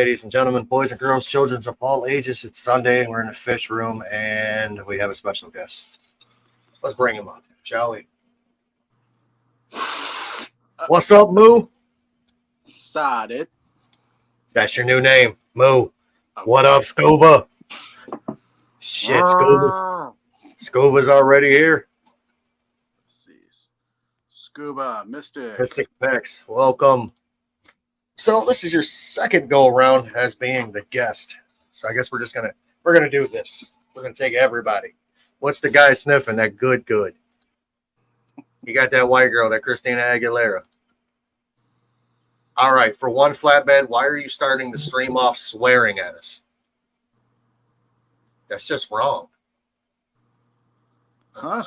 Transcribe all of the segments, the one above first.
ladies and gentlemen, boys and girls, children of all ages. It's Sunday. We're in a fish room, and we have a special guest. Let's bring him up, shall we? What's up, Moo? Started. That's your new name, Moo. What up, Scuba? Shit, Scuba. Scuba's already here. Let's see. Scuba, Mystic. Mystic Pex, welcome. So this is your second go around as being the guest. So I guess we're gonna do this. We're gonna take everybody. What's the guy sniffing? That good. You got that white girl, that Christina Aguilera. All right, for one flatbed, why are you starting the stream off swearing at us? That's just wrong. Huh?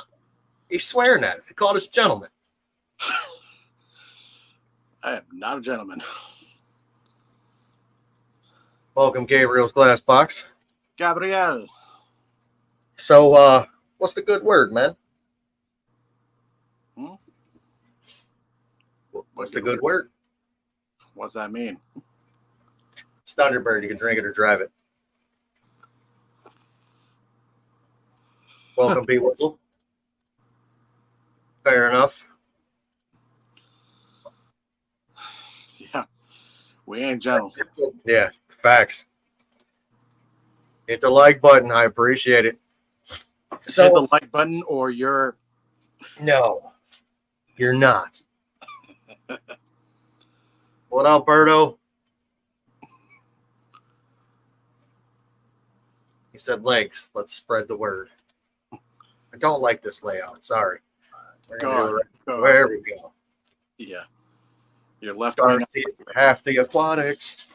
He's swearing at us. He called us gentlemen. I am not a gentleman. Welcome, Gabriel's Glass Box. Gabriel. So, what's the good word, man? What's the good word? What's that mean? It's Thunderbird. You can drink it or drive it. Welcome, B. Whistle. Fair enough. Yeah. We ain't gentle. Yeah, facts. Hit the like button. I appreciate it. So, hit the like button or you're... No, you're not. What up, Berto? He said legs. Let's spread the word. I don't like this layout. Sorry. There we go. Yeah. Your left Garcia, half the aquatics.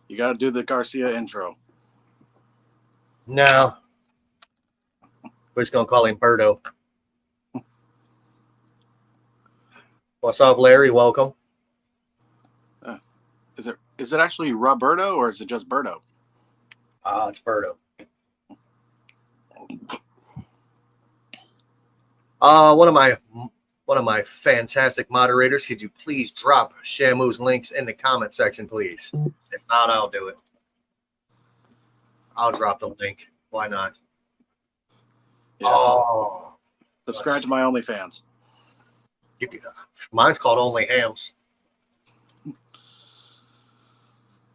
You got to do the Garcia intro. No. We're just going to call him Berto. What's up, Larry? Welcome. Is it actually Roberto or is it just Berto? It's Berto. One of my fantastic moderators, could you please drop Shamu's links in the comment section, please? If not, I'll do it. I'll drop the link. Why not? Yeah, subscribe to my OnlyFans. Mine's called Only Hams.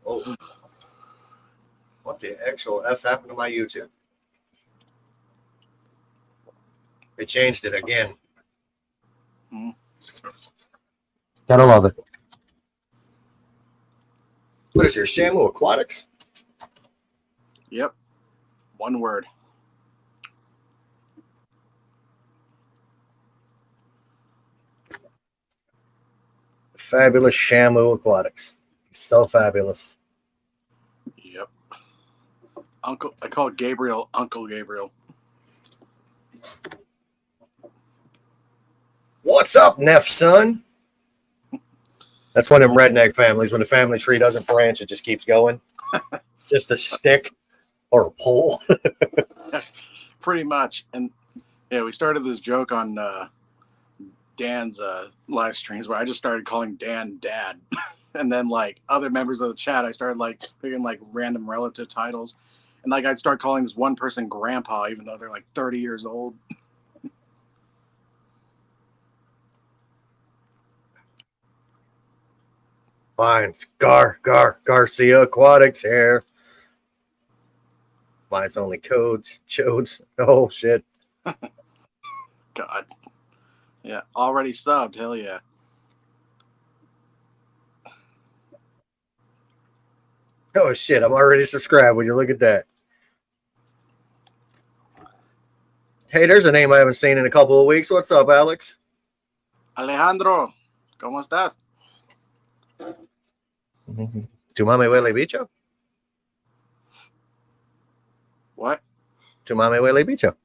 Oh, what the actual F happened to my YouTube? They changed it again. Gotta love it. What is your Shamu Aquatics? Yep. One word. Fabulous Shamu Aquatics. He's so fabulous. Yep. I call Gabriel Uncle Gabriel. What's up, Neff son? That's one of them redneck families. When the family tree doesn't branch, it just keeps going. It's just a stick or a pole. Pretty much. And yeah, we started this joke on Dan's live streams where I just started calling Dan Dad. And then like other members of the chat, I started like picking like random relative titles. And like I'd start calling this one person grandpa, even though they're like 30 years old. Fine. It's Garcia Aquatics here. Mine's only chodes. Oh, shit. God. Yeah. Already subbed. Hell yeah. Oh, shit. I'm already subscribed. Would you look at that? Hey, there's a name I haven't seen in a couple of weeks. What's up, Alex? Alejandro. ¿Cómo estás? Tu mame huele bicho? What? Tu mame huele bicho?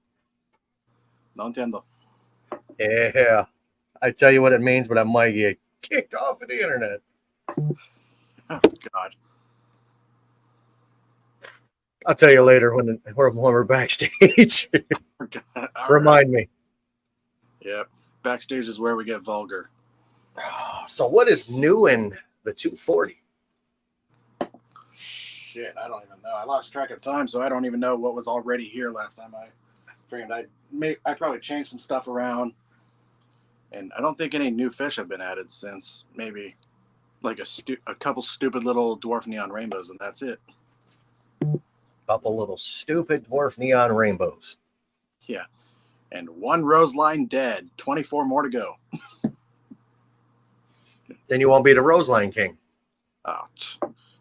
No entiendo. Yeah. I tell you what it means, but I might get kicked off of the internet. Oh, God. I'll tell you later when we're backstage. Remind me. Yep. Backstage is where we get vulgar. So what is new in the 240? shit, I don't even know. I lost track of time, so I don't even know what was already here last time I streamed. I probably changed some stuff around, and I don't think any new fish have been added since maybe like a couple stupid little dwarf neon rainbows, and that's it. Couple little stupid dwarf neon rainbows. Yeah, and one rose line dead. 24 more to go. Then you won't be the Roseline King. Oh,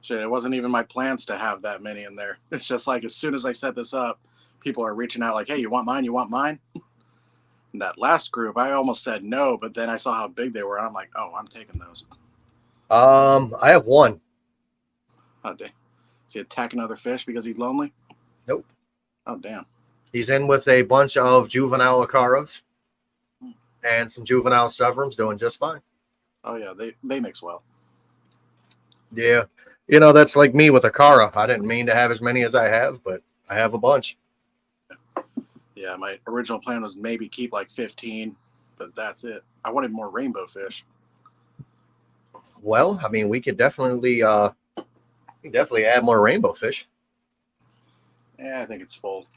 shit! It wasn't even my plans to have that many in there. It's just like as soon as I set this up, people are reaching out like, "Hey, you want mine? You want mine?" And that last group, I almost said no, but then I saw how big they were, and I'm like, "Oh, I'm taking those." I have one. Oh, dang. Is he attacking other fish because he's lonely? Nope. Oh, damn. He's in with a bunch of juvenile Acaros and some juvenile Severums, doing just fine. Oh, yeah, they mix well. Yeah. You know, that's like me with Acara. I didn't mean to have as many as I have, but I have a bunch. Yeah, my original plan was maybe keep like 15, but that's it. I wanted more rainbow fish. Well, I mean, we could definitely add more rainbow fish. Yeah, I think it's full.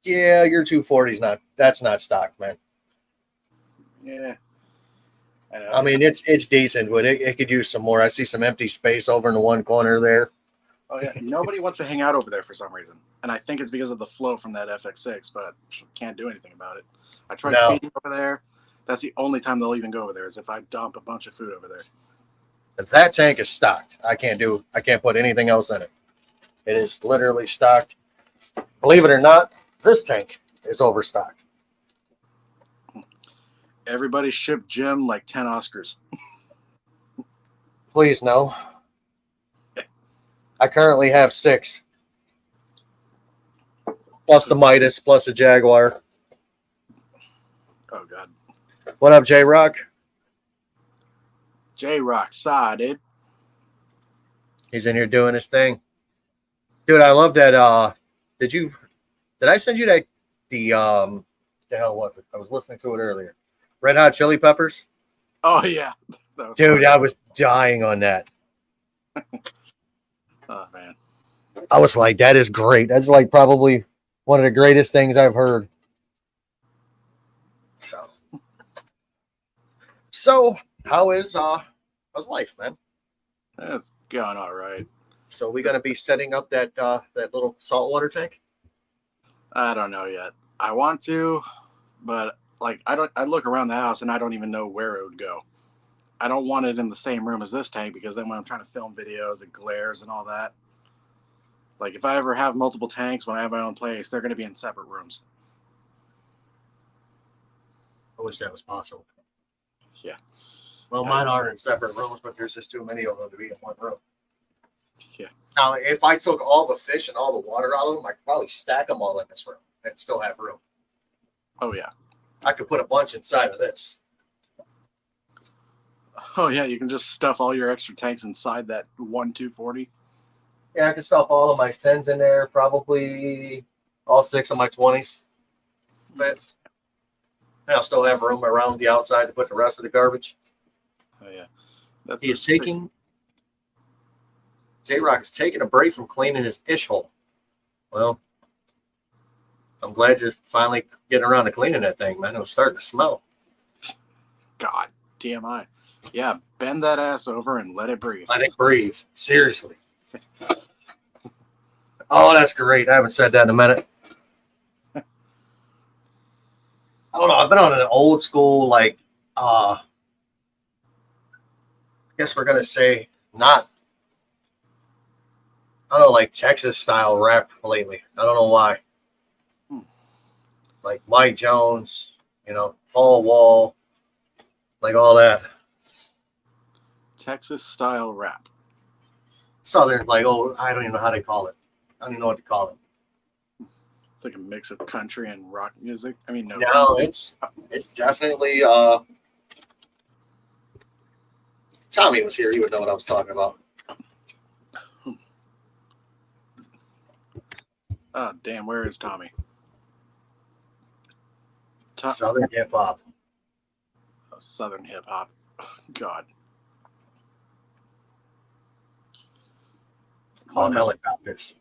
Yeah, your 240's that's not stocked, man. Yeah. I mean, it's decent, but it could use some more. I see some empty space over in the one corner there. Oh, yeah. Nobody wants to hang out over there for some reason. And I think it's because of the flow from that FX6, but can't do anything about it. I tried feeding over there. That's the only time they'll even go over there is if I dump a bunch of food over there. If that tank is stocked, I can't put anything else in it. It is literally stocked. Believe it or not, this tank is overstocked. Everybody shipped Jim like 10 Oscars. Please, no. I currently have 6. Plus the Midas, plus the Jaguar. Oh, God. What up, J-Rock? J-Rock, dude. He's in here doing his thing. Dude, I love that. Did I send you that? The hell was it? I was listening to it earlier. Red Hot Chili Peppers. Oh, yeah. Dude, I was dying on that. Oh, man. I was like, that is great. That's like probably one of the greatest things I've heard. So how's life, man? It's going all right. So we gonna be setting up that little saltwater tank? I don't know yet. I want to, but like I look around the house and I don't even know where it would go. I don't want it in the same room as this tank because then when I'm trying to film videos, it glares and all that. Like if I ever have multiple tanks when I have my own place, they're going to be in separate rooms. I wish that was possible. Yeah. Well, mine are in separate rooms, but there's just too many of them to be in one room. Yeah. Now, if I took all the fish and all the water out of them, I could probably stack them all in this room and still have room. Oh, yeah. I could put a bunch inside of this. Oh, yeah. You can just stuff all your extra tanks inside that 240. Yeah, I could stuff all of my 10s in there, probably all 6 of my 20s. But I'll still have room around the outside to put the rest of the garbage. Oh, yeah. J-Rock is taking a break from cleaning his ish hole. Well, I'm glad you're finally getting around to cleaning that thing, man. It was starting to smell. God, TMI. Yeah, bend that ass over and let it breathe. Let it breathe. Seriously. Oh, that's great. I haven't said that in a minute. I don't know. I've been on an old school, like, I guess we're going to say not, I don't know, like Texas style rap lately. I don't know why. Like Mike Jones, Paul Wall, like all that. Texas style rap. Southern, like, I don't even know how they call it. I don't even know what to call it. It's like a mix of country and rock music. I mean, no, it's definitely Tommy was here. He would know what I was talking about. Oh, damn, where is Tommy? Southern hip hop. Southern hip hop. God. called Helicopters.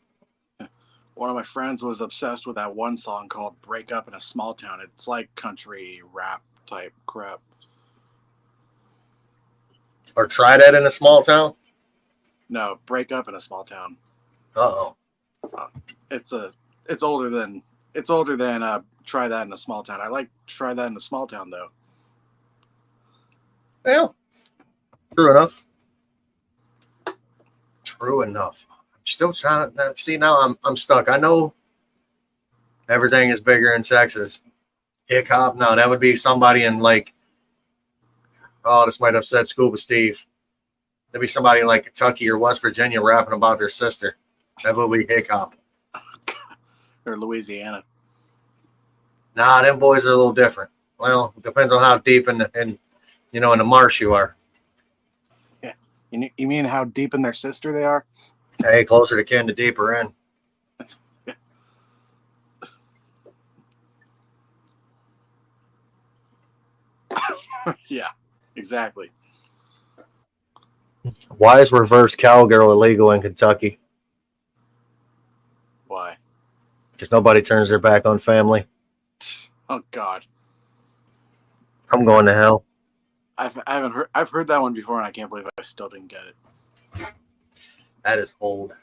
One of my friends was obsessed with that one song called "Break Up in a Small Town." It's like country rap type crap. Or try that in a small town? No, "Break Up in a Small Town." Uh-oh. It's older than "Try That in a Small Town." I like "Try That in a Small Town" though. Yeah. True enough. True enough. I'm still trying to see now I'm stuck. I know everything is bigger in Texas. Hip hop, no, that would be somebody in like, oh, this might upset Scuba Steve. There'd be somebody in like Kentucky or West Virginia rapping about their sister. That would be hip hop. Or Louisiana. Nah, them boys are a little different. Well, it depends on how deep in the marsh you are. Yeah. You mean how deep in their sister they are? Hey, closer to kin, the deeper in. Yeah, exactly. Why is reverse cowgirl illegal in Kentucky? Why? Because nobody turns their back on family. Oh God, I'm going to hell. I've heard that one before, and I can't believe I still didn't get it. That is old.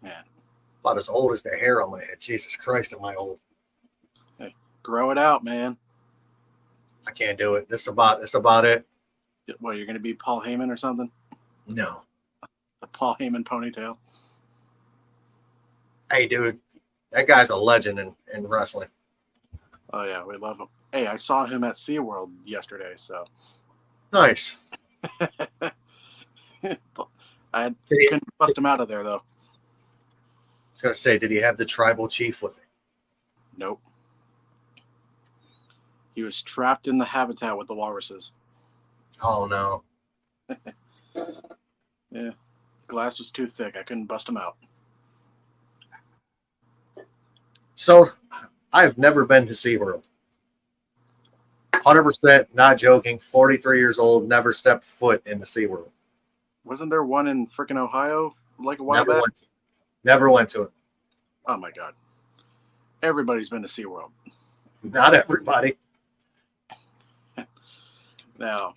Man, About as old as the hair on my head. Jesus Christ, am I old? hey, grow it out, man. I can't do it. That's about it. What, you're gonna be Paul Heyman or something? No. The Paul Heyman ponytail. Hey, dude, that guy's a legend in wrestling. Oh yeah, we love him. Hey, I saw him at SeaWorld yesterday, so Nice. I Did he, I couldn't bust him out of there though. was gonna say, did he have the tribal chief with him? Nope. He was trapped in the habitat with the walruses. Oh no. Yeah. Glass was too thick. I couldn't bust him out. So, I've never been to SeaWorld. 100% not joking. 43 years old, never stepped foot in the SeaWorld. Wasn't there one in freaking Ohio like a while Never back? never went to it. Oh my God. Everybody's been to SeaWorld. Not everybody. Now,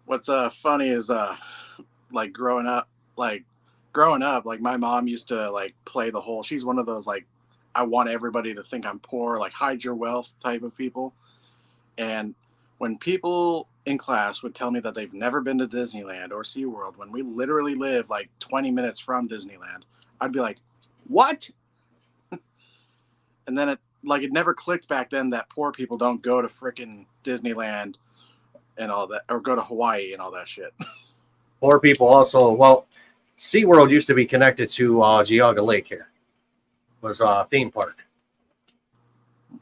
what's funny is like growing up, like my mom used to like play the whole, she's one of those like, I want everybody to think I'm poor, like hide your wealth type of people. And when people in class would tell me that they've never been to Disneyland or SeaWorld, when we literally live like 20 minutes from Disneyland, I'd be like, what? And then it never clicked back then that poor people don't go to freaking Disneyland and all that, or go to Hawaii and all that shit. Poor people also, well, SeaWorld used to be connected to Geauga Lake here. It was a theme park.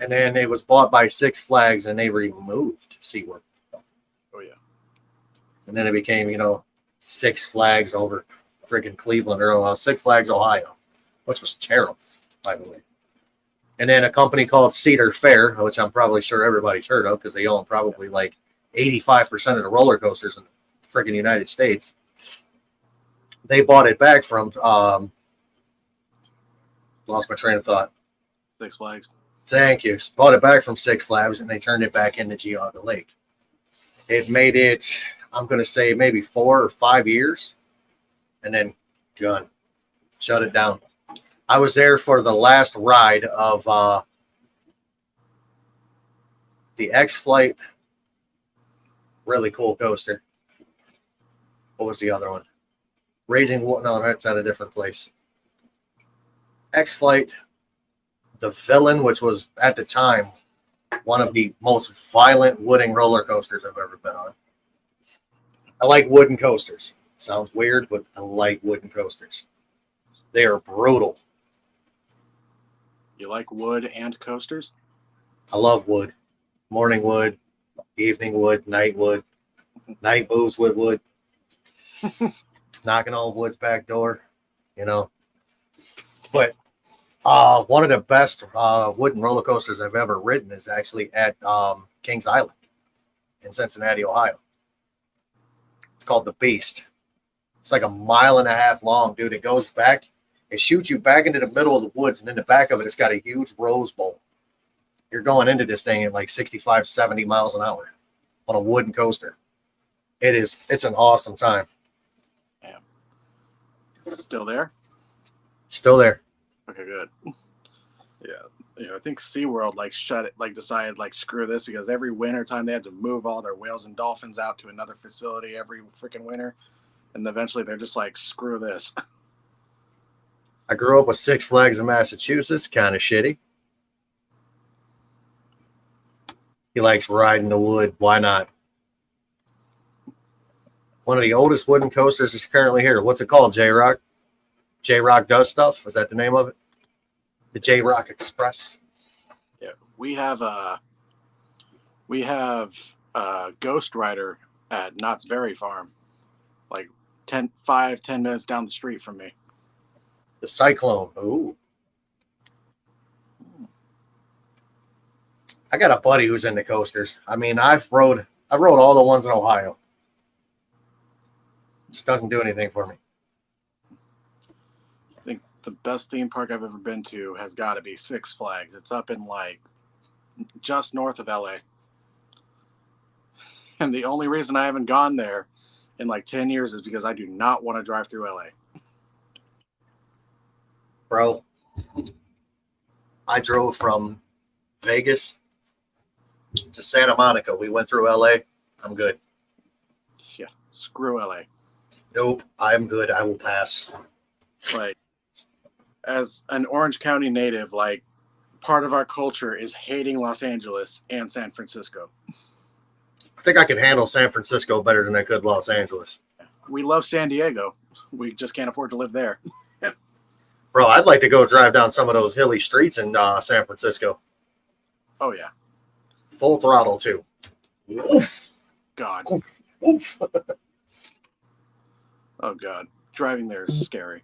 And then it was bought by Six Flags and they removed SeaWorld. Oh yeah. And then it became, Six Flags over freaking Cleveland or Six Flags, Ohio, which was terrible, by the way. And then a company called Cedar Fair, which I'm probably sure everybody's heard of because they own probably like 85% of the roller coasters in the freaking United States. They bought it back from, lost my train of thought. Six Flags. Thank you. Bought it back from Six Flags and they turned it back into Geauga Lake. It made it, I'm going to say maybe 4 or 5 years and then gone. Shut it down. I was there for the last ride of the X-Flight. Really cool coaster. What was the other one? Raging Wolf. No, that's at a different place. X-Flight. The Villain, which was at the time one of the most violent wooden roller coasters I've ever been on. I like wooden coasters. Sounds weird, but I like wooden coasters. They are brutal. You like wood and coasters? I love wood. Morning wood, evening wood, night moves with wood. Knocking on wood's back door, But one of the best wooden roller coasters I've ever ridden is actually at Kings Island in Cincinnati, Ohio. It's called the Beast. It's like a mile and a half long, dude. It goes back. It shoots you back into the middle of the woods, and in the back of it, it's got a huge rose bowl. You're going into this thing at like 65, 70 miles an hour on a wooden coaster. It's an awesome time. Damn. Still there? Still there. Okay, good. Yeah. I think SeaWorld decided screw this, because every winter time they had to move all their whales and dolphins out to another facility every freaking winter. And eventually they're just like, screw this. I grew up with Six Flags in Massachusetts, kind of shitty. He likes riding the wood. Why not? One of the oldest wooden coasters is currently here. What's it called, J-Rock? J-Rock Does Stuff? Is that the name of it? The J-Rock Express? Yeah, we have Ghost Rider at Knott's Berry Farm, like 10 minutes down the street from me. The Cyclone. Ooh. I got a buddy who's into coasters. I mean, I rode all the ones in Ohio. Just doesn't do anything for me. I think the best theme park I've ever been to has got to be Six Flags. It's up in just north of LA. And the only reason I haven't gone there in 10 years is because I do not want to drive through LA. Bro, I drove from Vegas to Santa Monica. We went through LA. I'm good. Yeah, screw LA. Nope, I'm good. I will pass. As an Orange County native, part of our culture is hating Los Angeles and San Francisco. I think I could handle San Francisco better than I could Los Angeles. We love San Diego. We just can't afford to live there. Bro, I'd like to go drive down some of those hilly streets in San Francisco. Oh, yeah. Full throttle, too. Oof. God. Oof. Oof. Oh, God. Driving there is scary.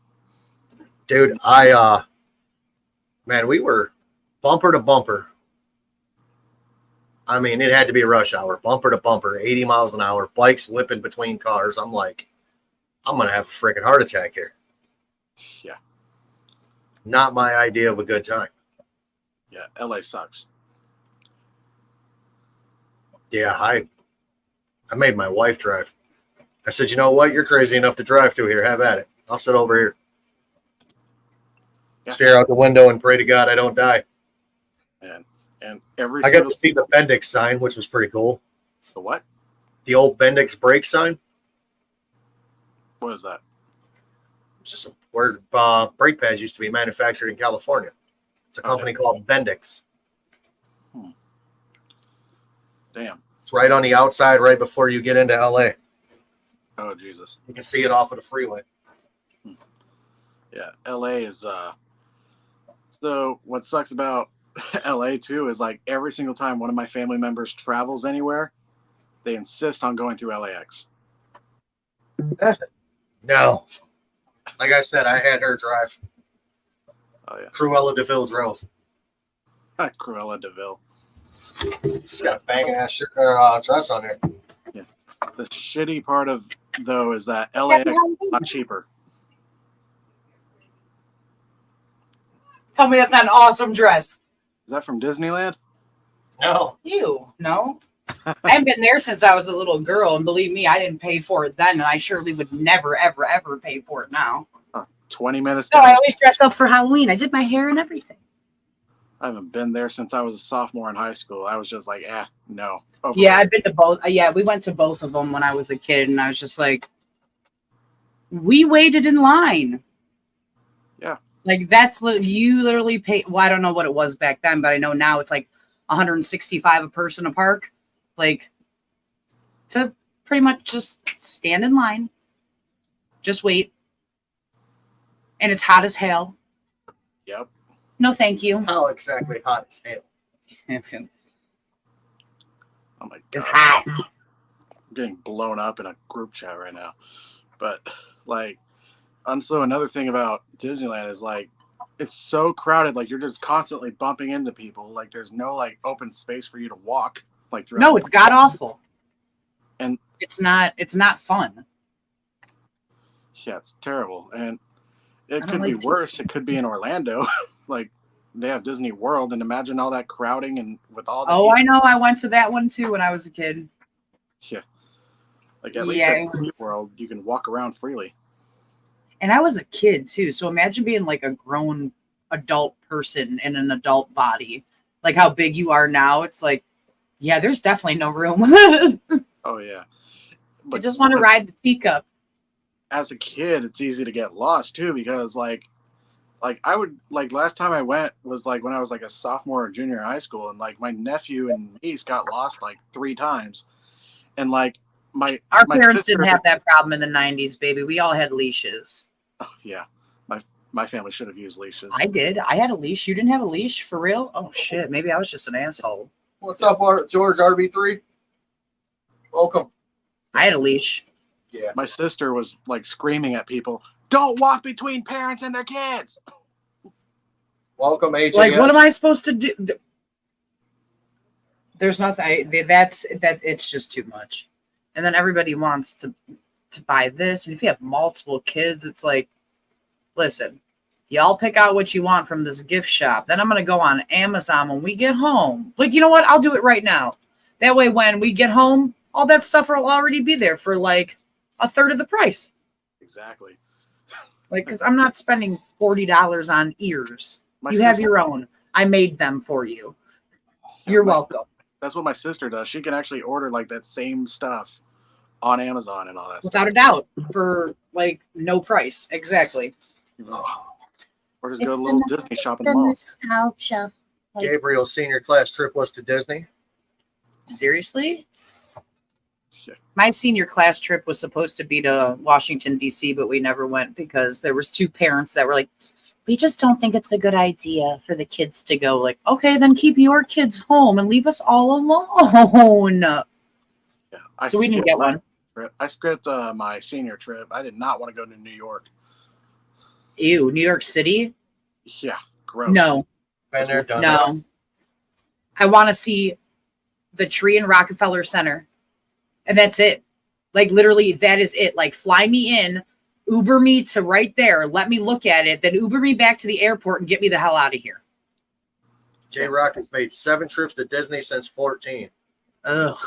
Dude, man, we were bumper to bumper. I mean, it had to be rush hour, bumper to bumper, 80 miles an hour, bikes whipping between cars. I'm like, I'm going to have a freaking heart attack here. Yeah. Not my idea of a good time. Yeah, LA sucks. Yeah, I made my wife drive. I said, you know what? You're crazy enough to drive through here. Have at it. I'll sit over here. Yeah. Stare out the window and pray to God I don't die. And I got to see the Bendix sign, which was pretty cool. The what? The old Bendix brake sign. What is that? It's just where brake pads used to be manufactured in California. It's a company called Bendix. Damn. It's right on the outside, right before you get into LA. Oh, Jesus. You can see it off of the freeway. Yeah, LA is so what sucks about LA too is every single time one of my family members travels anywhere, they insist on going through LAX. No. Like I said, I had her drive. Oh yeah. Cruella DeVille drove. Cruella DeVille. She's got a bang ass dress on there. Yeah. The shitty part of though is that LAX is a lot cheaper. Tell me that's not an awesome dress. Is that from Disneyland? No. You no. I haven't been there since I was a little girl, and believe me, I didn't pay for it then, and I surely would never, ever, ever pay for it now. 20 minutes. No, I always dress up for Halloween. I did my hair and everything. I haven't been there since I was a sophomore in high school. I was just like, no. Yeah, I've been to both. Yeah, we went to both of them when I was a kid, and I was just like, we waited in line. Yeah. You literally pay. Well, I don't know what it was back then, but I know now it's like $165 a person a park. To pretty much just stand in line, just wait. And it's hot as hell. Yep. No, thank you. How exactly hot as hell? Oh my God. It's hot. I'm getting blown up in a group chat right now. But so another thing about Disneyland is it's so crowded. You're just constantly bumping into people. There's no open space for you to walk. Throughout. No, it's god awful. And it's not fun. Yeah, it's terrible, and I it don't could like be worse. It could be in Orlando, like they have Disney World, and imagine all that crowding and with all the Oh, I know. I went to that one too when I was a kid. yeah, like at least Yeah, at it Disney was. World you can walk around freely. And I was a kid too. So imagine being like a grown adult person in an adult body, like how big you are now. It's like, yeah, there's definitely no room. I Oh yeah, but just want to ride the teacup. as a kid, it's easy to get lost too because like I would like last time I went was like when I was like a sophomore or junior in high school, and like my nephew and niece got lost like 3 times, and like my Our my parents sister, didn't have that problem in the 90s, baby. We all had leashes. oh, yeah, my family should have used leashes. I did. I had a leash. You didn't have a leash for real? Oh shit. Maybe I was just an asshole. What's up, George RB3? Welcome. I had a leash. Yeah. My sister was like screaming at people, "Don't walk between parents and their kids." Welcome, AJS. Like, what am I supposed to do? There's nothing. That's it's just too much. And then everybody wants to buy this. And if you have multiple kids, it's like, listen, y'all pick out what you want from this gift shop. Then I'm gonna go on Amazon when we get home. Like, you know what? I'll do it right now. That way, when we get home, all that stuff will already be there for like a third of the price. Exactly. Like, because I'm not spending $40 on ears. My You have sister- your own. I made them for you. You're my- welcome. That's what my sister does. She can actually order like that same stuff on Amazon and all that Without stuff. a doubt, for like no price. Exactly. Or just go to a little Disney shop in the the mall. nostalgia. Gabriel's senior class trip was to Disney. Seriously? Yeah. My senior class trip was supposed to be to Washington, D.C., but we never went because there was 2 parents that were like, we just don't think it's a good idea for the kids to go. Like, okay, then keep your kids home and leave us all alone. Yeah. So we didn't get one. I skipped my senior trip. I did not want to go to New York. Ew, New York City? Yeah, gross. No, Been there, done that. no. I want to see the tree in Rockefeller Center. And that's it. Like, literally, that is it. Like, fly me in, Uber me to right there, let me look at it, then Uber me back to the airport and get me the hell out of here. J Rock has made 7 trips to Disney since 14. Ugh.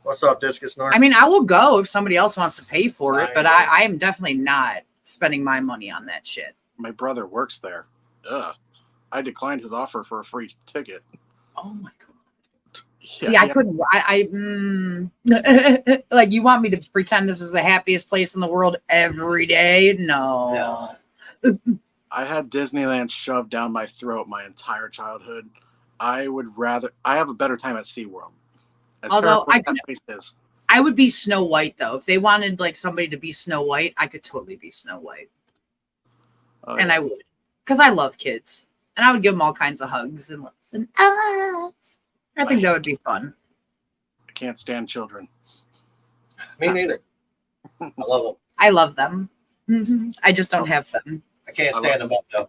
What's up, Discus North? I mean, I will go if somebody else wants to pay for it, I but know. I am definitely not spending my money on that shit. My brother works there. Ugh. I declined his offer for a free ticket. Oh my god. Yeah, See, I couldn't. Like, you want me to pretend this is the happiest place in the world every day? No. I had Disneyland shoved down my throat my entire childhood. I have a better time at SeaWorld. As Although terrible as I that could- place is. I would be Snow White though. If they wanted like somebody to be Snow White, I could totally be Snow White, and I would, because I love kids, and I would give them all kinds of hugs and listen. I think that would be fun. I can't stand children. Me neither. I love them. I love them. I just don't have them. I can't stand them up, though.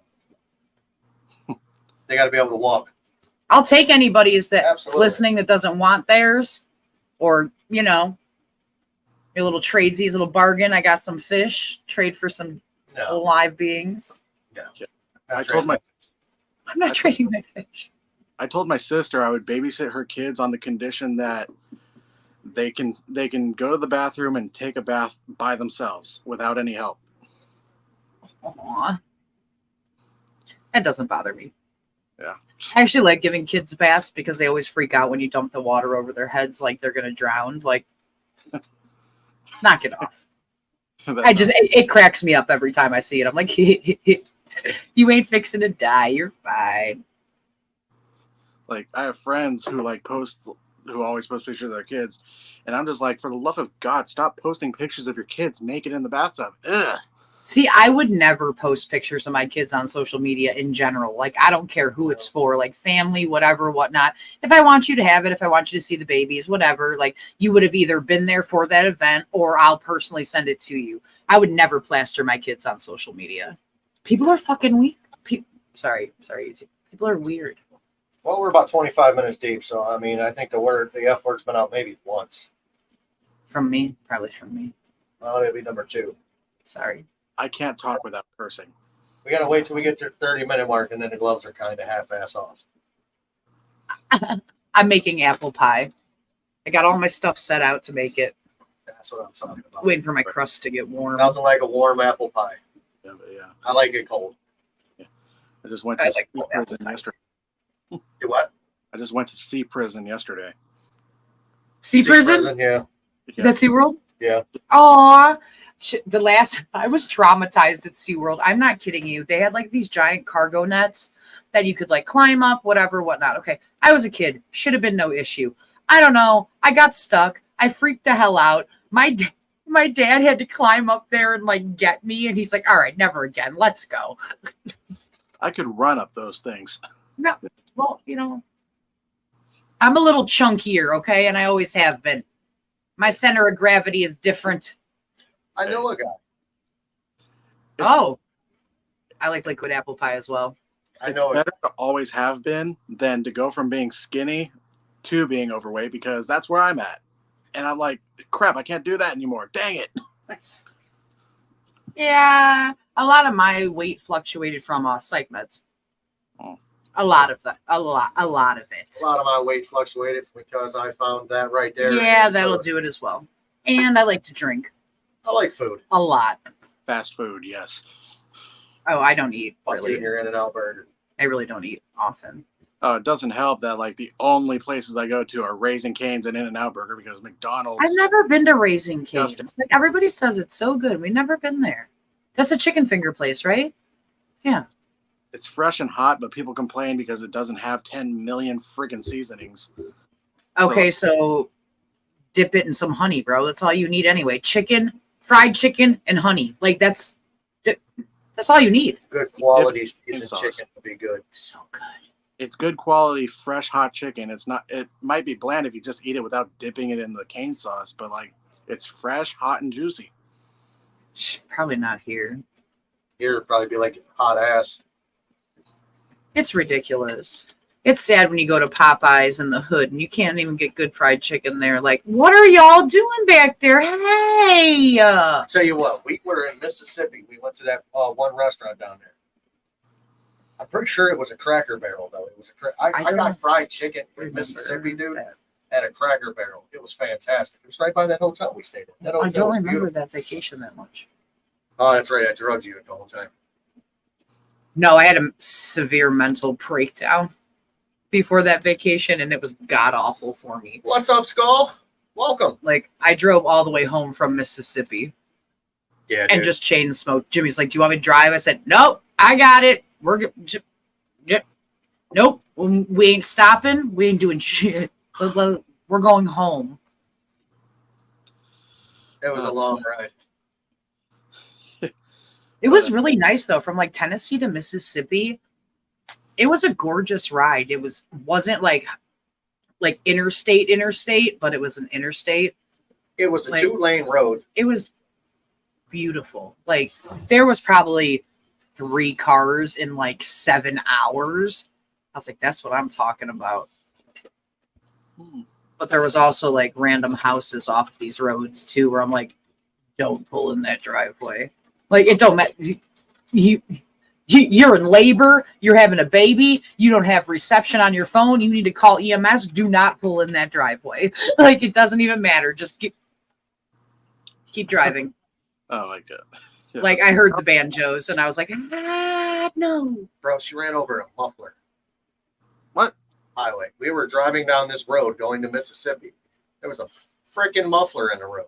They got to be able to walk. I'll take anybody's that's Absolutely. listening that doesn't want theirs, or you know, a little tradesies, a little bargain. I got some fish. Trade for some No. live beings. I told my I'm not trading my fish. I told my sister I would babysit her kids on the condition that they can go to the bathroom and take a bath by themselves without any help. Aw. That doesn't bother me. Yeah. I actually like giving kids baths because they always freak out when you dump the water over their heads like they're gonna drown. Like, knock it off. It cracks me up every time I see it. I'm like, you ain't fixing to die. You're fine. Like I have friends who who always post pictures of their kids, and I'm just like, for the love of God, stop posting pictures of your kids naked in the bathtub. Ugh. See, I would never post pictures of my kids on social media in general. Like, I don't care who it's for, like family, whatever, whatnot. If I want you to have it, if I want you to see the babies, whatever, like you would have either been there for that event or I'll personally send it to you. I would never plaster my kids on social media. People are fucking weird. Sorry, YouTube. People are weird. Well, we're about 25 minutes deep, so I mean, I think the F word's been out maybe once. From me, probably from me. Well, it'll be number 2. Sorry. I can't talk without cursing. We gotta wait till we get to the 30-minute mark, and then the gloves are kind of half-ass off. I'm making apple pie. I got all my stuff set out to make it. That's what I'm talking about. Waiting for my crust to get warm. Nothing like a warm apple pie. Yeah, but yeah. I like it cold. I just went I to like sea cold apple prison pie. yesterday. Do what? I just went to sea prison yesterday. Sea prison? Yeah. Is that SeaWorld? Yeah. Aw. The last, I was traumatized at SeaWorld. I'm not kidding you. They had like these giant cargo nets that you could like climb up, whatever, whatnot. Okay. I was a kid. Should have been no issue. I don't know. I got stuck. I freaked the hell out. My dad had to climb up there and like get me. And he's like, all right, never again. Let's go. I could run up those things. No, well, you know, I'm a little chunkier, okay? And I always have been. My center of gravity is different. I know a guy. Oh, I like liquid apple pie as well. I It's know a guy. better to always have been than to go from being skinny to being overweight, because that's where I'm at. And I'm like, crap, I can't do that anymore. Dang it. Yeah, a lot of my weight fluctuated from psych meds. Oh. A lot of that. A lot of it. A lot of my weight fluctuated because I found that right there. Yeah, in that'll food. do it as well. And I like to drink I like food. a lot. Fast food, yes. Oh, I don't eat Fuck really. eating your In-N-Out burger. I really don't eat often. It doesn't help that like the only places I go to are Raising Cane's and In-N-Out Burger, because McDonald's. I've never been to Raising Cane's. Disgusting. Like everybody says it's so good. We've never been there. That's a chicken finger place, right? Yeah. It's fresh and hot, but people complain because it doesn't have 10 million freaking seasonings. Okay, so dip it in some honey, bro. That's all you need anyway. Chicken, fried chicken, and honey. Like that's all you need. Good quality Dip in seasoned sauce. chicken would be good. So good. It's good quality, fresh, hot chicken. It's not. It might be bland if you just eat it without dipping it in the cane sauce, but like it's fresh, hot, and juicy. Probably not here. Here it'd probably be like hot ass. It's ridiculous. It's sad when you go to Popeyes in the hood and you can't even get good fried chicken there. Like, what are y'all doing back there? Hey, I'll tell you what, we were in Mississippi. We went to that one restaurant down there. I'm pretty sure it was a Cracker Barrel though. It was I I don't got fried chicken in remember Mississippi, dude, that. at a Cracker Barrel. It was fantastic. It was right by that hotel we stayed at. That hotel I don't was remember beautiful. that vacation that much. Oh, that's right. I drugged you the whole time. No, I had a severe mental breakdown before that vacation, and it was god awful for me. What's up, Skull? Welcome. Like, I drove all the way home from Mississippi Yeah, and just chain smoked. Jimmy's like, "Do you want me to drive?" I said, "Nope, I got it. We're good." Nope, we ain't stopping. We ain't doing shit. We're going home. it was a long ride. It was really nice though, from like Tennessee to Mississippi. It was a gorgeous ride. It wasn't like interstate, but it was an interstate. It was a Like- 2-lane road. It was beautiful. Like there was probably 3 cars in like 7 hours. I was like, that's what I'm talking about. But there was also like random houses off these roads too, where I'm like, don't pull in that driveway. Like it don't matter. You're in labor. You're having a baby. You don't have reception on your phone. You need to call EMS. Do not pull in that driveway. Like it doesn't even matter. Just keep driving. Oh, like that. Yeah. Like I heard the banjos and I was like, no. Bro, she ran over a muffler. What? Highway. We were driving down this road going to Mississippi. There was a freaking muffler in the road.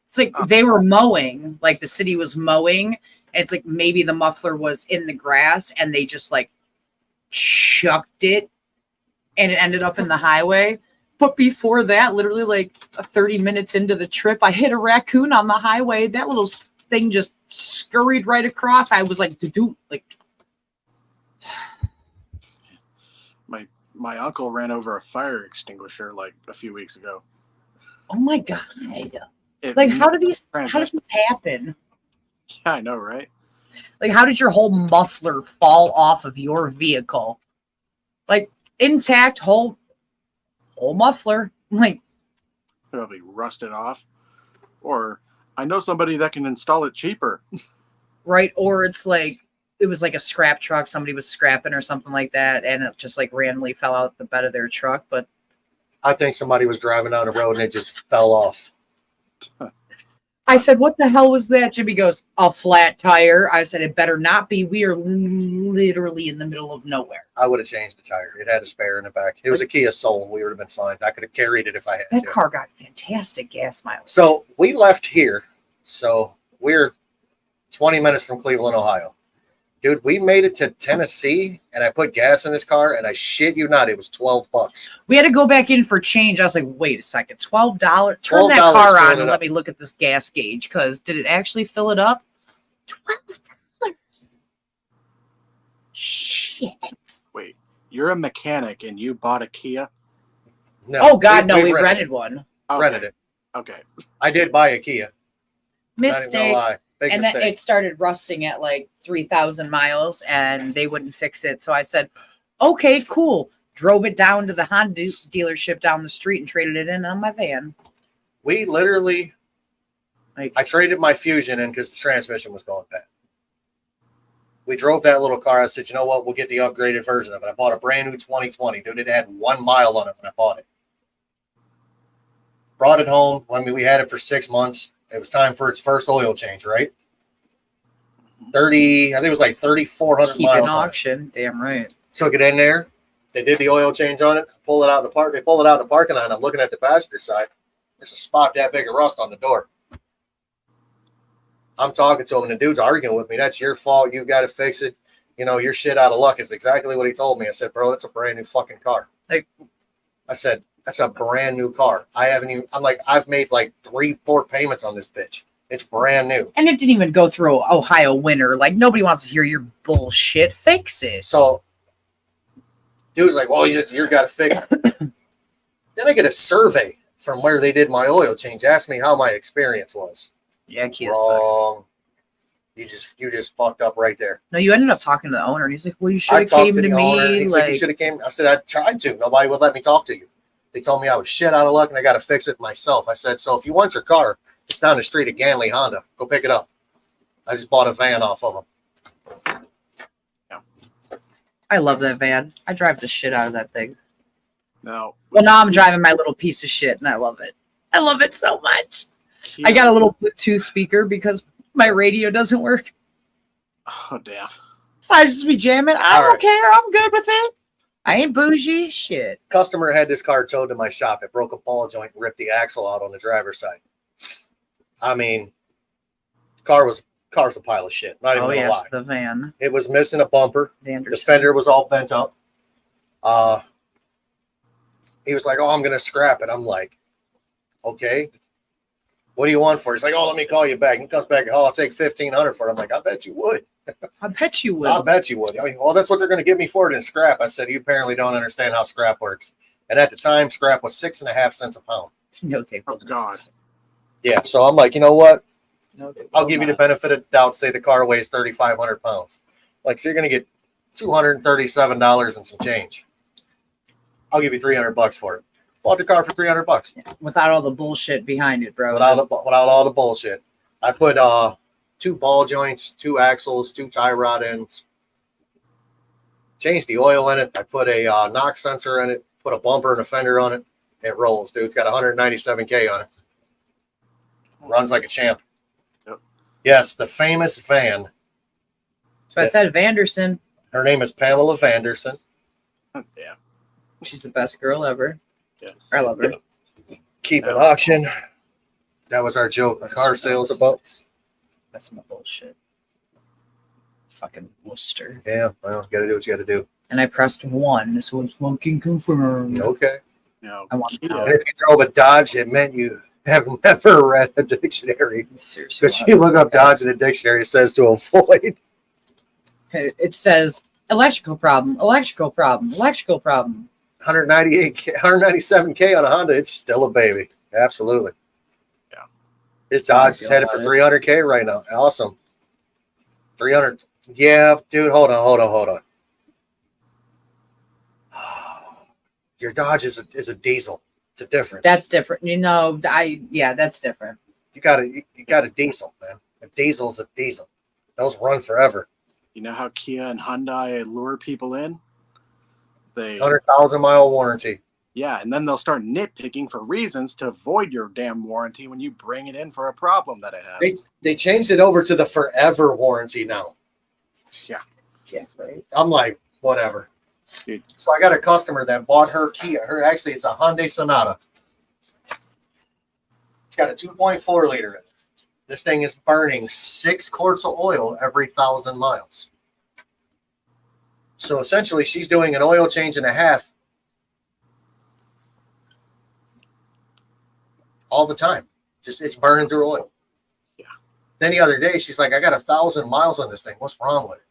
It's like they were mowing, like the city was mowing. It's like maybe the muffler was in the grass and they just like chucked it and it ended up in the highway. But before that, literally like 30 minutes into the trip, I hit a raccoon on the highway. That little thing just scurried right across. I was like, dude, like, My uncle ran over a fire extinguisher like a few weeks ago. oh my God. It- Like, how does this happen? Yeah, I know, right? Like, how did your whole muffler fall off of your vehicle? Like, intact, whole muffler. Like, Probably rusted off. Or I know somebody that can install it cheaper. right? Or it's like it was like a scrap truck, somebody was scrapping or something like that, and it just like randomly fell out the bed of their truck. But I think somebody was driving down the road and it just fell off. I said, "What the hell was that?" Jimmy goes, "A flat tire." I said, "It better not be. We are literally in the middle of nowhere." I would have changed the tire. It had a spare in the back. It was a Kia Soul. We would have been fine. I could have carried it if I had That to. car got fantastic gas mileage. So we left here. So we're 20 minutes from Cleveland, Ohio. Dude, we made it to Tennessee and I put gas in this car and I shit you not, it was $12. We had to go back in for change. I was like, "Wait a second, $12? Turn $12 that car filling on it and up. let me look at this gas gauge. Because did it actually fill it up? $12. Shit. Wait, you're a mechanic and you bought a Kia? No. Oh God, no, we rented one. Okay. Rented it. Okay. I did buy a Kia. Not even gonna Mistake. lie. Big And then mistake. it started rusting at like 3,000 miles and they wouldn't fix it. So I said, "Okay, cool." Drove it down to the Honda dealership down the street and traded it in on my van. We literally, Like, I traded my Fusion in because the transmission was going bad. We drove that little car. I said, you know what? We'll get the upgraded version of it. I bought a brand new 2020. Dude, it had 1 mile on it when I bought it. Brought it home. I mean, we had it for 6 months. It was time for its first oil change, right? 30, I think it was like 3,400 keep an miles on it. auction. Damn right. Took it in there. They did the oil change on it. Pull it out in the park. They pull it out in the parking lot. And I'm looking at the passenger side. There's a spot that big of rust on the door. I'm talking to him, and the dude's arguing with me. "That's your fault. You got to fix it. You know, you're shit out of luck." It's exactly what he told me. I said, "Bro, that's a brand new fucking car." Like, I said, "That's a brand new car. I haven't even." I'm like, "I've made like 3-4 payments on this bitch. It's brand new." and it didn't even go through Ohio winter. Like, nobody wants to hear your bullshit. Fix it. So, dude's like, "Well, you got to fix it." Then I get a survey from where they did my oil change. Asked me how my experience was. Yeah, Kia suck. Wrong. You just fucked up right there. No, you ended up talking to the owner, and he's like, "Well, you should I have talked came to to the owner. And me." he's like, Like, "You should have came." I said, "I tried to. Nobody would let me talk to you. They told me I was shit out of luck and I got to fix it myself." I said, "So if you want your car, it's down the street at Ganley Honda. Go pick it up." I just bought a van off of them. I love that van. I drive the shit out of that thing. No. Well, now I'm driving my little piece of shit, and I love it. I love it so much. Kia. I got a little Bluetooth speaker because my radio doesn't work. Oh, damn. So I just be jamming. I All don't right. care. I'm good with it. I ain't bougie. Shit. Customer had this car towed to my shop. It broke a ball joint and ripped the axle out on the driver's side. I mean, car's a pile of shit. Not even Oh, gonna yes. lie. The van. It was missing a bumper. The Vanderson. fender was all bent up. He was like, "Oh, I'm gonna scrap it." I'm like, "Okay, what do you want for it?" He's like, "Oh, let me call you back." He comes back, "Oh, I'll take 1,500 for it." I'm like, "I bet you would. I bet you I will. bet you would." I mean, well, that's what they're gonna give me for it in scrap. I said, "You apparently don't understand how scrap works." And at the time, scrap was 6.5 cents a pound. No, they will Oh, God. not. Yeah, so I'm like, you know what? No, they I'll will give you the not. benefit of the doubt. Say the car weighs 3,500 pounds. Like, so you're gonna get $237 and some change. I'll give you $300 for it. Bought the car for $300 Without all the bullshit behind it, bro. without all the bullshit. I put 2 ball joints, 2 axles, 2 tie rod ends. Changed the oil in it. I put a knock sensor in it. Put a bumper and a fender on it. It rolls, dude. It's got 197K on it. Runs like a champ. Yep. Yes, the famous van. So I said Vanderson. Her name is Pamela Vanderson. Yeah. She's the best girl ever. Yeah. I love her. Keep it Yeah. auction. That was our joke. Car sales about. That's my bullshit. Fucking Worcester. Yeah, well, gotta do what you gotta do. And I pressed 1, so it's fucking confirmed. Okay. No. I want Kia. to And if you drove a Dodge, it meant you have never read a dictionary. Seriously. Because you look up Dodge in a dictionary, it says to avoid. It says electrical problem, electrical problem, electrical problem. 197K on a Honda, it's still a baby. Absolutely. Yeah. His That's how I Dodge is feel headed for about 300K right now. Awesome. 300. Yeah, dude, hold on. Your Dodge is a diesel. It's a difference. That's different. You know, that's different. you got a diesel, man. A diesel's a diesel. Those run forever. You know how Kia and Hyundai lure people in? They 100,000-mile warranty. Yeah, and then they'll start nitpicking for reasons to avoid your damn warranty when you bring it in for a problem that it has. They changed it over to the forever warranty now. Yeah. Yeah, right. I'm like, whatever. Dude. So I got a customer that bought her Kia. Actually, it's a Hyundai Sonata. It's got a 2.4 liter in it. This thing is burning 6 quarts of oil every 1,000 miles. So essentially, she's doing an oil change and a half all the time. Just it's burning through oil. Yeah. Then the other day, she's like, I got 1,000 miles on this thing. What's wrong with it?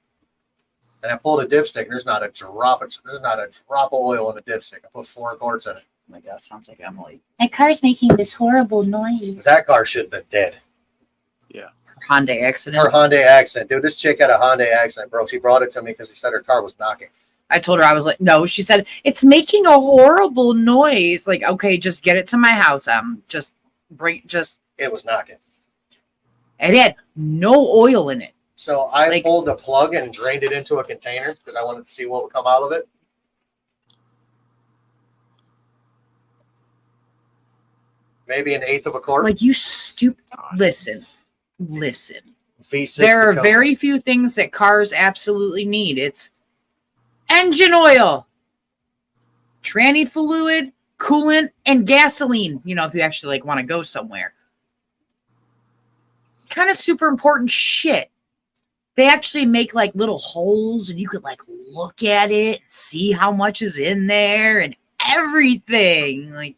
And I pulled a dipstick, and there's not a drop of oil in the dipstick. I put 4 quarts in it. Oh my God, sounds like Emily. My car's making this horrible noise. That car should have been dead. Her Hyundai accident. Her Hyundai Accent. Dude, this chick had a Hyundai Accent, bro. She brought it to me because she said her car was knocking. I told her, I was like, no, she said, it's making a horrible noise. Like, okay, just get it to my house. It was knocking. It had no oil in it. So I Like- pulled the plug and drained it into a container because I wanted to see what would come out of it. Maybe an eighth of a quart. Like, you stupid. Listen. V6 There are Tacoma. very few things that cars absolutely need. It's engine oil, tranny fluid, coolant, and gasoline. You know, if you actually like want to go somewhere. Kind of super important shit. They actually make like little holes and you could like look at it, see how much is in there and everything. Like,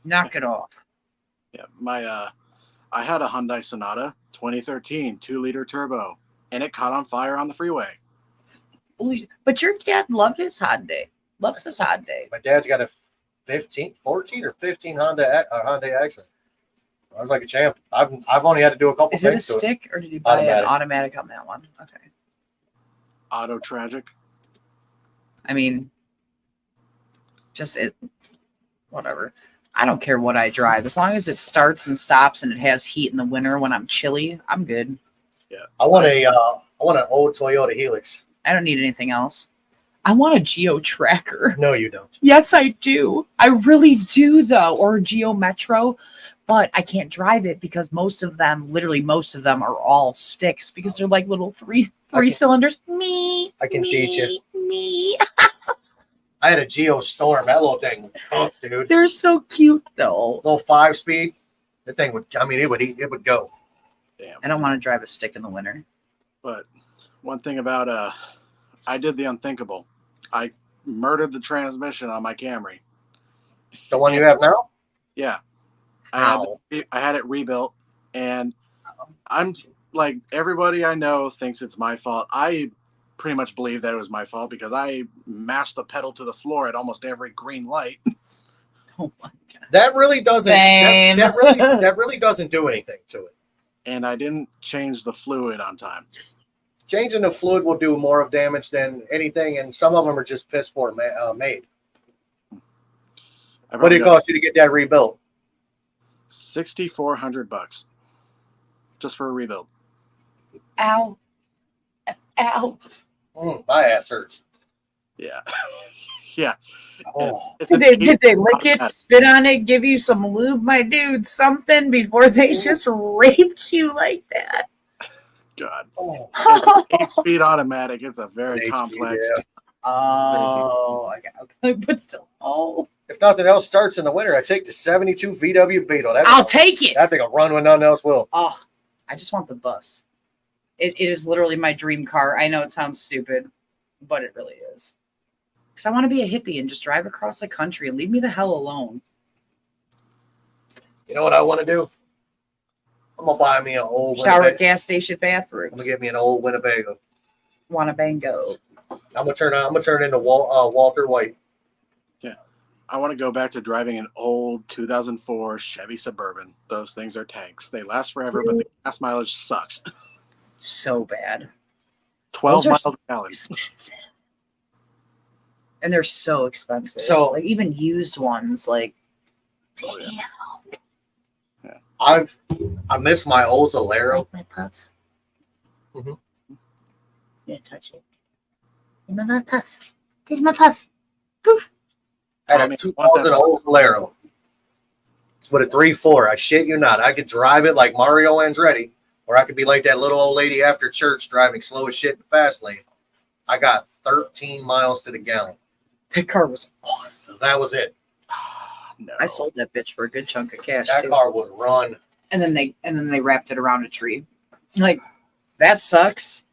knock it off. Yeah, I had a Hyundai Sonata 2013 2-liter turbo, and it caught on fire on the freeway. But your dad loved his Hyundai. Loves his Hyundai. My dad's got a 14 or 15 Hyundai Accent. I was like a champ. I've only had to do a couple Is it a things to it. stick or did you buy Automatic. an automatic on that one? Okay. Auto tragic. I mean, just it, whatever. I don't care what I drive. As long as it starts and stops and it has heat in the winter when I'm chilly, I'm good. I want an old Toyota Helix. I don't need anything else. I want a Geo Tracker. No, you don't. Yes, I do. I really do, though. Or a Geo Metro. But I can't drive it because most of them are all sticks because they're like little three cylinders. Me. I can teach you. Me. I had a Geo Storm. That little thing, dude. They're so cute, though. Little 5-speed. The thing would. I mean, it would go. Damn. I don't want to drive a stick in the winter. But one thing about I did the unthinkable. I murdered the on my Camry. The one you have now. Yeah. Ow. I had it rebuilt, and I'm like, everybody I know thinks it's my fault. I pretty much believe that it was my fault because I mashed the pedal to the floor at almost every green light. Oh my God. That really doesn't. Same. That really doesn't do anything to it. And I didn't change the fluid on time. Changing the fluid will do more of damage than anything, and some of them are just piss poor made. What did it cost you to get that rebuilt? $6,400 just for a rebuild. Ow. Ow. My ass hurts. Yeah. Yeah. Oh, It's an Did they lick it, automatic. spit on it, give you some lube, my dude, something before they just raped you like that? God. oh. It's 8-speed automatic. It's a very It's 8 speed, complex. yeah. Oh, okay, but still, If nothing else starts in the winter, I take the 72 VW Beetle. I'll take it. That thing will run when nothing else will. Oh, I just want the bus. It is literally my dream car. I know it sounds stupid, but it really is. Because I want to be a hippie and just drive across the country and leave me the hell alone. You know what I want to do? I'm gonna buy me an old Shower at Winnebago. gas station I'm bathrooms. gonna get me an old Winnebago. Want to bango. I'm gonna turn into Walter White. I want to go back to driving an old 2004 Chevy Suburban. Those things are tanks. They last forever, but the gas mileage sucks. So bad. 12 Those are miles a gallon. expensive. And they're so expensive. So- like even used ones, like Oh, yeah. damn. I miss my old Zalero. Like my puff. Mhm. Yeah, touch it. Give me my puff. This is my puff. Poof. Had I a mean, 2000 old Valero with a 3.4. I shit you not. I could drive it like Mario Andretti, or I could be like that little old lady after church driving slow as shit in the fast lane. I got 13 miles to the gallon. That car was awesome. So that was it. No. I sold that bitch for a good chunk of cash That too. car would run. And then they wrapped it around a tree. Like, that sucks.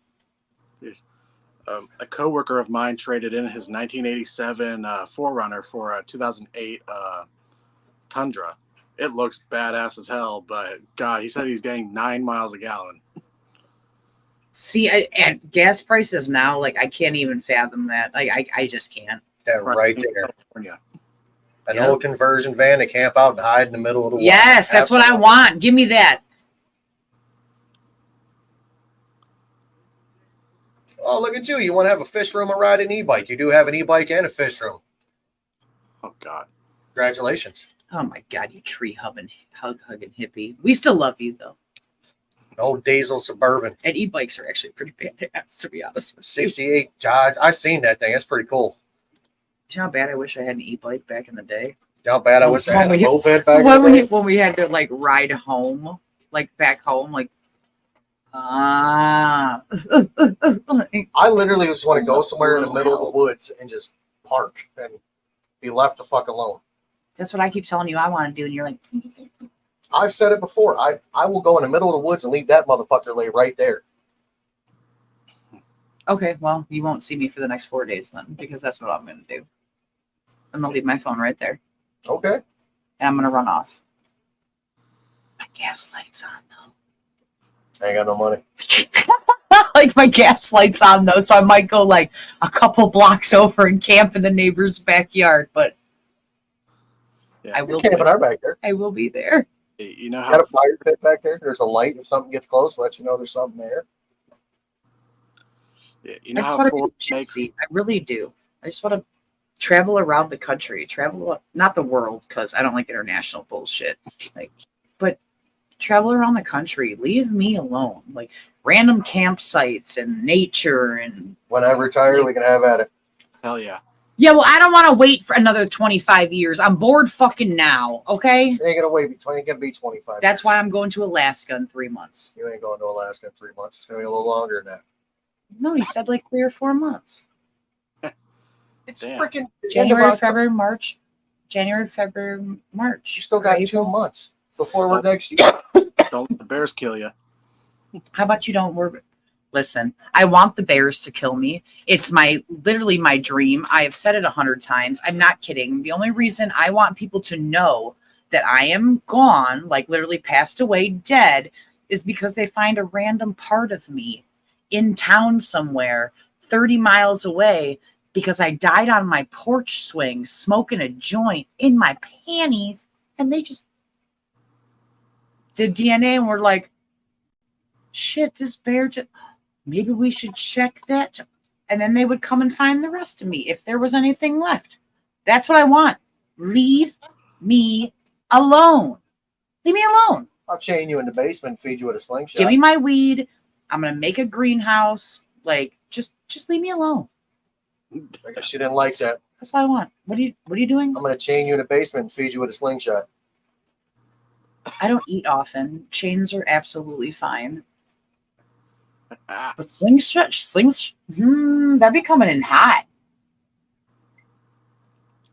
A coworker of mine traded in his 1987 4Runner for a 2008 Tundra. It looks badass as hell, but God, he said he's getting 9 miles a gallon. See, at gas prices now, like I can't even fathom that. Like I just can't. That right in there. California. An Yeah. old conversion van to camp out and hide in the middle of the Yes, wild. that's what I Absolutely. want. Give me that. Oh, look at you. You want to have a fish room or ride an e-bike. You do have an e-bike and a fish room. Oh God. Congratulations. Oh my god, you tree hugging hippie. We still love you though. An old diesel Suburban. And e-bikes are actually pretty badass, to be honest with you. 68 Dodge. I seen that thing. That's pretty cool. You know how bad I wish I had an e-bike back in the day? How bad I wish I had a When we- moped back in the day. When we had to like ride home, like back home, like I literally just want to go somewhere in the middle of the woods and just park and be left the fuck alone. that's what I keep telling you I want to do, and you're like, I've said it before. I will go in the middle of the woods and leave that motherfucker lay right there. okay, well, you won't see me for the next 4 days then, because that's what I'm gonna do. I'm gonna leave my phone right there, Okay. and I'm gonna run off. My gas light's on though. I ain't got no money. Like my gas light's on though, so I might go like a couple blocks over and camp in the neighbor's backyard, but Yeah. I will. Camping our back there. I will be there. You know Got how a fire pit back there. There's a light. If something gets close, let you know there's something there. you know I just how want to Ford be makes gypsy. I really do. I just want to travel around the country, not the world, because I don't like international bullshit. Like, but travel around the country. Leave me alone. Like random campsites and nature and When I retire, we can have at it. hell yeah. yeah. Well, I don't want to wait for another 25 years. I'm bored fucking now. Okay, It ain't gonna wait. Ain't gonna be 25. that's years. why I'm going to Alaska in 3 months. You ain't going to Alaska in 3 months. It's gonna be a little longer than that. No, he said like 3 or 4 months. It's Damn. freaking January, February, March. January, February, March. You still got April. 2 months before we're next year. Don't let the bears kill you. How about you don't worry? Listen, I want the bears to kill me. It's literally my dream. I have said it 100 times. I'm not kidding. The only reason I want people to know that I am gone, like literally passed away, dead, is because they find a random part of me in town somewhere, 30 miles away, because I died on my porch swing, smoking a joint in my panties, and they just did DNA and were like, shit, this bear just, maybe we should check that. And then they would come and find the rest of me if there was anything left. That's what I want. Leave me alone. Leave me alone. I'll chain you in the basement and feed you with a slingshot. Give me my weed. I'm gonna make a greenhouse. Like, just leave me alone. I guess you didn't like that. That's all I want. What are you doing? I'm gonna chain you in the basement and feed you with a slingshot. I don't eat often. Chains are absolutely fine. Ah, But slings, that'd be coming in hot.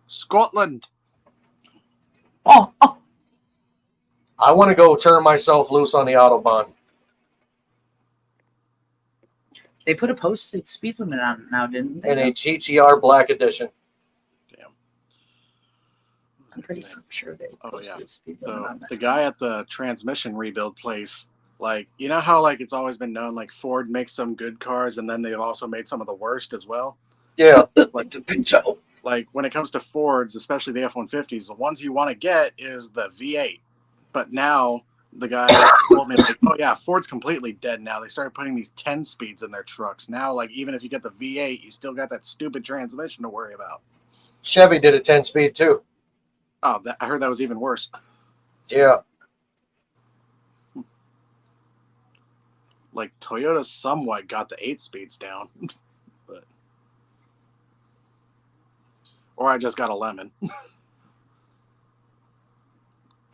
Scotland. Oh, I want to go turn myself loose on the Autobahn. they put a posted speed limit on it now, didn't they? In a GTR Black Edition. I'm pretty sure they Oh, posted yeah. a speed limit So on that. the guy at the transmission rebuild place, like, you know how like it's always been known, like Ford makes some good cars and then they've also made some of the worst as well. Yeah. Like the Pinto. Like when it comes to Fords, especially the F-150s, the ones you want to get is the V8. But now the guy told me, like, oh yeah, Ford's completely dead now. They started putting these 10 speeds in their trucks. Now, like, even if you get the V8, you still got that stupid transmission to worry about. Chevy did a 10-speed too. Oh, I heard that was even worse. Yeah. like Toyota somewhat got the 8 speeds down, but or I just got a lemon.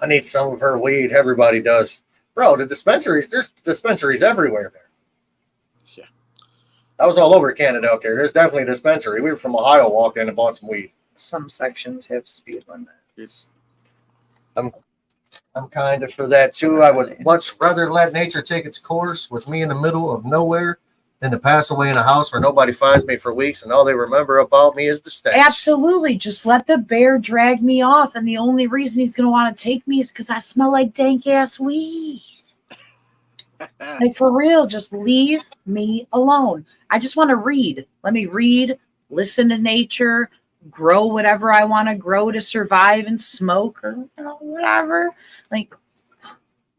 I need some of her weed. Everybody does. Bro, the dispensaries, there's dispensaries everywhere there. Yeah. I was all over Canada out there. There's definitely a dispensary. We were from Ohio, walked in and bought some weed. Some sections have speed limits. I'm kind of for that too. I would much rather let nature take its course with me in the middle of nowhere than to pass away in a house where nobody finds me for weeks and all they remember about me is the stench. Absolutely. Just let the bear drag me off. And the only reason he's going to want to take me is because I smell like dank ass weed. Like, for real, just leave me alone. I just want to read. Let me read, listen to nature, grow whatever I want to grow to survive and smoke or whatever. Like,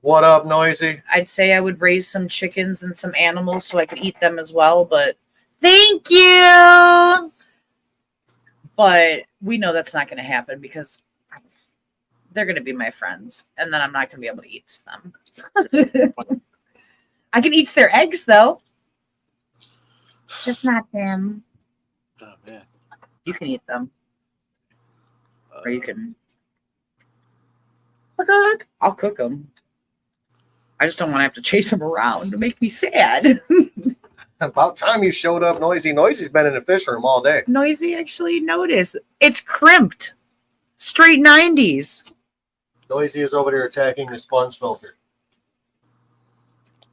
What up, Noisy? I'd say I would raise some chickens and some animals so I could eat them as well, but thank you. But we know that's not going to happen because they're going to be my friends, and then I'm not going to be able to eat them. I can eat their eggs, though. Just not them. Oh man. You can eat them, or you can. I'll cook them. I just don't want to have to chase them around to make me sad. About time you showed up, Noisy. Noisy's been in the fish room all day. Noisy actually noticed. It's crimped. Straight 90s. Noisy is over there attacking the sponge filter.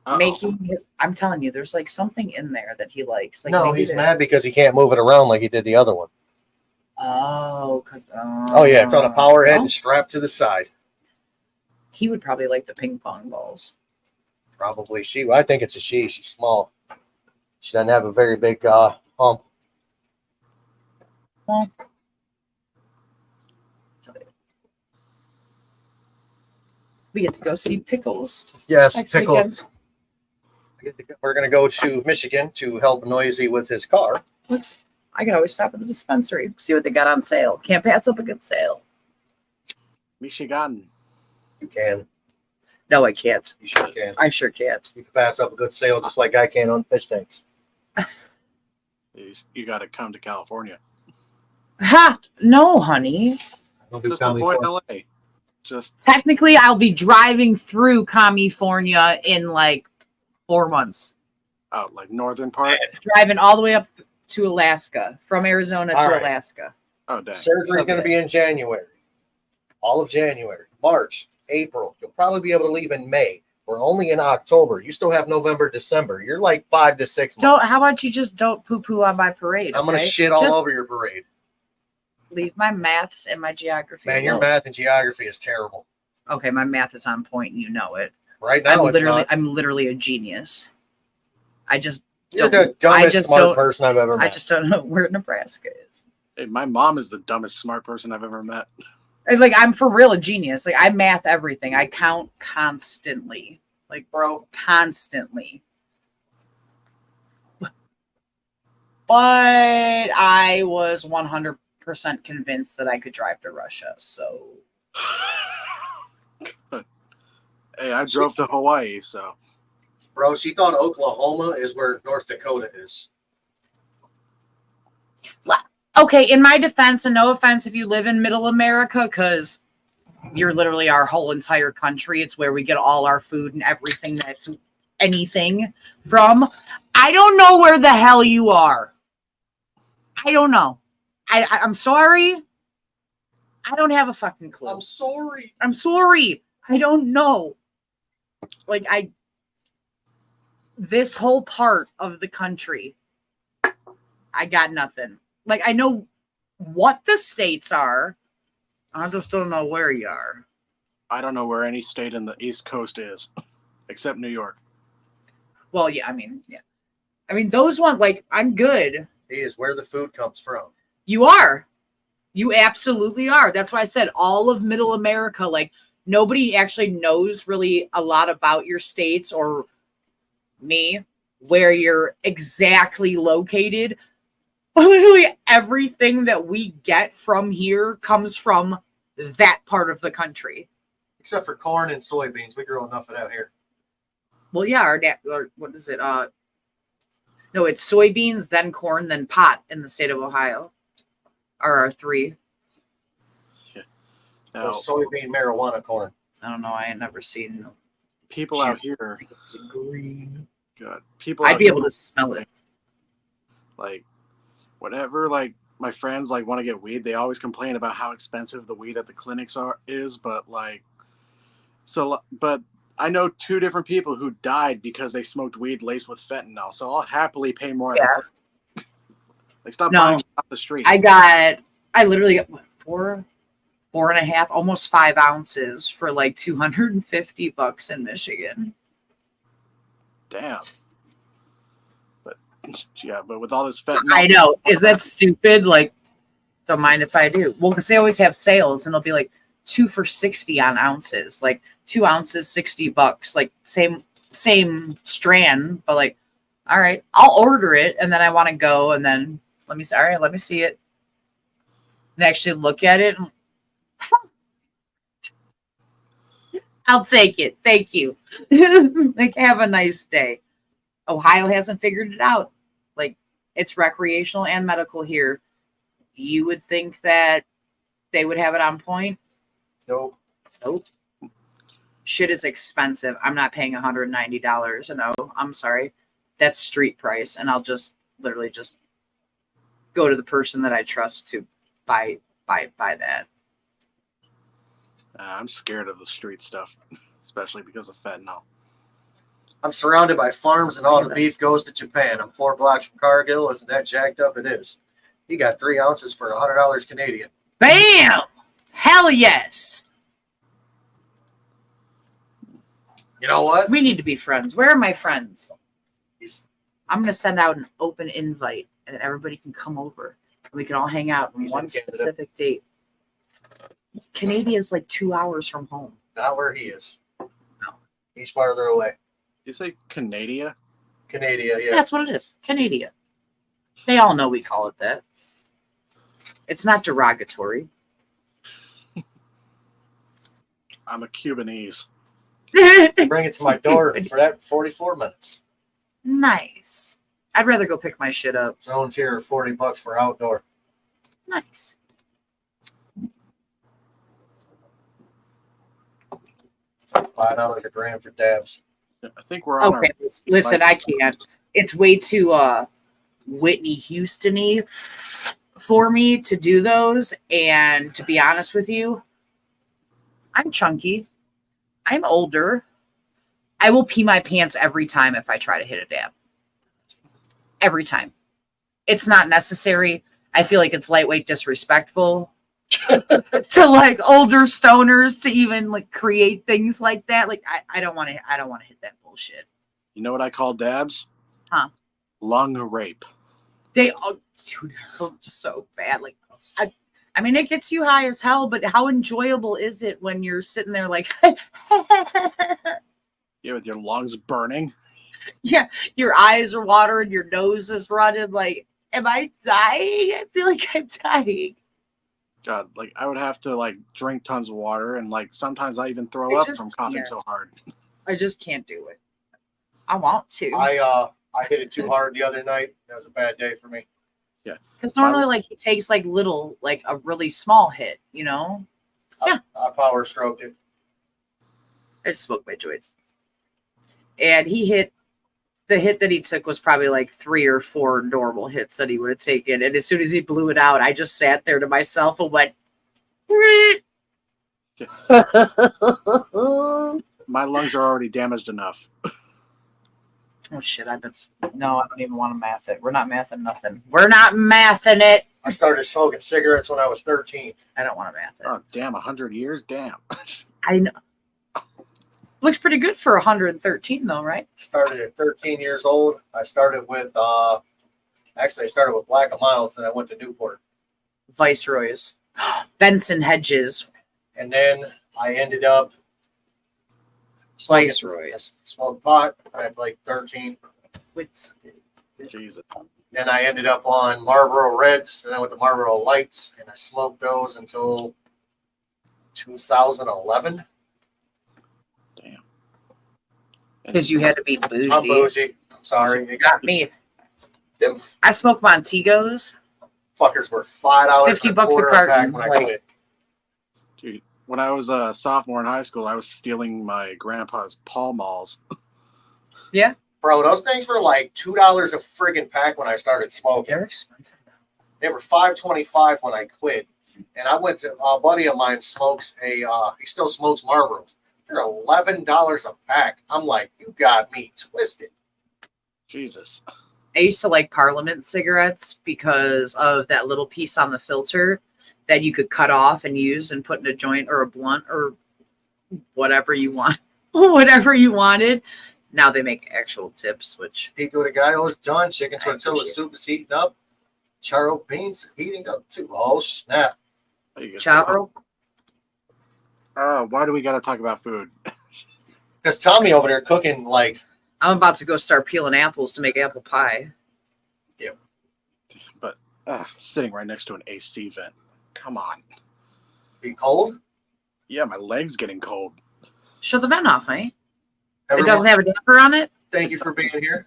Uh-oh. Making his. I'm telling you, there's like something in there that he likes. Like No, maybe he's the- mad because he can't move it around like he did the other one. Oh, because. Oh, yeah, it's on a power head and strapped to the side. He would probably like the ping pong balls. Probably she. I think it's a she. She's small. She doesn't have a very big hump. So we get to go see Pickles. Yes, Next Pickles. We're going to go to Michigan to help Noisy with his car. I can always stop at the dispensary, see what they got on sale. Can't pass up a good sale. Michigan. You can. No, I can't. You sure can. I sure can't. You can pass up a good sale just like I can on fish tanks. You got to come to California. Ha! No, honey. Don't do Just avoid California. LA. Just Technically, I'll be driving through California in like 4 months. out like northern part. Driving all the way up to Alaska, from Arizona All to right. Alaska. Oh dang. Surgery's going to be in January. All of January, March, April. You'll probably be able to leave in May. We're only in October. You still have November, December. You're like 5 to 6 months. Don't. How about you just don't poo-poo on my parade? I'm going to okay? shit all Just over your parade. leave my maths and my geography. Man, your alone. math and geography is terrible. Okay, my math is on point, and you know it. Right now, it's not. I'm literally a genius. I just You're don't- the dumbest just smart don't- person I've ever met. I just don't know where Nebraska is. Hey, my mom is the dumbest smart person I've ever met. And, like, I'm for real a genius. Like, I math everything. I count constantly. Like, bro, constantly. But I was 100% convinced that I could drive to Russia. So, Hey, I drove to Hawaii, so Bro, she thought Oklahoma is where North Dakota is. okay, in my defense, and no offense if you live in middle America, because you're literally our whole entire country. It's where we get all our food and everything that's anything from. I don't know where the hell you are. I don't know. I'm sorry. I don't have a fucking clue. I'm sorry. I'm sorry. I don't know. Like, this whole part of the country, I got nothing. Like, I know what the states are. I just don't know where you are. I don't know where any state in the East Coast is, except New York. Well, yeah, I mean, yeah. I mean, those ones, like, I'm good. He is where the food comes from. You are. You absolutely are. That's why I said all of middle America, like, nobody actually knows really a lot about your states or me, where you're exactly located. But literally everything that we get from here comes from that part of the country. Except for corn and soybeans. We grow enough of that here. Well, yeah, or what is it? No, it's soybeans, then corn, then pot in the state of Ohio. Are our three. Now, soybean, marijuana, corn. I don't know. I ain't never seen people out here, fields of green. God, people I'd out be here, able to smell it. like, whatever, like, my friends, like, want to get weed, they always complain about how expensive the weed at the clinics is, but, like, but I know 2 different people who died because they smoked weed laced with fentanyl, so I'll happily pay more at the clinic. Like, stop buying shit off the streets. I literally got what, 4.5, almost 5 ounces for like $250 in Michigan. Damn. But yeah, but with all this fentanyl, I know. Is that stupid? Like, don't mind if I do. Well, because they always have sales, and it'll be like 2 for $60 on ounces, like 2 ounces, $60, like same strand, but like, all right, I'll order it, and then I want to go, and then let me see it, and actually look at it. And, I'll take it. Thank you. Like, have a nice day. Ohio hasn't figured it out. Like, it's recreational and medical here. You would think that they would have it on point. Nope. Shit is expensive. I'm not paying $190. No, I'm sorry. That's street price. And I'll just literally just go to the person that I trust to buy that. I'm scared of the street stuff, especially because of fentanyl. I'm surrounded by farms and all the beef goes to Japan. I'm 4 blocks from Cargill. Isn't that jacked up? It is. He got 3 ounces for $100 Canadian. Bam! Hell yes. You know what? We need to be friends. Where are my friends? He's, I'm going to send out an open invite and everybody can come over. And we can all hang out on He's one in Canada. specific date. Canada is like 2 hours from home. not where he is. No. He's farther away. You say Canada? Canada, yeah. That's what it is. Canada. They all know we call it that. It's not derogatory. I'm a Cubanese. Bring it to my door for that 44 minutes. Nice. I'd rather go pick my shit up. Zones here are $40 for outdoor. Nice. $5 a gram for dabs. I think we're on Okay, listen, I can't. It's way too Whitney Houston-y for me to do those. And to be honest with you, I'm chunky. I'm older. I will pee my pants every time if I try to hit a dab. Every time. It's not necessary. I feel like it's lightweight disrespectful to like older stoners to even like create things like that. Like I don't want to hit that bullshit. You know what I call dabs? Huh? Lung rape. Dude, it hurts so bad. Like I mean, it gets you high as hell, but how enjoyable is it when you're sitting there like Yeah, with your lungs burning. yeah, your eyes are watering, your nose is running. Like, am I dying? I feel like I'm dying. God, like I would have to like drink tons of water, and like sometimes I even throw up from coughing so hard. I just can't do it. I want to. I hit it too hard the other night. That was a bad day for me. Yeah. Because normally, like, he takes like little, like a really small hit, you know? Yeah. I power stroked it. I just smoked my joints. And the hit that he took was probably like 3 or 4 normal hits that he would have taken. And as soon as he blew it out, I just sat there to myself and went, My lungs are already damaged enough. oh shit, no, I don't even want to math it. We're not mathing nothing. We're not mathing it. I started smoking cigarettes when I was 13. I don't want to math it. Oh damn, 100 years? Damn. I know. Looks pretty good for 113 though, right? Started at 13 years old. I started with actually I started with Black and Miles, and I went to Newport. Viceroys. Benson Hedges. And then I ended up smoking, Viceroys. smoked pot at like 13. Jesus. Then I ended up on Marlboro Reds, and I went to Marlboro Lights, and I smoked those until 2011. Damn. because you had to be I'm bougie. bougie. I'm sorry. You Got me. them I smoke Montegos. fuckers were $5 It's $50 a pack carton, when I like- quit. Dude, when I was a sophomore in high school, I was stealing my grandpa's Pall Malls. Bro, those things were like $2 a friggin' pack when I started smoking. They're expensive now. They were $5.25 when I quit. And I went to a buddy of mine smokes he still smokes Marlboros. They're $11 a pack. I'm like, you got me twisted. Jesus. I used to like Parliament cigarettes because of that little piece on the filter that you could cut off and use and put in a joint or a blunt or whatever you want, whatever you wanted. Now they make actual tips, which Pico de Gallo's done. Chicken I tortilla appreciate soup is heating up. Charro beans are heating up too. Oh, snap. There you go. Charo. Why do we got to talk about food? Because Tommy over there cooking like, I'm about to go start peeling apples to make apple pie. But sitting right next to an AC vent. Come on. be cold. Yeah, my leg's getting cold. Shut the vent off, eh? It Everyone, doesn't have a damper on it? thank you for being here.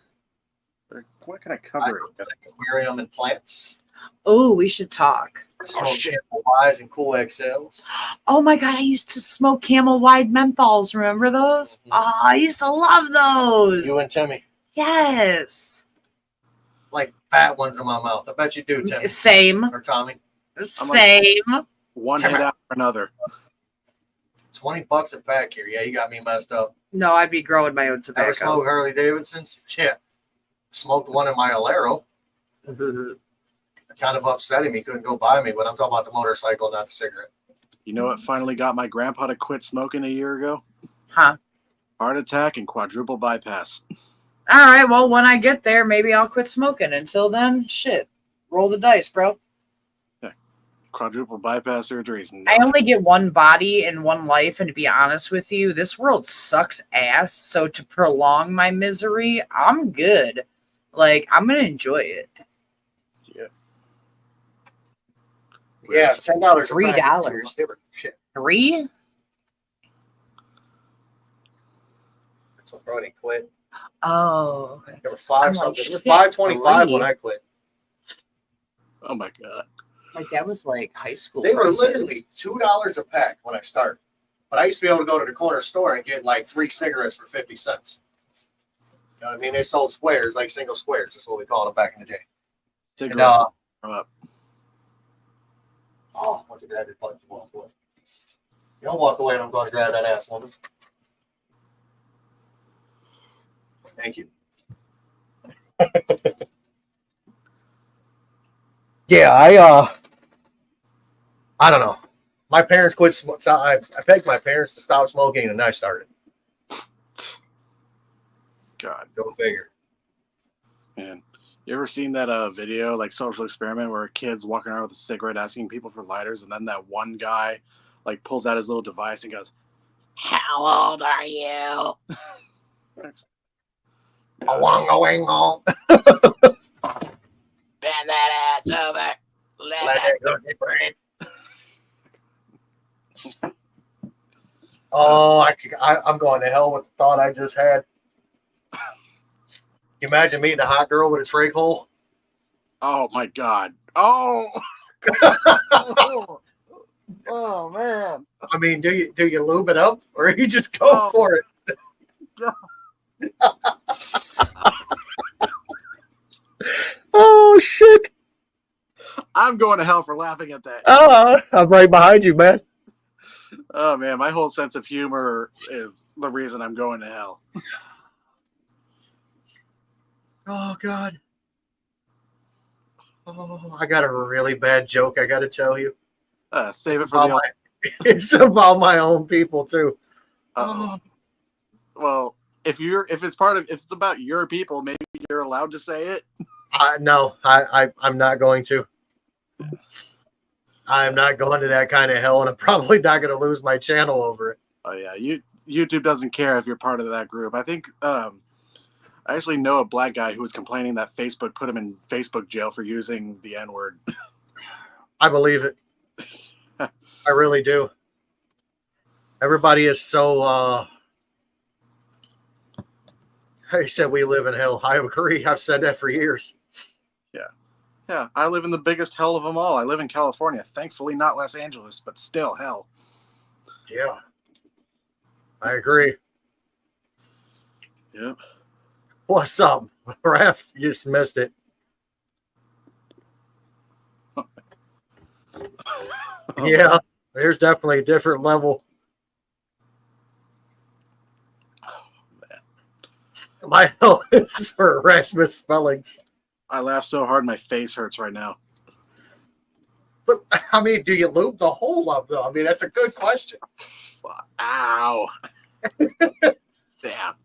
What can I cover it with? Aquarium and plants. Oh, we should talk. Smoke shit. Camel Wise and Cool XLs. Oh my God, I used to smoke Camel Wide menthols. Remember those? Mhm. Oh, I used to love those. You and Timmy. Yes. Like fat ones in my mouth. I bet you do, Timmy. Same. Or Tommy. Same. One hit after another. $20 a pack here. Yeah, you got me messed up. No, I'd be growing my own Ever tobacco. smoke Harley Davidsons? Yeah. Smoked one in my Alero. Kind of upsetting me. Couldn't go buy me, but I'm talking about the motorcycle, not the cigarette. You know what finally got my grandpa to quit smoking a year ago? Huh. Heart attack and quadruple bypass. All right. Well, when I get there, maybe I'll quit smoking. Until then, shit. Roll the dice, bro. Quadruple bypass surgeries. I only get one body in one life, and to be honest with you, this world sucks ass. So to prolong my misery, I'm good. Like, I'm gonna enjoy it. Yeah, $10. $3. Shit. 3? So Friday quit. Oh, okay. There were five I'm like, something. There were shit, $5.25 when $3. I quit. Oh my god. Like that was like high school. They were prices. literally $2 a pack when I started. But I used to be able to go to the corner store and get like 3 cigarettes for 50 cents. You know what I mean? They sold squares, like single squares. That's what we called them back in the day. And, Cigarettes are up. oh, I want to grab your punch and walk away. You don't walk away and I'm going to grab that ass woman. Thank you. Yeah, I don't know. My parents quit. I begged my parents to stop smoking, and I started. God, Go figure. man. You ever seen that video, like social experiment, where a kid's walking around with a cigarette asking people for lighters, and then that one guy like pulls out his little device and goes, "How old are you?" Awongo-wango. Bend that ass over. Let it go different. Oh, I'm going to hell with the thought I just had. You imagine meeting a hot girl with a trach hole? Oh my god. Oh. Oh man. I mean, do you lube it up or you just go Oh. for it? Oh shit! I'm going to hell for laughing at that. Oh, I'm right behind you, man. Oh man, my whole sense of humor is the reason I'm going to hell. Oh god. Oh, I got a really bad joke. I got to tell you. Save it It's for about the. my- it's about my own people too. Uh-oh. Well, if it's about your people, maybe you're allowed to say it. No, I'm not going to. I'm not going to that kind of hell, and I'm probably not going to lose my channel over it. Oh yeah, YouTube doesn't care if you're part of that group. I think I actually know a black guy who was complaining that Facebook put him in Facebook jail for using the N-word. I believe it. I really do. Everybody is so He said we live in hell. I agree. I've said that for years. Yeah, I live in the biggest hell of them all. I live in California. Thankfully, not Los Angeles, but still hell. Yeah. I agree. Yep. What's up, Ref? You just missed it. Yeah, there's definitely a different level. My hell is for Erasmus Spellings. I laugh so hard my face hurts right now. But I mean, do you lube the hole up though? I mean, that's a good question. Ow. Damn.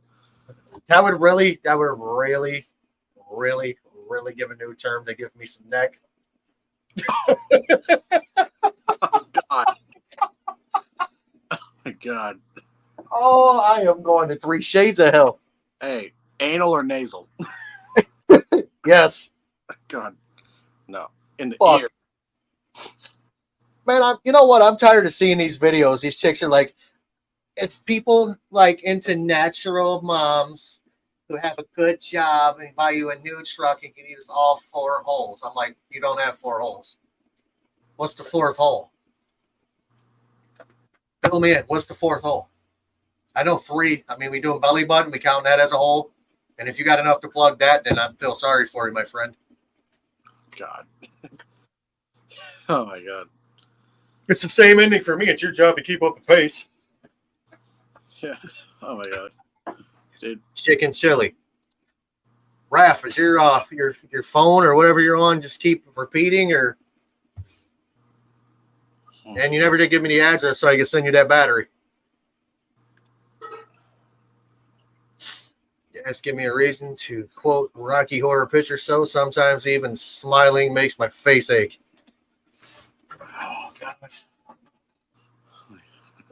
That would really give a new term to give me some neck. Oh, God. Oh, my God. Oh, I am going to 3 shades of hell. Hey, anal or nasal? Yes. God. No. In the Fuck. ear. Man, you know what? I'm tired of seeing these videos. These chicks are like, it's people like into natural moms who have a good job and buy you a new truck and can use all 4 holes. I'm like, you don't have 4 holes. What's the 4th hole? Fill me in. What's the 4th hole? I know 3. I mean, we do a belly button. We count that as a hole. And if you got enough to plug that, then I feel sorry for you, my friend. God. Oh, my God. It's the same ending for me. It's your job to keep up the pace. Yeah. Oh, my God. Dude. Chicken chili. Raph, is your phone or whatever you're on just keep repeating or? And you never did give me the address so I could send you that battery. Yes, give me a reason to quote Rocky Horror Picture Show. Sometimes even smiling makes my face ache. Oh, God.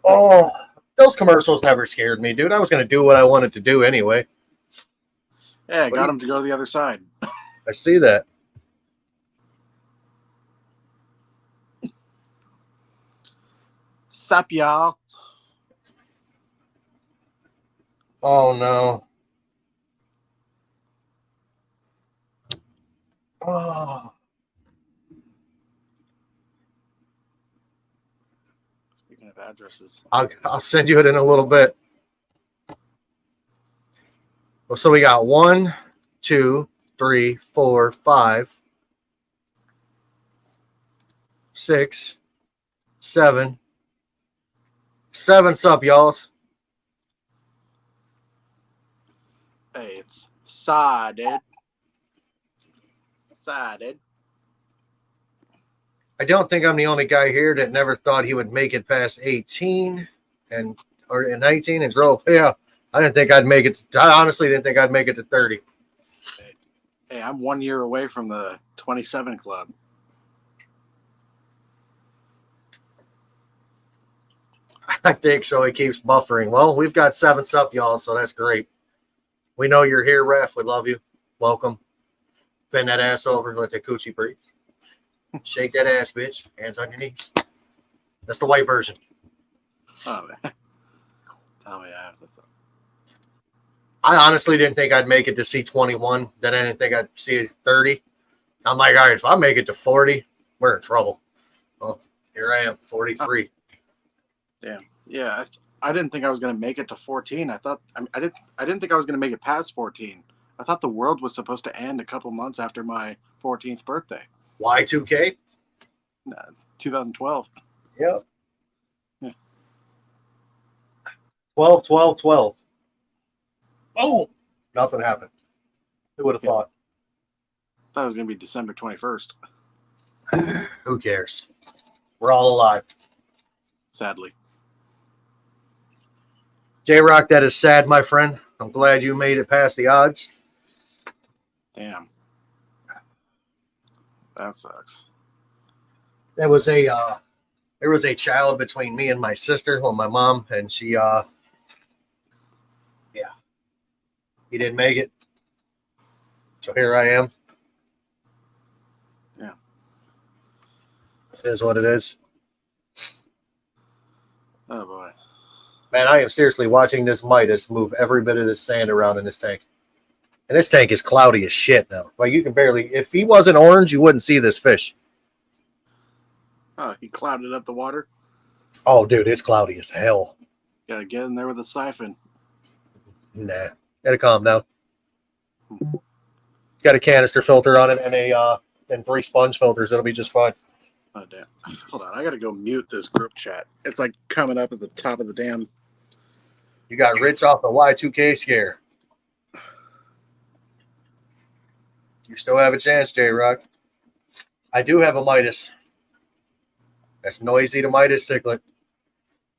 Oh, those commercials never scared me, dude. I was going to do what I wanted to do anyway. Yeah, I got him to go to the other side. I see that. Sup, y'all? Oh, no. Oh. Speaking of addresses. I'll send you it in a little bit. Well, so we got 1, 2, 3, 4, 5, 6, 7. 7 sup, y'alls. Hey, it's sided. Sided. I don't think I'm the only guy here that never thought he would make it past 18 or 19 and drove. Yeah, I didn't think I'd make it. I honestly didn't think I'd make it to 30. Hey, I'm 1 year away from the 27 club. I think so. It keeps buffering. Well, we've got 7 sup, y'all, so that's great. We know you're here, Ref. We love you. Welcome. Bend that ass over. Let that coochie breathe. Shake that ass, bitch. Hands on your knees. That's the white version. Oh, man. Tell me I have to thought. I honestly didn't think I'd make it to C21. Then I didn't think I'd see 30. I'm like, all right, if I make it to 40, we're in trouble. Well, here I am, 43. Damn. Yeah, I didn't think I was going to make it to 14. I didn't think I was going to make it past 14. I thought the world was supposed to end a couple months after my 14th birthday. Y2K? 2012. Yep. Yeah. 12, 12, 12. Oh, nothing happened. Who would have thought? I thought it was going to be December 21st. Who cares? We're all alive. Sadly. J-Rock, that is sad, my friend. I'm glad you made it past the odds. Damn. That sucks. There was a child between me and my sister, well, my mom, and she he didn't make it. So here I am. Yeah. It is what it is. Oh boy. Man, I am seriously watching this Midas move every bit of this sand around in this tank. And this tank is cloudy as shit now. Like you can barely, if he wasn't orange, you wouldn't see this fish. Oh, he clouded up the water. Oh, dude, it's cloudy as hell. Gotta get in there with a siphon. Nah, gotta calm down. Got a canister filter on it and 3 sponge filters. It'll be just fine. Oh damn! Hold on, I gotta go mute this group chat. It's like coming up at the top of the damn. You got Rich off the Y2K scare. You still have a chance, J-Rock. I do have a Midas. That's Noisy to Midas Cichlid.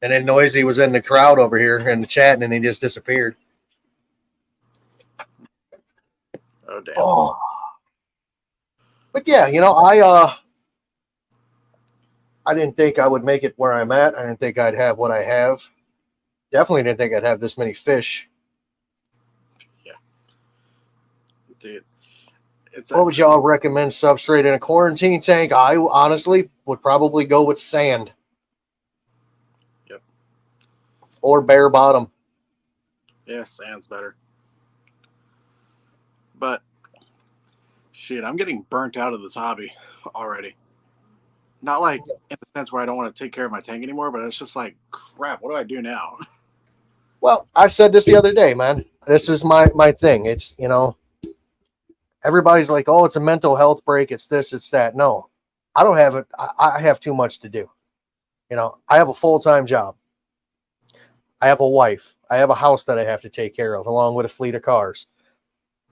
And then Noisy was in the crowd over here in the chat, and then he just disappeared. Oh damn! Oh. But yeah, I didn't think I would make it where I'm at. I didn't think I'd have what I have. Definitely didn't think I'd have this many fish. Yeah, dude. What would y'all recommend substrate in a quarantine tank? I honestly would probably go with sand. Yep. Or bare bottom. Yeah, sand's better. But shit, I'm getting burnt out of this hobby already. Not like in the sense where I don't want to take care of my tank anymore, but it's just like, crap, what do I do now? Well, I said this the other day, man. This is my thing. It's, everybody's like, oh, it's a mental health break. It's this, it's that. No, I don't have it. I have too much to do. I have a full-time job. I have a wife. I have a house that I have to take care of, along with a fleet of cars.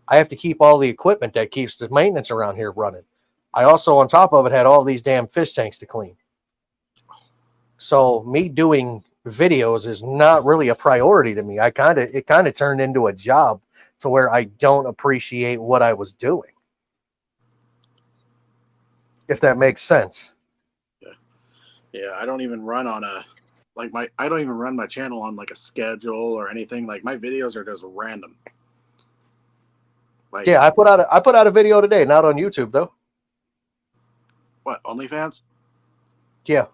I have to keep all the equipment that keeps the maintenance around here running. I also, on top of it, had all these damn fish tanks to clean. So me doing videos is not really a priority to me. It kind of turned into a job to where I don't appreciate what I was doing. If that makes sense. Yeah, I don't even run on I don't even run my channel on like a schedule or anything. Like my videos are just random. Like, yeah, I put out a video today, not on YouTube though. What, OnlyFans? Yeah.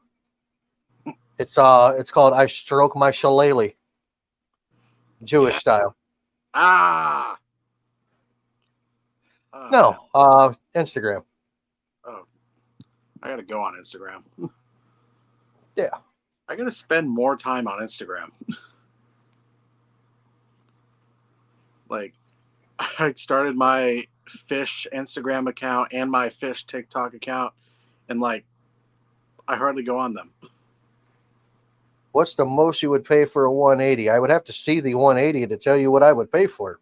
It's called I Stroke My Shillelagh. Jewish style. Ah. No, Instagram. Oh, I gotta go on Instagram. Yeah. I gotta spend more time on Instagram. Like, I started my fish Instagram account and my fish TikTok account, and like, I hardly go on them. What's the most you would pay for a 180? I would have to see the 180 to tell you what I would pay for.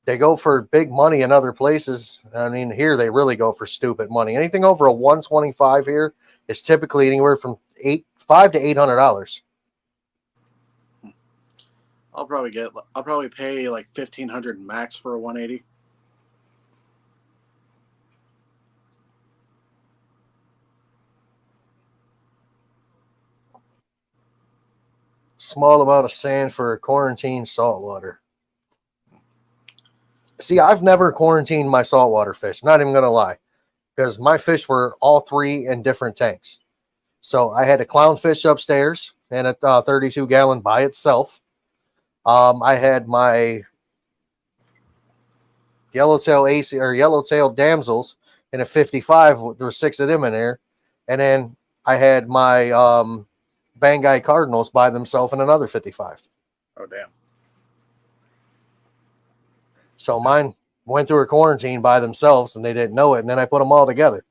They go for big money in other places. I mean, here they really go for stupid money. Anything over a 125 here is typically anywhere from $500 to $800. I'll probably pay like $1,500 max for a 180. Small amount of sand for a quarantine saltwater. See, I've never quarantined my saltwater fish. Not even going to lie. Because my fish were all 3 in different tanks. So I had a clownfish upstairs and a 32-gallon by itself. I had my yellowtail AC or yellowtail damsels in a 55. There were 6 of them in there. And then I had my Banggai Cardinals by themselves in another 55. Oh, damn. So mine went through a quarantine by themselves and they didn't know it. And then I put them all together.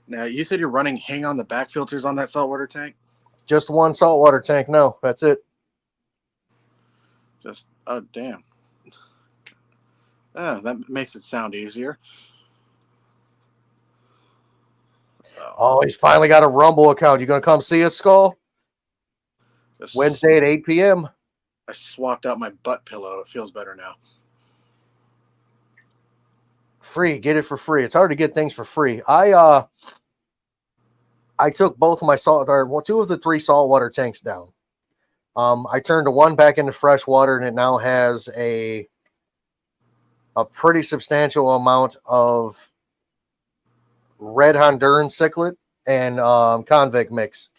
Now, you said you're running hang on the back filters on that saltwater tank? Just one saltwater tank. No, that's it. Just, oh, damn. Oh, that makes it sound easier. Oh, he's finally got a Rumble account. You going to come see us, Skull? Just, Wednesday at 8 p.m. I swapped out my butt pillow. It feels better now. Free. Get it for free. It's hard to get things for free. I took both of my 2 of the 3 saltwater tanks down. I turned one back into fresh water, and it now has a pretty substantial amount of red Honduran cichlid and convict mix.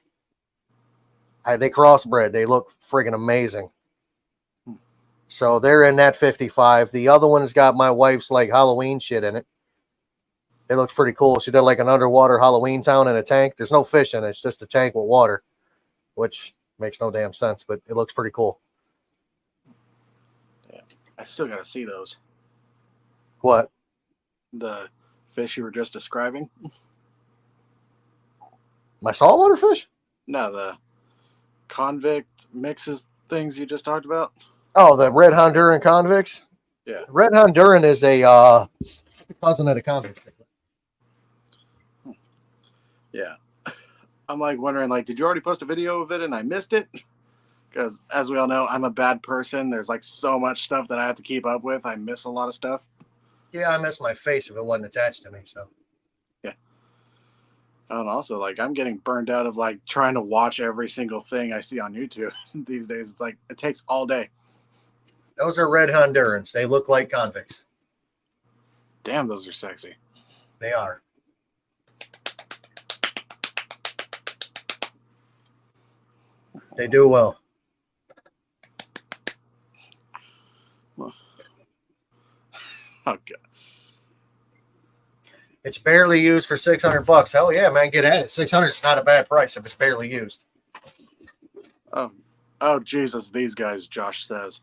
They crossbred. They look friggin' amazing. So they're in that 55. The other one's got my wife's like Halloween shit in it. It looks pretty cool. She did like an underwater Halloween town in a tank. There's no fish in it. It's just a tank with water, which makes no damn sense, but it looks pretty cool. I still gotta see those. What? The fish you were just describing. My saltwater fish? No, the convict mixes things you just talked about. Oh, the red Honduran convicts? Yeah. Red Honduran is a cousin of the convict. Yeah. I'm like wondering, like, did you already post a video of it and I missed it? Because as we all know, I'm a bad person. There's like so much stuff that I have to keep up with. I miss a lot of stuff. Yeah, I miss my face if it wasn't attached to me. So And also, like, I'm getting burned out of like trying to watch every single thing I see on YouTube these days. It's like it takes all day. those are red Hondurans. They look like convicts. Damn, those are sexy. They are. They do well. Oh god. It's barely used for $600. Hell yeah, man, get at it. 600 is not a bad price if it's barely used. Oh Jesus, these guys, Josh says.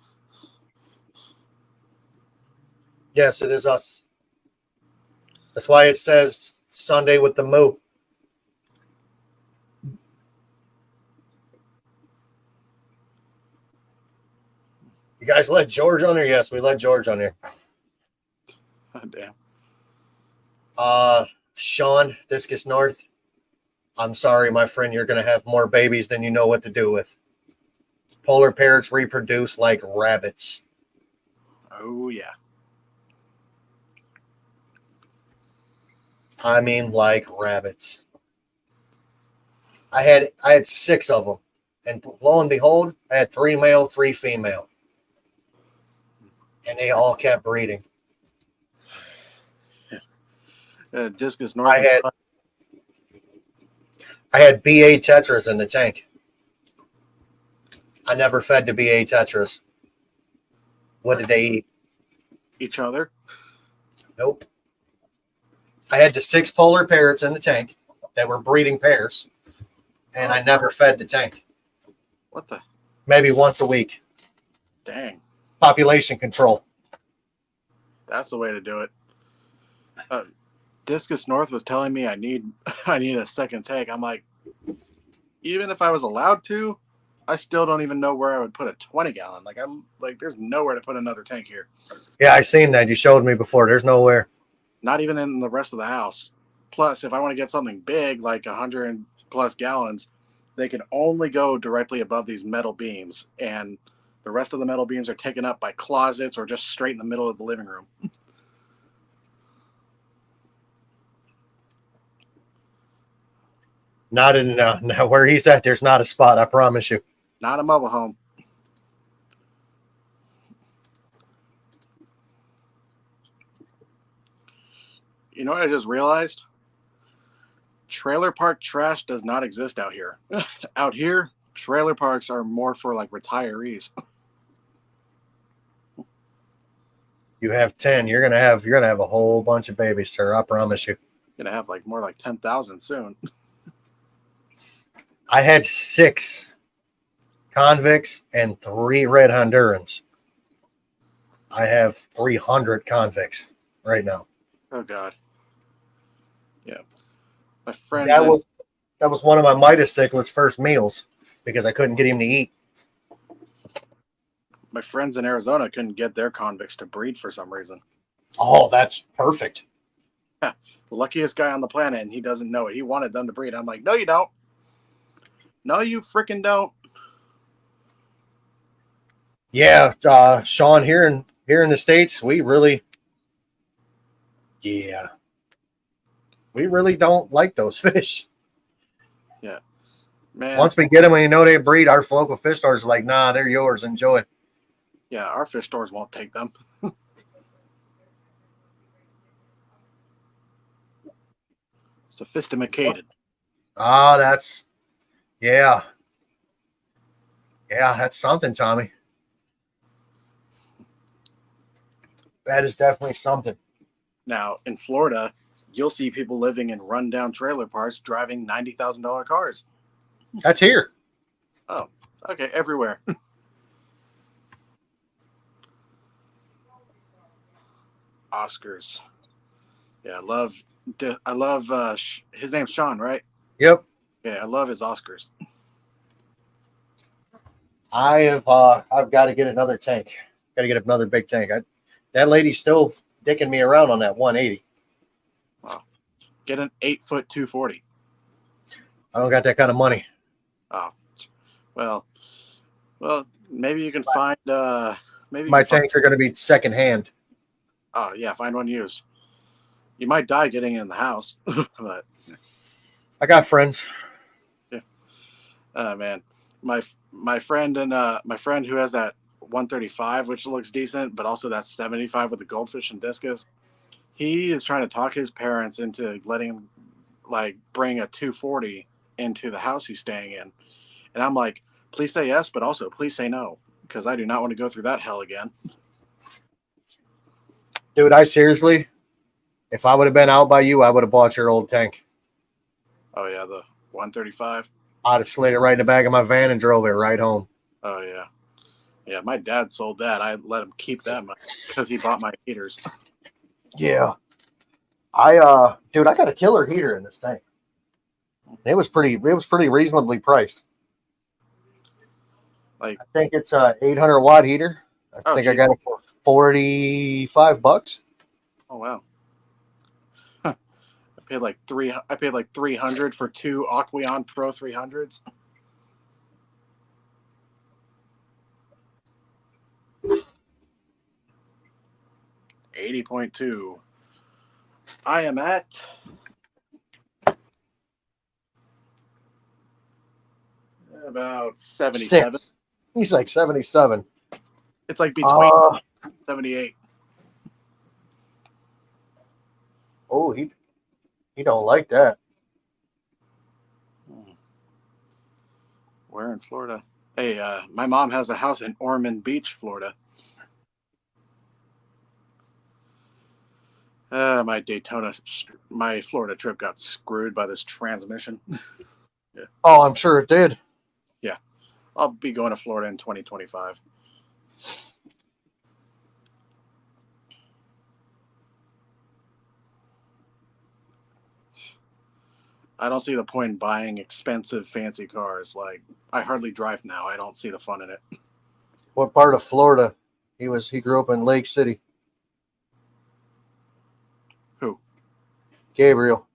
Yes, it is us. That's why it says Sunday with the Moo. You guys let George on there? Yes, we let George on there. Oh, damn. Sean, Discus North. I'm sorry, my friend, you're going to have more babies than you know what to do with. Polar parrots reproduce like rabbits. Oh yeah. I mean, like rabbits. I had 6 of them, and lo and behold, I had 3 male, 3 female, and they all kept breeding. Discus North. I had BA tetras in the tank. I never fed the BA tetras. What did they eat? Each other. Nope. I had the 6 polar parrots in the tank that were breeding pairs, and I never fed the tank. What the? Maybe once a week. Dang. Population control. That's the way to do it. Discus North was telling me I need a second tank. I'm like, even if I was allowed to, I still don't even know where I would put a 20-gallon. Like I'm like, there's nowhere to put another tank here. Yeah, I seen that. You showed me before. There's nowhere. Not even in the rest of the house. Plus, if I want to get something big, like 100+ gallons, they can only go directly above these metal beams, and the rest of the metal beams are taken up by closets or just straight in the middle of the living room. Not in now where he's at. There's not a spot. I promise you. Not a mobile home. You know what I just realized? Trailer park trash does not exist out here. Out here, trailer parks are more for like retirees. You have 10. You're gonna have a whole bunch of babies, sir. I promise you. Gonna have like more like 10,000 soon. I had 6 convicts and 3 red Hondurans. I have 300 convicts right now. Oh God. Yeah. My friend. That was one of my Midas cichlids' first meals because I couldn't get him to eat. My friends in Arizona couldn't get their convicts to breed for some reason. Oh, that's perfect. The luckiest guy on the planet, and he doesn't know it. He wanted them to breed. I'm like, no, you don't. No, you freaking don't. Yeah, Sean, here in the States, we really don't like those fish. Yeah, man. Once we get them and you know they breed, our local fish stores are like, nah, they're yours. Enjoy. Yeah, our fish stores won't take them. Sophisticated. Ah, that's that's something, Tommy. That is definitely something. Now in Florida, you'll see people living in rundown trailer parks driving $90,000 cars. That's here. Oh, okay, everywhere. Oscars. Yeah, I love his name's Sean, right? Yep. Yeah, I love his Oscars. I've got to get another tank. Got to get another big tank. That lady's still dicking me around on that 180. Wow. Get an 8-foot 240. I don't got that kind of money. Oh, well, maybe you can find maybe you My can find, tanks are going to be secondhand. oh yeah, find one used. You might die getting it in the house, but I got friends. man, my friend and my friend who has that 135, which looks decent, but also that 75 with the goldfish and discus. He is trying to talk his parents into letting him like bring a 240 into the house he's staying in, and I'm like, please say yes, but also please say no, because I do not want to go through that hell again. Dude, I seriously, if I would have been out by you, I would have bought your old tank. Oh yeah, the 135. I'd have slid it right in the back of my van and drove it right home. Oh yeah, yeah. My dad sold that. I let him keep that because he bought my heaters. Yeah. Dude, I got a killer heater in this tank. It was pretty reasonably priced. Like, I think it's a 800 watt heater. I think I geez. got it for $45. Oh wow. Huh. I paid like 300 for two Aqueon Pro 300s. $80.2. I am at about 77. 6. He's like 77. It's like between 78. Oh, he don't like that. Where in Florida? Hey, my mom has a house in Ormond Beach, Florida. My Florida trip got screwed by this transmission. Yeah. Oh, I'm sure it did. Yeah. I'll be going to Florida in 2025. I don't see the point in buying expensive, fancy cars. Like, I hardly drive now. I don't see the fun in it. What part of Florida? He grew up in Lake City. Who? Gabriel.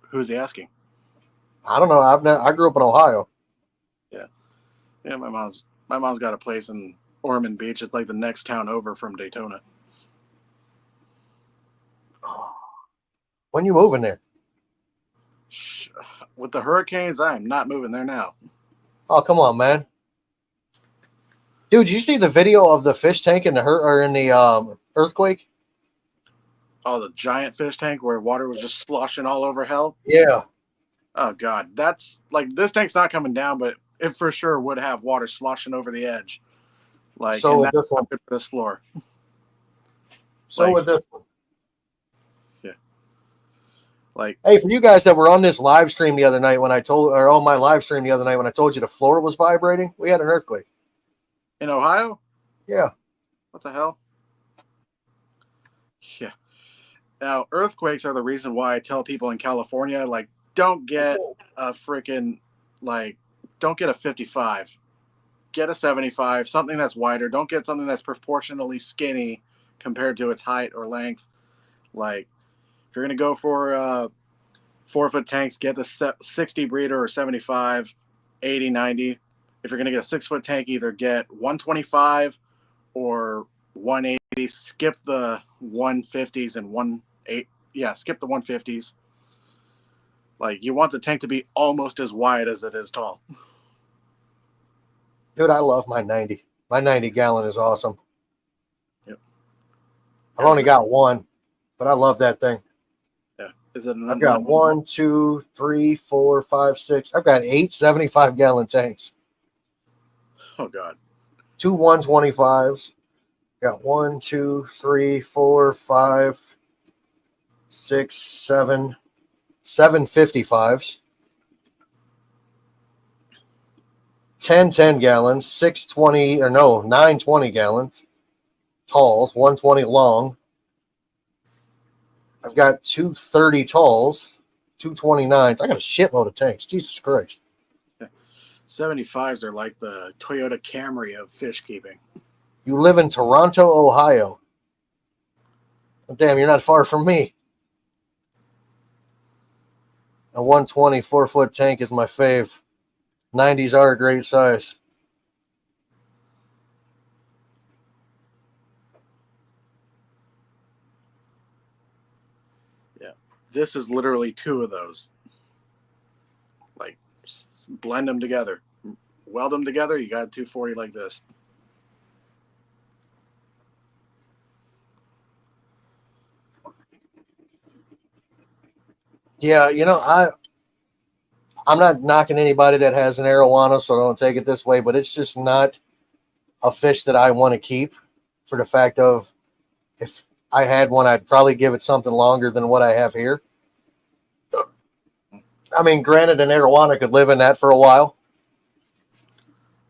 Who's he asking? I don't know. I grew up in Ohio. Yeah, my mom's got a place in Ormond Beach. It's like the next town over from Daytona. When you moving there? With the hurricanes, I am not moving there now. Oh, come on, man. Dude, you see the video of the fish tank in the earthquake? Oh, the giant fish tank where water was just sloshing all over hell? Yeah. Oh, God. That's like, this tank's not coming down, but it for sure would have water sloshing over the edge. Like, So and with that's this one. not good for this floor. So Like- with this one. Like, Hey, for you guys that were on this live stream the other night when I told you the floor was vibrating, we had an earthquake. in Ohio? Yeah. What the hell? Yeah. Now, earthquakes are the reason why I tell people in California, like, don't get a freaking, like, don't get a 55. Get a 75, something that's wider. Don't get something that's proportionally skinny compared to its height or length. Like, if you're going to go for 4-foot tanks, get the 60 breeder or 75, 80, 90. If you're going to get a 6-foot tank, either get 125 or 180. Skip the 150s and 18. Yeah, skip the 150s. Like, you want the tank to be almost as wide as it is tall. Dude, I love my 90. My 90 gallon is awesome. Yep. I've only got one, but I love that thing. Yeah. Is it an I've got 1, 2, 3, 4, 5, 6. I've got 8 75-gallon tanks. Oh, God. 2 125s. Got 1, 2, 3, 4, 5, 6, 7, 755s, 10 10-gallons, 620 or no 9 20-gallons talls, 120 long. I've got 230 talls, 229s. I got a shitload of tanks. Jesus Christ. 75s are like the Toyota Camry of fish keeping. You live in Toronto, Ohio. Oh, damn, you're not far from me. A 120 4-foot tank is my fave. 90s are a great size. Yeah. This is literally 2 of those. Like, blend them together. Weld them together, you got a 240 like this. Yeah, I'm not knocking anybody that has an arowana, so don't take it this way, but it's just not a fish that I want to keep for the fact of if I had one, I'd probably give it something longer than what I have here. I mean, granted, an arowana could live in that for a while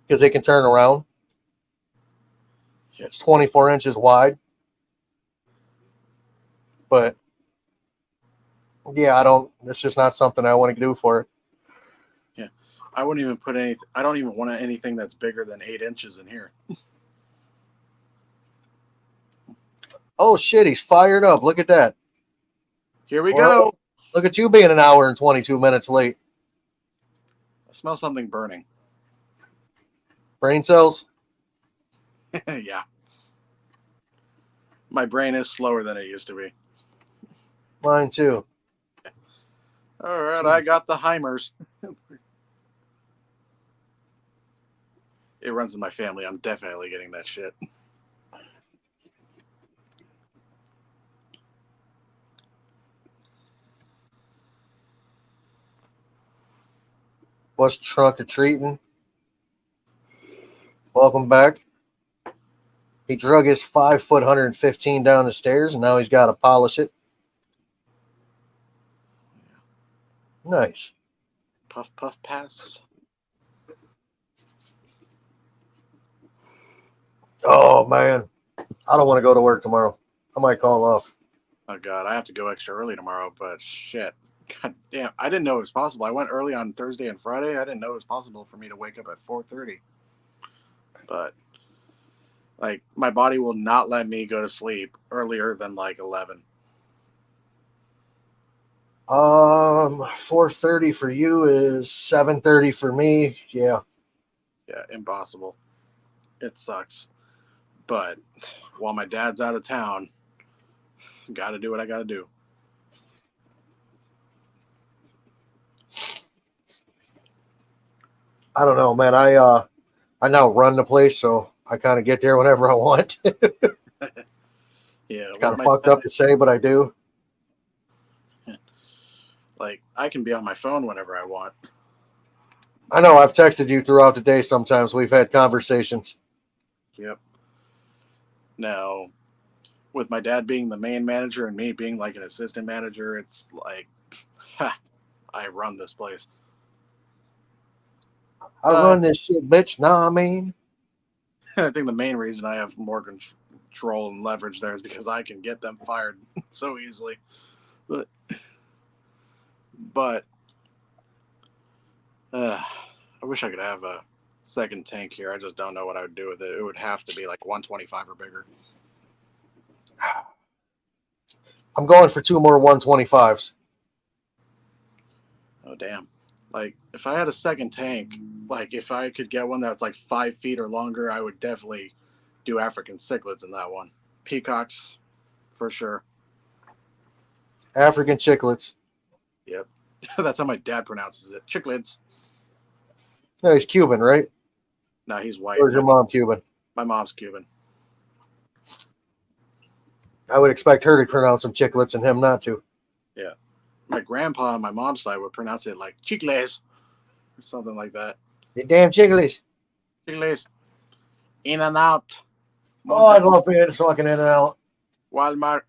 because it can turn around. It's 24 inches wide. But yeah, it's just not something I want to do for it. Yeah. I wouldn't even put I don't even want anything that's bigger than 8 inches in here. Oh shit, he's fired up. Look at that. Here we go. Look at you being an hour and 22 minutes late. I smell something burning. Brain cells? Yeah. My brain is slower than it used to be. Mine too. All right, I got the Heimers. It runs in my family. I'm definitely getting that shit. What's trunk or treating? Welcome back. He drug his 5-foot 115 down the stairs, and now he's got to polish it. Nice. Puff, puff, pass. Oh, man. I don't want to go to work tomorrow. I might call off. Oh, God. I have to go extra early tomorrow, but shit. God damn. I didn't know it was possible. I went early on Thursday and Friday. I didn't know it was possible for me to wake up at 4:30. But, like, my body will not let me go to sleep earlier than, like, 11. 4:30 for you is 7:30 for me. Yeah. Yeah, impossible. It sucks. But while my dad's out of town, got to do what I got to do. I don't know, man. I now run the place, so I kind of get there whenever I want. Yeah, It's kind of fucked up to say, but I do. Like, I can be on my phone whenever I want. I know I've texted you throughout the day sometimes. We've had conversations. Yep. Now, with my dad being the main manager and me being like an assistant manager, it's like, I run this place. I run this shit, bitch. Nah, I mean. I think the main reason I have more control and leverage there is because I can get them fired so easily. But I wish I could have a second tank here. I just don't know what I would do with it. It would have to be like 125 or bigger. I'm going for 2 more 125s. Oh, damn. Like, if I had a second tank, like, if I could get one that's like 5 feet or longer, I would definitely do African cichlids in that one. Peacocks, for sure. African chicklets. Yep. That's how my dad pronounces it. Cichlids. No, he's Cuban, right? No, he's white. Or is your mom Cuban? My mom's Cuban. I would expect her to pronounce them chicklets and him not to. Yeah. My grandpa on my mom's side would pronounce it like chicles or something like that. You damn chicklets. Chicles. In and out. Oh, I love being fucking in and out. Walmart.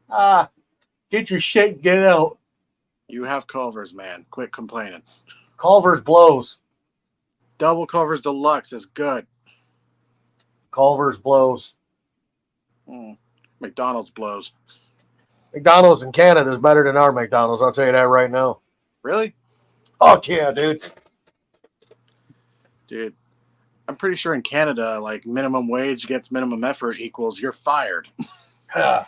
Ah, get your shit and get out. You have Culver's, man. Quit complaining. Culver's blows. Double Culver's Deluxe is good. Culver's blows. McDonald's blows. McDonald's in Canada is better than our McDonald's. I'll tell you that right now. Really? Oh, yeah, dude. Dude, I'm pretty sure in Canada, like minimum wage gets minimum effort equals you're fired. Ah,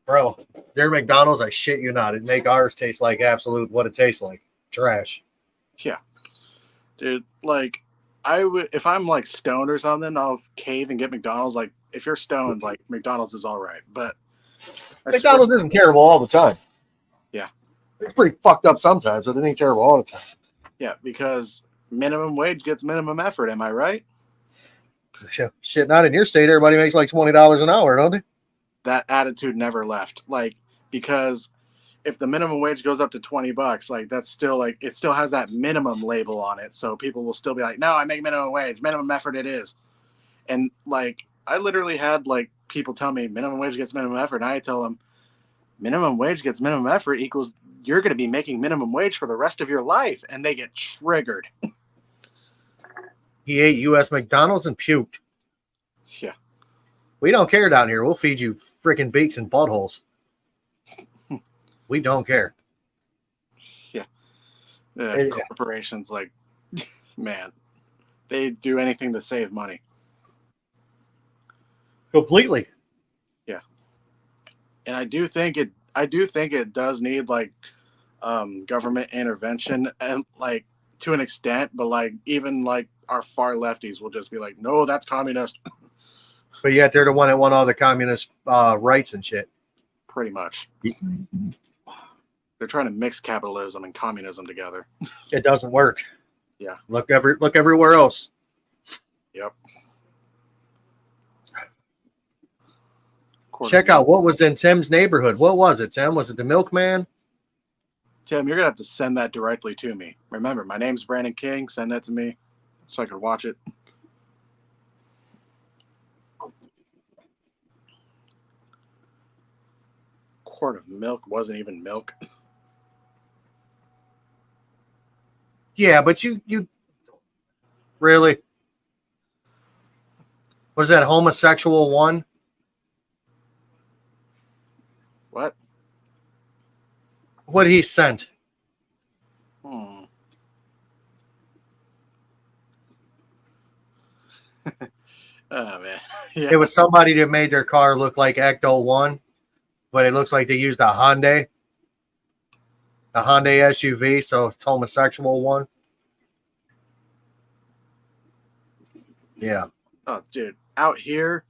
bro, their McDonald's, I shit you not. It make ours taste like absolute what it tastes like. Trash. Yeah. Dude, like I would if I'm like stoned or something, I'll cave and get McDonald's. Like if you're stoned, like McDonald's is all right. But I McDonald's swear- isn't terrible all the time. Yeah. It's pretty fucked up sometimes, but it ain't terrible all the time. yeah, because minimum wage gets minimum effort, am I right? Shit, not in your state. Everybody makes like $20 an hour, don't they? That attitude never left. Like, because if the minimum wage goes up to $20, like that's still like it still has that minimum label on it. So people will still be like, no, I make minimum wage, minimum effort it is. And like I literally had like people tell me minimum wage gets minimum effort, and I tell them minimum wage gets minimum effort equals you're going to be making minimum wage for the rest of your life, and they get triggered. He ate U.S. McDonald's and puked. Yeah. We don't care down here. We'll feed you freaking beaks and buttholes. We don't care. Yeah. Corporations, like, man, they do anything to save money. Completely. And I do think it does need like government intervention, and like to an extent, but like even like our far lefties will just be like, no, that's communist. But yet they're the one that want all the communist rights and shit. Pretty much. They're trying to mix capitalism and communism together. It doesn't work. Yeah. Look everywhere else. Yep. Check out what was in Tim's neighborhood. What was it, Tim? Was it the milkman? Tim, you're gonna have to send that directly to me. Remember, my name's Brandon King. Send that to me so I can watch it. Quart of milk wasn't even milk. Yeah, but you really? Was that homosexual one? What? What he sent? Oh man. Yeah. It was somebody that made their car look like Ecto One, but it looks like they used a Hyundai SUV, so it's homosexual one. Yeah. Oh, dude, out here,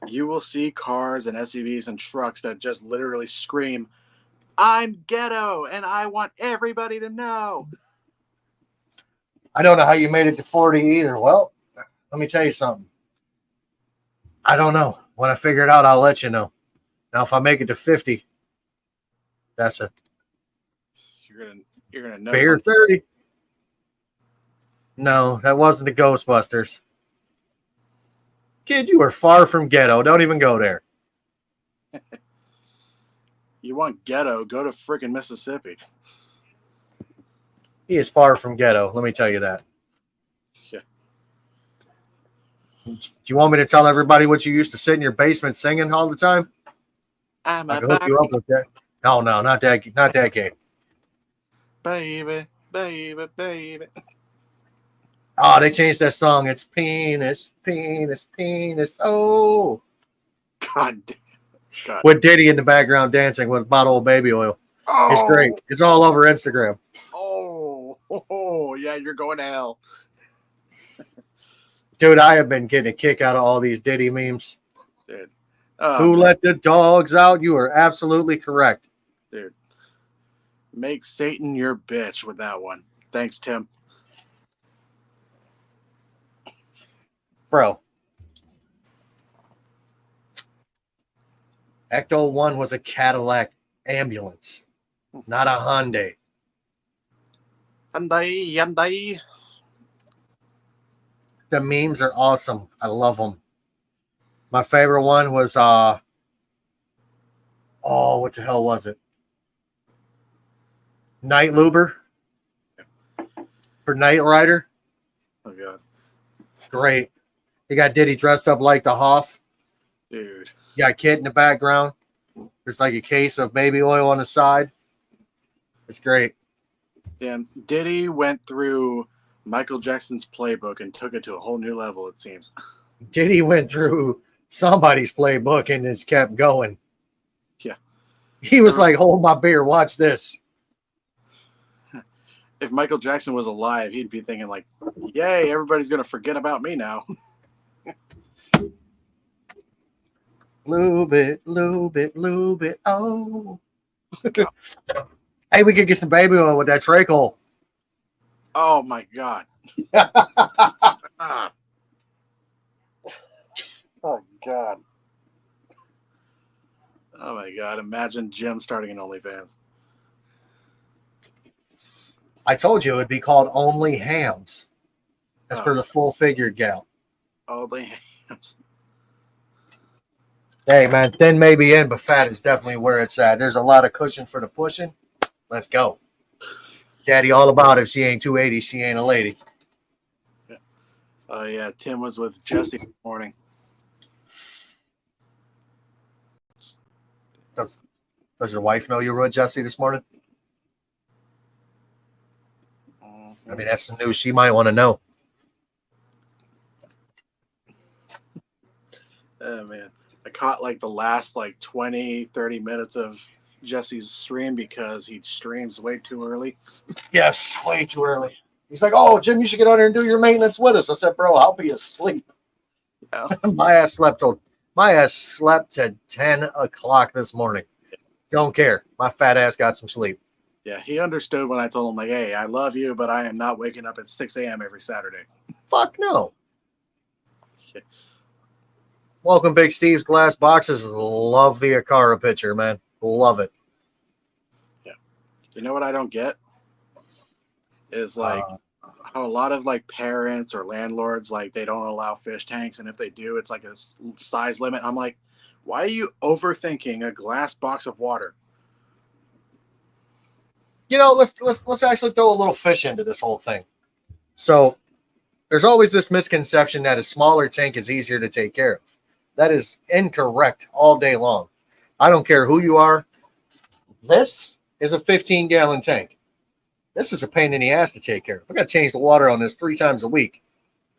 you will see cars and SUVs and trucks that just literally scream, "I'm ghetto, and I want everybody to know." I don't know how you made it to 40 either. Well, let me tell you something. I don't know. When I figure it out, I'll let you know. Now, if I make it to 50, that's a You're gonna know. fair Something. 30. No, that wasn't the Ghostbusters. Kid, you are far from ghetto. Don't even go there. You want ghetto? Go to frickin' Mississippi. He is far from ghetto. Let me tell you that. Yeah. Do you want me to tell everybody what you used to sit in your basement singing all the time? I'm I a can hook you up with that. No, not that gay. baby, baby, baby. Oh, they changed that song. It's penis, penis, penis. Oh, God damn. God. with Diddy in the background dancing with a bottle of baby oil. Oh, It's great. It's all over Instagram. Oh, yeah, you're going to hell. Dude, I have been getting a kick out of all these Diddy memes. Dude. Who let the dogs out? You are absolutely correct. Dude. Make Satan your bitch with that one. Thanks, Tim. Bro. Ecto 1 was a Cadillac ambulance, not a Hyundai. Hyundai. The memes are awesome. I love them. My favorite one was what the hell was it? Night Luber for Knight Rider. Oh god, Great. You got Diddy dressed up like the Hoff. dude. You got Kid in the background. There's like a case of baby oil on the side. It's great. Damn, Diddy went through Michael Jackson's playbook and took it to a whole new level. It seems. Diddy went through somebody's playbook and just kept going. Yeah. He was like, hold my beer, watch this. If Michael Jackson was alive, he'd be thinking like, "Yay, everybody's gonna forget about me now." Lube it, oh. Hey, we could get some baby oil with that trach hole. Oh my god. Ah. Oh god. Oh my god. Imagine Jim starting an OnlyFans. I told you it would be called Only Hams. That's for the full figured gal. Oh, the hams. Hey, man, thin may be in, but fat is definitely where it's at. There's a lot of cushion for the pushing. Let's go. Daddy all about it. If she ain't 280, she ain't a lady. Oh yeah, Tim was with Jesse this morning. Does your wife know you were with Jesse this morning? I mean, that's some news she might want to know. Oh man. I caught like the last like 20, 30 minutes of Jesse's stream because he streams way too early. Yes, way too early. He's like, oh, Jim, you should get on there and do your maintenance with us. I said, bro, I'll be asleep. Yeah. My ass slept to 10 o'clock this morning. Don't care. My fat ass got some sleep. Yeah, he understood when I told him like, "Hey, I love you, but I am not waking up at 6 a.m. every Saturday." Fuck no. Welcome, Big Steve's Glass Boxes. Love the Akara picture, man. Love it. Yeah. You know what I don't get? Is like how a lot of like parents or landlords, like they don't allow fish tanks. And if they do, it's like a size limit. I'm like, why are you overthinking a glass box of water? You know, let's actually throw a little fish into this whole thing. So there's always this misconception that a smaller tank is easier to take care of. That is incorrect all day long. I don't care who you are. This is a 15-gallon tank. This is a pain in the ass to take care of. I got to change the water on this 3 times a week.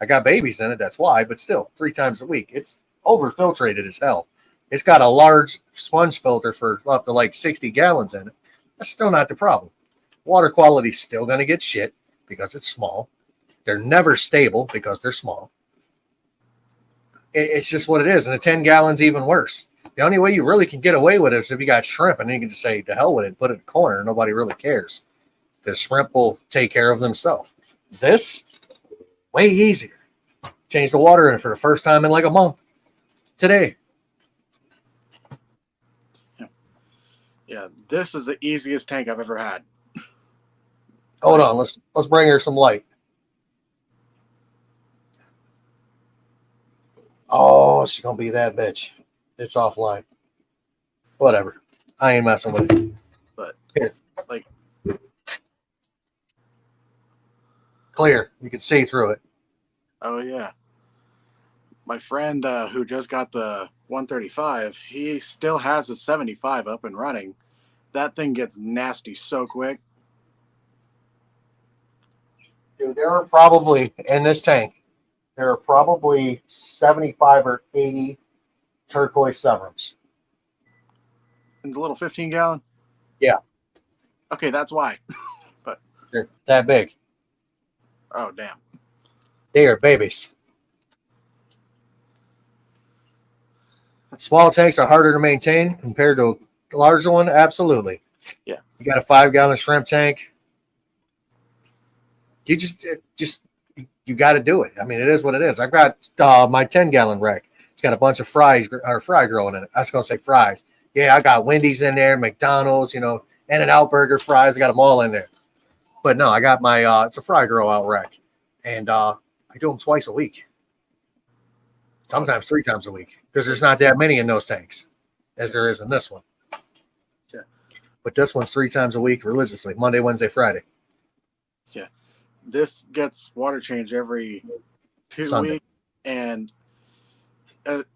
I got babies in it, that's why, but still, 3 times a week. It's over-filtrated as hell. It's got a large sponge filter for up to like 60 gallons in it. That's still not the problem. Water quality's still going to get shit because it's small. They're never stable because they're small. It's just what it is. And a 10 gallon's even worse. The only way you really can get away with it is if you got shrimp and then you can just say, to hell with it, put it in a corner. Nobody really cares. The shrimp will take care of themselves. This, way easier. Change the water in it for the first time in like a month. Today. Yeah, this is the easiest tank I've ever had. Hold on, let's bring her some light. Oh, she's gonna be that bitch. It's offline. Whatever. I ain't messing with it. But here, like clear. You can see through it. Oh yeah. My friend who just got the 135, he still has a 75 up and running. That thing gets nasty so quick. Dude, there are probably, in this tank, there are probably 75 or 80 turquoise Severums. In the little 15 gallon? Yeah. Okay, that's why. But they're that big. Oh, damn. They are babies. Small tanks are harder to maintain compared to a larger one. Absolutely. Yeah. You got a 5-gallon shrimp tank. You you got to do it. I mean, it is what it is. I've got my 10-gallon wreck. It's got a bunch of fry growing in it. I was going to say fries. Yeah, I got Wendy's in there, McDonald's, In-N-Out burger, fries. I got them all in there. But no, I got my it's a fry grow out wreck, and I do them twice a week. Sometimes 3 times a week because there's not that many in those tanks as there is in this one. Yeah. But this one's 3 times a week religiously, Monday, Wednesday, Friday. Yeah. This gets water change every 2 Sunday. weeks. And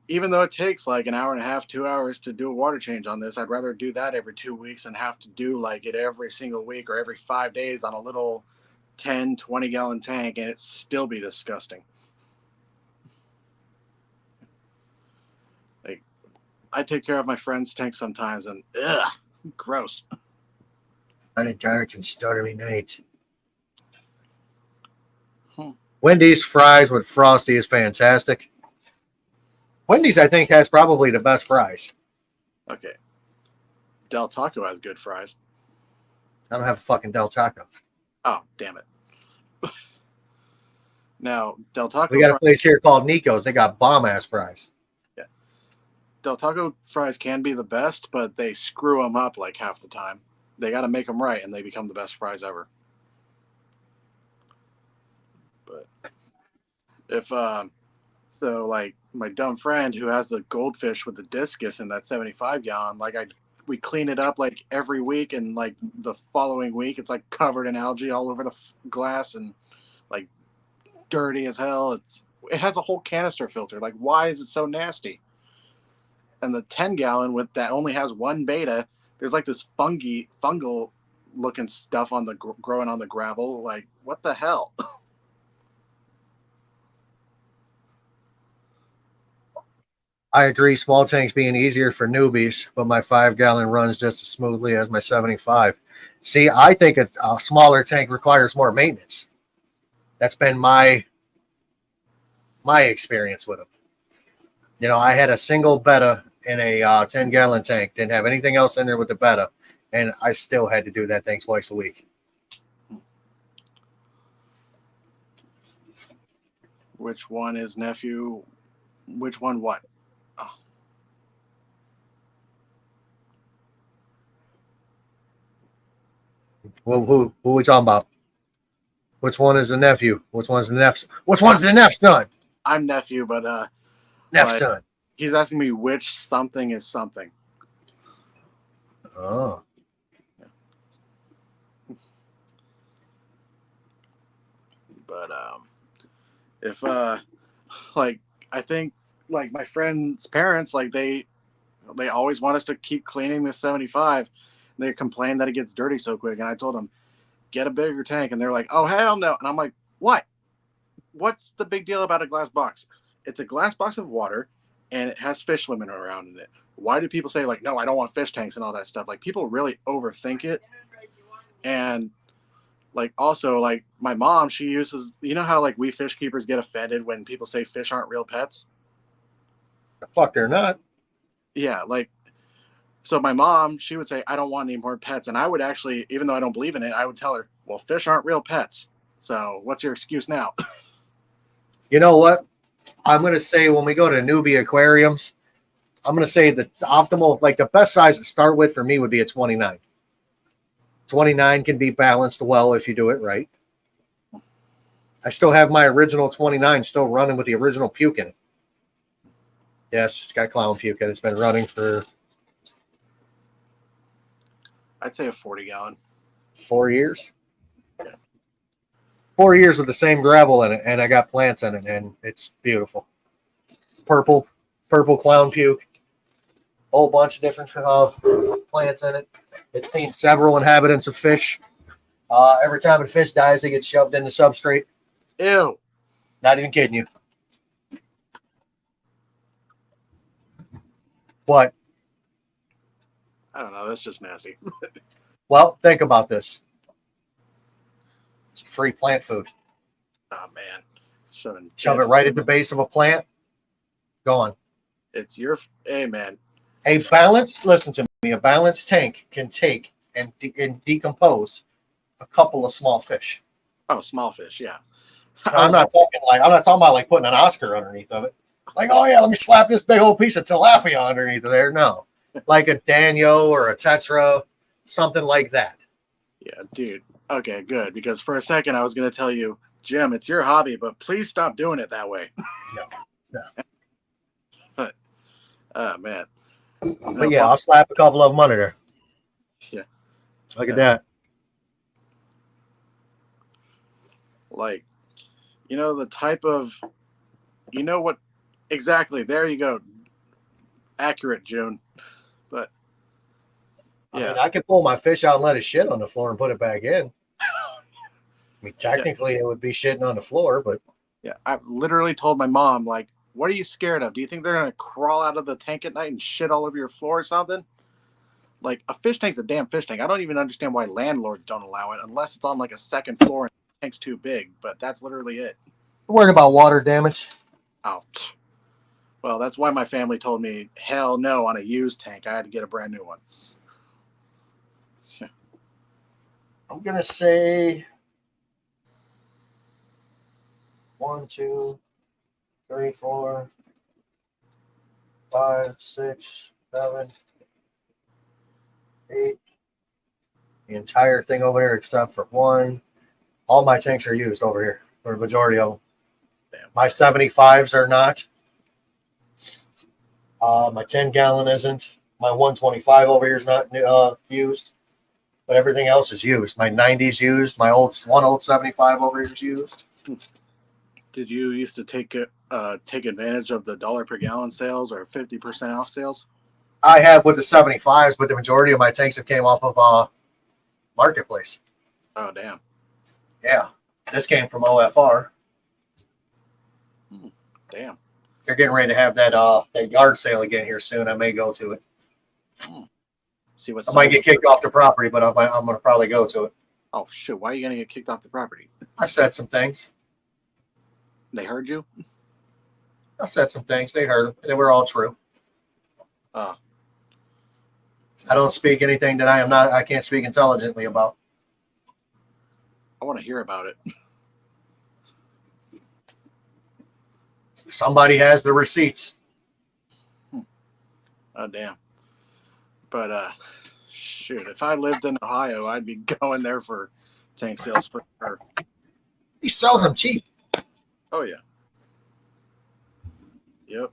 even though it takes like an hour and a half, 2 hours to do a water change on this, I'd rather do that every 2 weeks and have to do like it every single week or every 5 days on a little 10, 20 gallon tank, and it still be disgusting. Like, I take care of my friend's tank sometimes, and ugh, gross. Dark and stormy night. Hmm. Wendy's fries with Frosty is fantastic. Wendy's, I think, has probably the best fries. Okay. Del Taco has good fries. I don't have a fucking Del Taco. Oh, damn it. Now, Del Taco We got a place here called Nico's. They got bomb-ass fries. Del Taco fries can be the best, but they screw them up like half the time. They got to make them right, and they become the best fries ever. But if so, like my dumb friend who has the goldfish with the discus in that 75 gallon, like we clean it up like every week, and like the following week, it's like covered in algae all over the glass and like dirty as hell. It has a whole canister filter. Like, why is it so nasty? And the 10 gallon with that only has one beta. There's like this fungal looking stuff on the growing on the gravel. Like, what the hell? I agree, small tanks being easier for newbies, but my 5 gallon runs just as smoothly as my 75. See, I think a smaller tank requires more maintenance. That's been my experience with them. You know, I had a single betta in a 10-gallon tank, didn't have anything else in there with the betta, and I still had to do that thing twice a week. Which one is nephew? Which one what? Oh. Who are we talking about? Which one is the nephew? Which one's the neph's? Which one's the neph's son? I'm nephew, but Neph's son. he's asking me which something is something. Oh. But if like I think like my friend's parents, like they always want us to keep cleaning this 75. They complain that it gets dirty so quick, and I told them get a bigger tank, and they're like, oh hell no. And I'm like, what's the big deal about a glass box? It's a glass box of water, and it has fish swimming around in it. Why do people say like, no, I don't want fish tanks and all that stuff? Like, people really overthink it. And like, also, like my mom, she uses, you know how like we fish keepers get offended when people say fish aren't real pets? The fuck, they're not. Yeah, like, so my mom, she would say, I don't want any more pets. And I would actually, even though I don't believe in it, I would tell her, well, fish aren't real pets. So what's your excuse now? You know what? I'm going to say when we go to newbie aquariums, I'm going to say the optimal, like the best size to start with for me would be a 29. 29 can be balanced well if you do it right. I still have my original 29 still running with the original puke in it. Yes, it's got clown puke in it. It's been running for I'd say a 40 gallon. 4 years. 4 years with the same gravel in it, and I got plants in it, and it's beautiful. Purple clown puke, whole bunch of different plants in it. It's seen several inhabitants of fish. Every time a fish dies, they get shoved in the substrate. Ew. Not even kidding you. What? I don't know. That's just nasty. Well, think about this. It's free plant food. Oh man. Shove it right at the base of a plant. Gone. It's your, hey man. A balanced, listen to me, a balanced tank can take and decompose a couple of small fish. Oh, small fish. Yeah. I'm not talking about like putting an Oscar underneath of it. Like, oh yeah, let me slap this big old piece of tilapia underneath of there. No, like a Danio or a Tetra, something like that. Yeah, dude. Okay, good. Because for a second I was going to tell you, Jim, it's your hobby, but please stop doing it that way. No. Oh man. But yeah, I'll slap a couple of them under there. Yeah. Look at that. Like, the type of, what exactly. There you go. Accurate, June. But I yeah, mean, I could pull my fish out and let it shit on the floor and put it back in. I mean, technically, it would be shitting on the floor, but yeah. I literally told my mom, like, what are you scared of? Do you think they're gonna crawl out of the tank at night and shit all over your floor or something? Like, a fish tank's a damn fish tank. I don't even understand why landlords don't allow it unless it's on like a second floor and the tank's too big. But that's literally it. I'm worried about water damage. Oh, well, that's why my family told me, hell no, on a used tank. I had to get a brand new one. I'm gonna say 1, 2, 3, 4, 5, 6, 7, 8. The entire thing over there except for one. All my tanks are used over here, or the majority of them. Damn. My 75s are not. My 10-gallon isn't. My 125 over here is not used. But everything else is used. My 90's used. My old 75 over here is used. Did you used to take advantage of the $1 per gallon sales or 50% off sales? I have with the 75s, but the majority of my tanks have came off of Marketplace. Oh, damn. Yeah, this came from OFR. Damn. They're getting ready to have that yard sale again here soon. I may go to it. See what I might get kicked off the property, but I'm going to probably go to it. Oh, shit. Why are you going to get kicked off the property? I said some things. They heard you? I said some things. They heard them. They were all true. Oh, I don't speak anything that I can't speak intelligently about. I want to hear about it. Somebody has the receipts. Oh, damn. But, shoot, if I lived in Ohio, I'd be going there for tank sales for sure. He sells them cheap. Oh, yeah. Yep.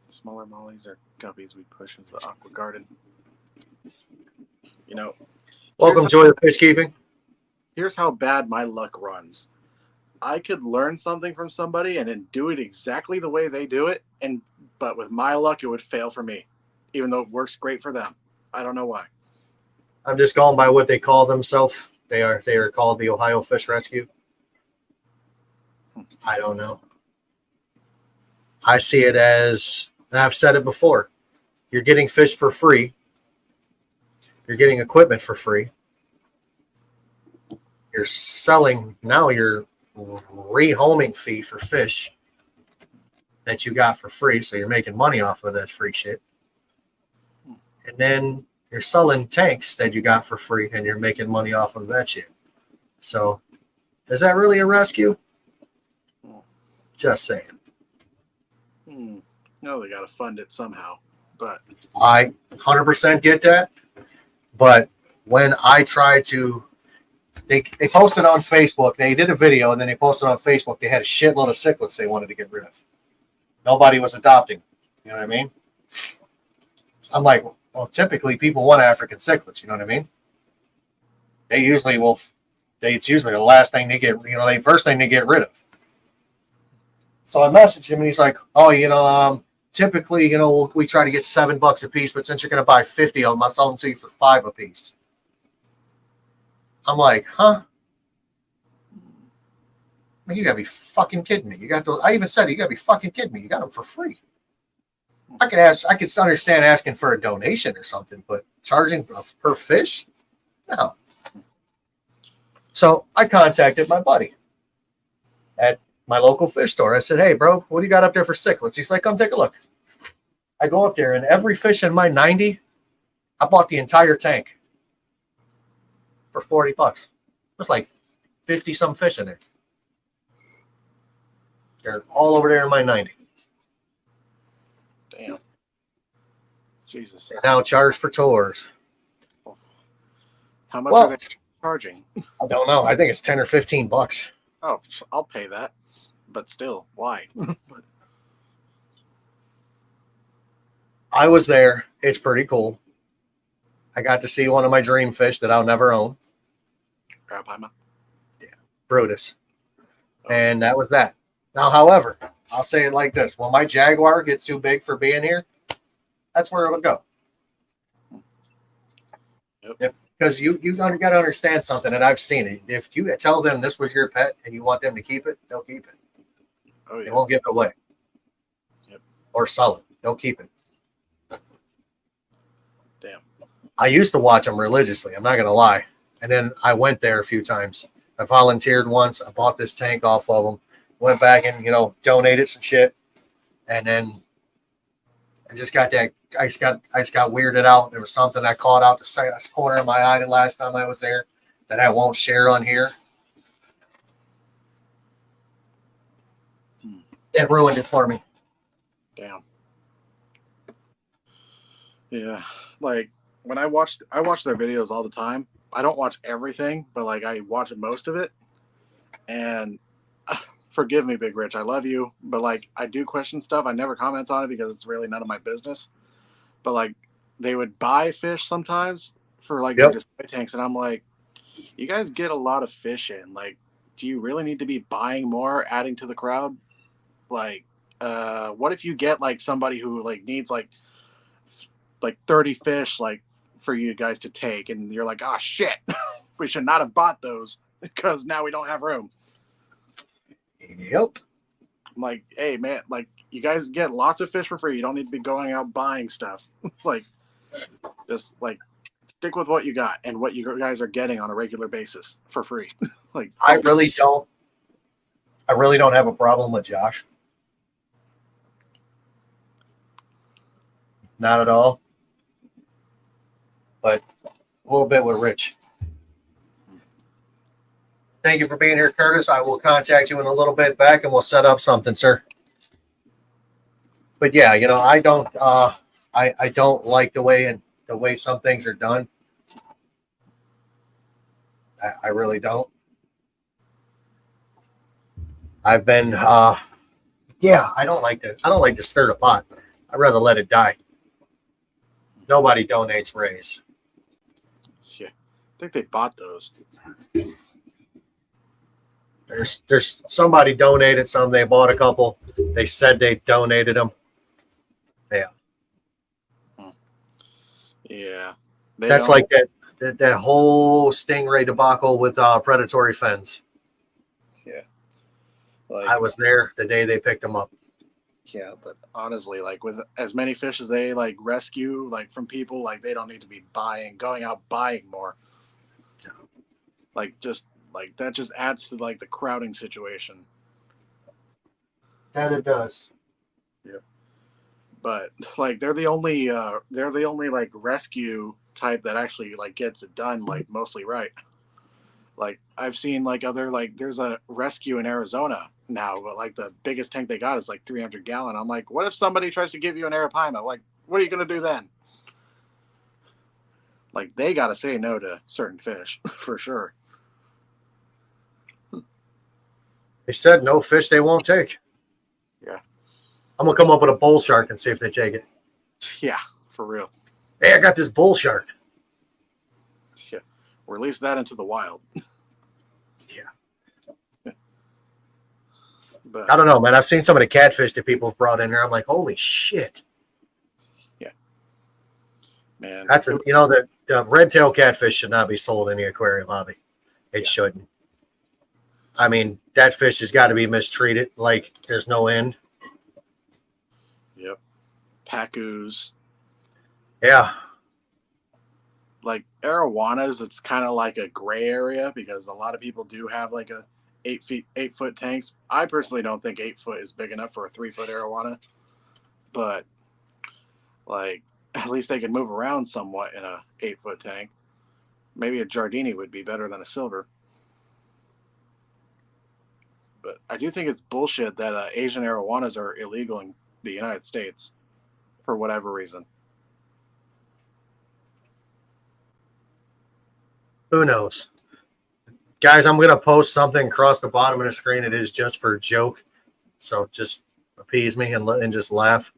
Smaller mollies or guppies we push into the aqua garden. Welcome, Joy of Fish Keeping. Here's how bad my luck runs. I could learn something from somebody and then do it exactly the way they do it, but with my luck, it would fail for me, even though it works great for them. I don't know why. I'm just going by what they call themselves. They are called the Ohio Fish Rescue. I don't know. I see it as, and I've said it before, you're getting fish for free. You're getting equipment for free. You're selling now your rehoming fee for fish that you got for free. So you're making money off of that free shit. And then you're selling tanks that you got for free and you're making money off of that shit. So is that really a rescue? Just saying. No, they got to fund it somehow. But I 100% get that. But when I try to, they posted on Facebook, they did a video and then they posted on Facebook, they had a shitload of cichlids they wanted to get rid of. Nobody was adopting. You know what I mean? I'm like, well, typically people want African cichlids. You know what I mean? They usually will. It's usually the last thing they get. The first thing they get rid of. So I messaged him and he's like, oh, typically, we try to get $7 a piece, but since you're going to buy 50 of them, I'll sell them to you for $5 a piece. I'm like, huh? Man, you gotta be fucking kidding me. I even said, you gotta be fucking kidding me. You got them for free. I could understand asking for a donation or something, but charging per fish? No. So I contacted my buddy at my local fish store. I said, hey, bro, what do you got up there for cichlids? He's like, come take a look. I go up there and every fish in my 90, I bought the entire tank for $40. There's like 50 some fish in there. They're all over there in my 90. damn. Jesus. They now charge for tours. How much Well, are they charging? I don't know. I think it's 10 or 15 bucks. Oh, I'll pay that. But still, why? I was there. It's pretty cool. I got to see one of my dream fish that I'll never own, Arapaima. Brutus. And that was that. Now, however, I'll say it like this. When my Jaguar gets too big for being here, that's where it would go. Yep. Because you got to understand something, and I've seen it. If you tell them this was your pet and you want them to keep it, they'll keep it. Oh They yeah. won't give it away. Yep. Or sell it. They'll keep it. Damn. I used to watch them religiously. I'm not going to lie. And then I went there a few times. I volunteered once. I bought this tank off of them. Went back and, donated some shit. And then I just got that. I just got weirded out. There was something I caught out the corner of my eye the last time I was there that I won't share on here. It ruined it for me. Damn. Yeah, like when I watch their videos all the time. I don't watch everything, but like I watch most of it. And forgive me, Big Rich, I love you, but like I do question stuff. I never comment on it because it's really none of my business. But like they would buy fish sometimes for like their display tanks, and I'm like, you guys get a lot of fish in. Like, do you really need to be buying more, adding to the crowd? Like, what if you get like somebody who like needs like 30 fish like for you guys to take, and you're like, oh shit, we should not have bought those because now we don't have room. Yep. I'm like, hey man, like you guys get lots of fish for free. You don't need to be going out buying stuff. Like, just like stick with what you got and what you guys are getting on a regular basis for free. Like, I really don't have a problem with Josh. Not at all. But a little bit with Rich. Thank you for being here, Curtis. I will contact you in a little bit back and we'll set up something, sir. But yeah, I don't I don't like the way some things are done. I really don't. I've been I don't like to stir the pot. I'd rather let it die. Nobody donates rays. yeah, I think they bought those. There's somebody donated some. They bought a couple. They said they donated them. Yeah. Yeah, That's like that whole stingray debacle with predatory fins. Yeah, like I was there the day they picked them up. yeah, but honestly, like with as many fish as they like rescue, like from people, like they don't need to be going out buying more. Like just like that just adds to like the crowding situation. That it does. But like they're the only like rescue type that actually like gets it done like mostly right. Like I've seen like other like there's a rescue in Arizona now, but like the biggest tank they got is like 300 gallon. I'm like, what if somebody tries to give you an Arapaima? Like, what are you gonna do then? Like they gotta say no to certain fish for sure. They said no fish they won't take. Yeah. I'm gonna come up with a bull shark and see if they take it. Yeah, for real. Hey, I got this bull shark. Yeah, release that into the wild. Yeah. But I don't know, man. I've seen some of the catfish that people have brought in there. I'm like, holy shit. man, That's the red tail catfish should not be sold in the aquarium hobby. It shouldn't. I mean, that fish has got to be mistreated like there's no end. Yep. Pacus. Yeah. Like arowanas, it's kind of like a gray area because a lot of people do have like a 8 foot tanks. I personally don't think 8 foot is big enough for a 3 foot arowana, but like at least they can move around somewhat in a 8 foot tank. Maybe a Giardini would be better than a silver. But I do think it's bullshit that Asian arowanas are illegal in the United States for whatever reason. Who knows? Guys, I'm going to post something across the bottom of the screen. It is just for a joke. So just appease me and just laugh.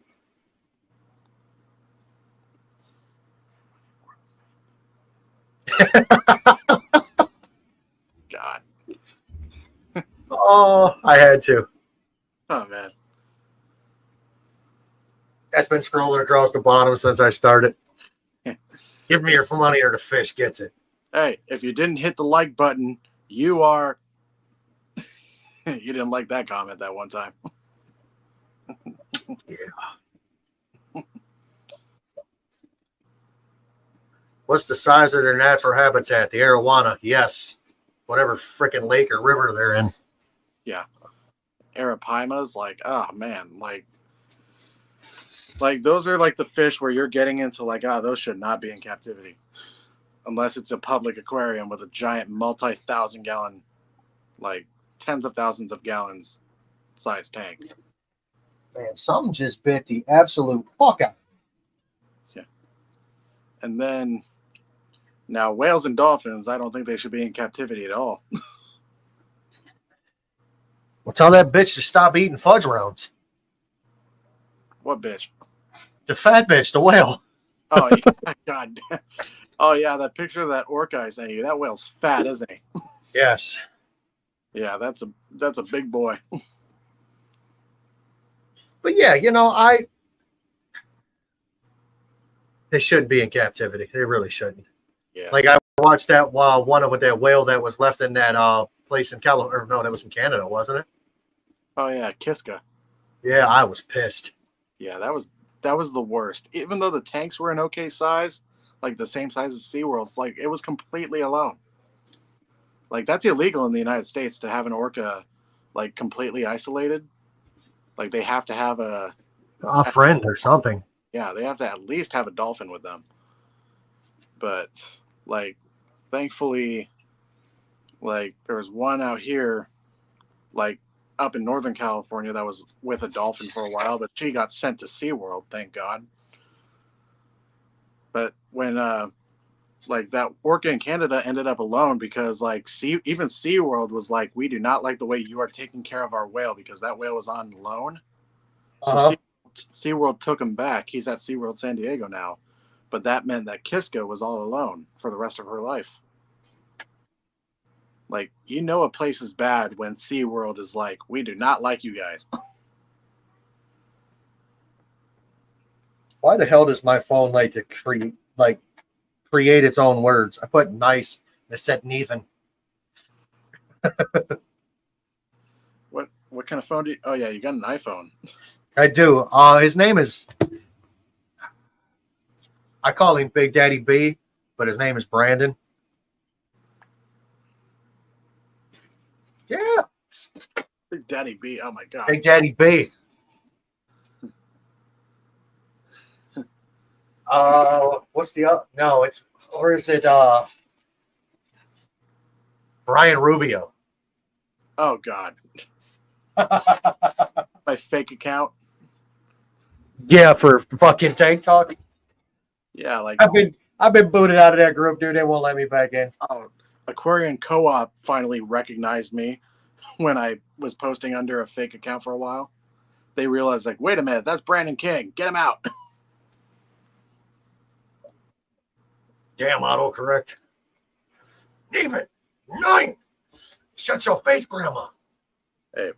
God. Oh, I had to. Oh man. That's been scrolling across the bottom since I started. Give me your money or the fish gets it. Hey, if you didn't hit the like button, you are. You didn't like that comment that one time. What's the size of their natural habitat? The arowana, yes. Whatever freaking lake or river they're in. Arapimas, like, oh man, like those are like the fish where you're getting into like, those should not be in captivity. Unless it's a public aquarium with a giant multi-thousand gallon, like tens of thousands of gallons size tank. Man, something just bit the absolute fuck out. And then now whales and dolphins, I don't think they should be in captivity at all. Well, tell that bitch to stop eating fudge rounds. What bitch? The fat bitch, the whale. Oh yeah, God. Oh yeah, that picture of that orca I sent you. That whale's fat, isn't he? Yes. Yeah, that's a big boy. But yeah, they shouldn't be in captivity. They really shouldn't. Yeah. Like I watched that one with that whale that was left in that place in California. Or no, that was in Canada, wasn't it? Oh yeah, Kiska. Yeah, I was pissed. Yeah, that was the worst. Even though the tanks were an okay size, like the same size as SeaWorld's, like it was completely alone. Like that's illegal in the United States to have an orca like completely isolated. Like they have to have A friend or something. they have to at least have a dolphin with them. But like thankfully like there was one out here like up in Northern California that was with a dolphin for a while, but she got sent to SeaWorld, thank God. But when like that orca in Canada ended up alone because like even SeaWorld was like, we do not like the way you are taking care of our whale because that whale was on loan. So SeaWorld took him back. He's at SeaWorld San Diego now. But that meant that Kiska was all alone for the rest of her life. Like, a place is bad when SeaWorld is like, we do not like you guys. Why the hell does my phone like to create its own words? I put nice and it said Nathan. What kind of phone do you? Oh yeah, you got an iPhone. I do. His name is. I call him Big Daddy B, but his name is Brandon. Yeah, Big Daddy B. Oh my God. Big Daddy B. What's the other? No, it's or is it Brian Rubio? Oh God. My fake account. Yeah, for fucking Tank Talk. Yeah, like I've been booted out of that group, dude. They won't let me back in. Aquarian Co-op finally recognized me when I was posting under a fake account for a while. They realized, like, wait a minute, that's Brandon King. Get him out. Damn, autocorrect. David, 9. Shut your face, Grandma. Hey,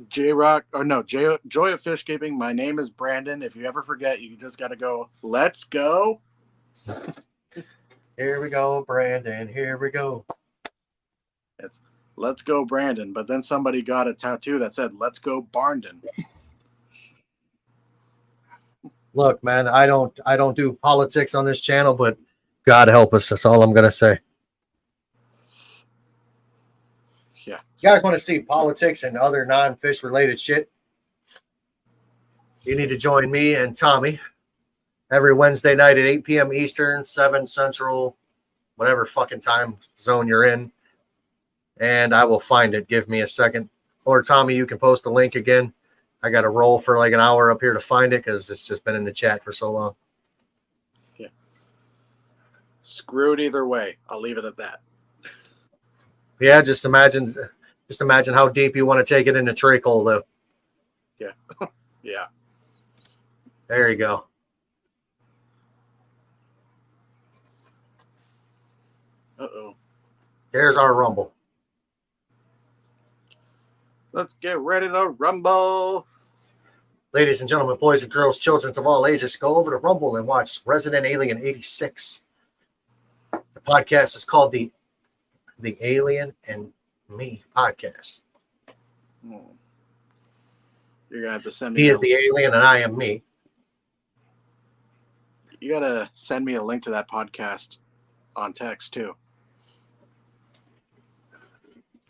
J-Rock, or no, Joy of Fish Keeping. My name is Brandon. If you ever forget, you just got to go, let's go. Here we go, Brandon. Here we go. It's let's go, Brandon. But then somebody got a tattoo that said, let's go, Barndon. Look, man, I don't do politics on this channel, but God help us. That's all I'm gonna say. Yeah. You guys want to see politics and other non-fish related shit? You need to join me and Tommy every Wednesday night at 8 p.m. Eastern, 7 Central, whatever fucking time zone you're in. And I will find it. Give me a second. Or Tommy, you can post the link again. I got to roll for like an hour up here to find it because it's just been in the chat for so long. Yeah. Screwed either way. I'll leave it at that. Yeah, just imagine how deep you want to take it in the trach hole, though. Yeah. Yeah. There you go. Uh-oh. There's our rumble. Let's get ready to rumble. Ladies and gentlemen, boys and girls, children of all ages, go over to Rumble and watch Resident Alien 86. The podcast is called the Alien and Me podcast. Hmm. You're gonna have to send He me. is the alien and I am me. You gotta send me a link to that podcast on text too.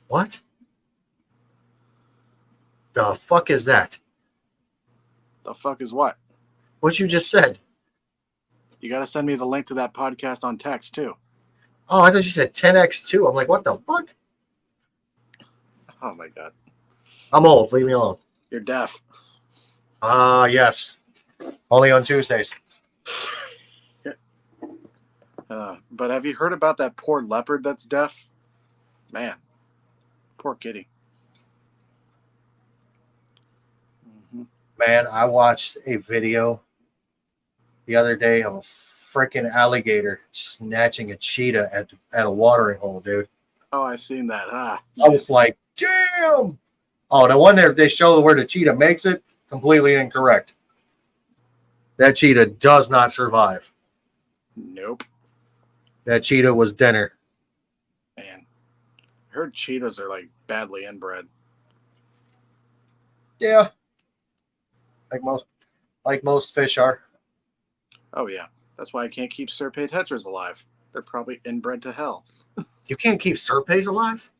What? The fuck is that? The fuck is what? What you just said? You gotta send me the link to that podcast on text too. Oh, I thought you said 10x2. I'm like, what the fuck? Oh my god. I'm old. Leave me alone. You're deaf. Yes. Only on Tuesdays. But have you heard about that poor leopard that's deaf? Man. Poor kitty. Mm-hmm. Man, I watched a video the other day of a freaking alligator snatching a cheetah at a watering hole, dude. Oh, I've seen that. I was like, damn. Oh, the one there they show where the cheetah makes it, completely incorrect. That cheetah does not survive. Nope. That cheetah was dinner. Man. I heard cheetahs are like badly inbred. Yeah. Like most fish are. Oh yeah. That's why I can't keep Serpent tetras alive. They're probably inbred to hell. You can't keep serpes alive?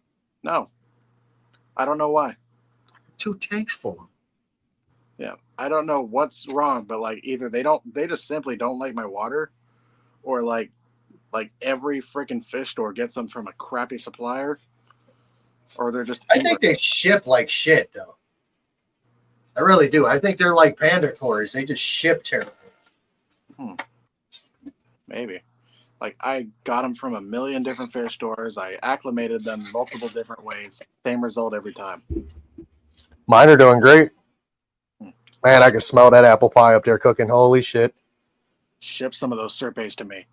No. I don't know why. 2 tanks full of them. Yeah. I don't know what's wrong, but like either they just simply don't like my water, or like every freaking fish store gets them from a crappy supplier, or they're just I think they ship like shit, though. I really do. I think they're like panda cores. They just ship terrible. Maybe. Like I got them from a million different fish stores. I acclimated them multiple different ways. Same result every time. Mine are doing great. Man, I can smell that apple pie up there cooking. Holy shit. Ship some of those serpes to me.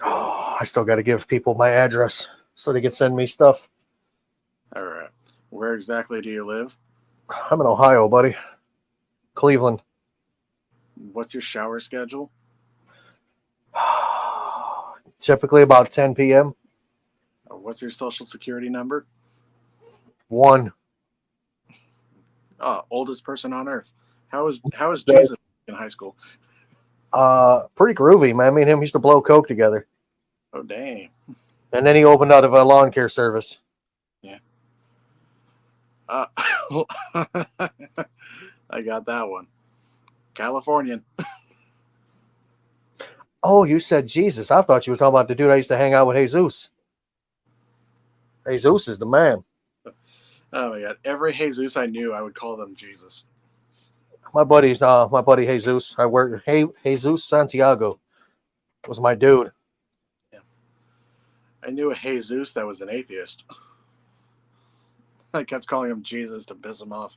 Oh, I still got to give people my address so they can send me stuff. All right. Where exactly do you live? I'm in Ohio, buddy. Cleveland. What's your shower schedule? Typically about 10 p.m. What's your social security number? 1. Oldest person on earth. How is Jesus in high school? Pretty groovy, man. Me and him used to blow coke together. Oh dang. And then he opened out of a lawn care service. Yeah. I got that one. Californian. Oh, you said Jesus. I thought you were talking about the dude I used to hang out with, Jesus. Jesus is the man. Oh my god. Every Jesus I knew, I would call them Jesus. My buddy Jesus. Jesus Santiago was my dude. Yeah. I knew a Jesus that was an atheist. I kept calling him Jesus to piss him off.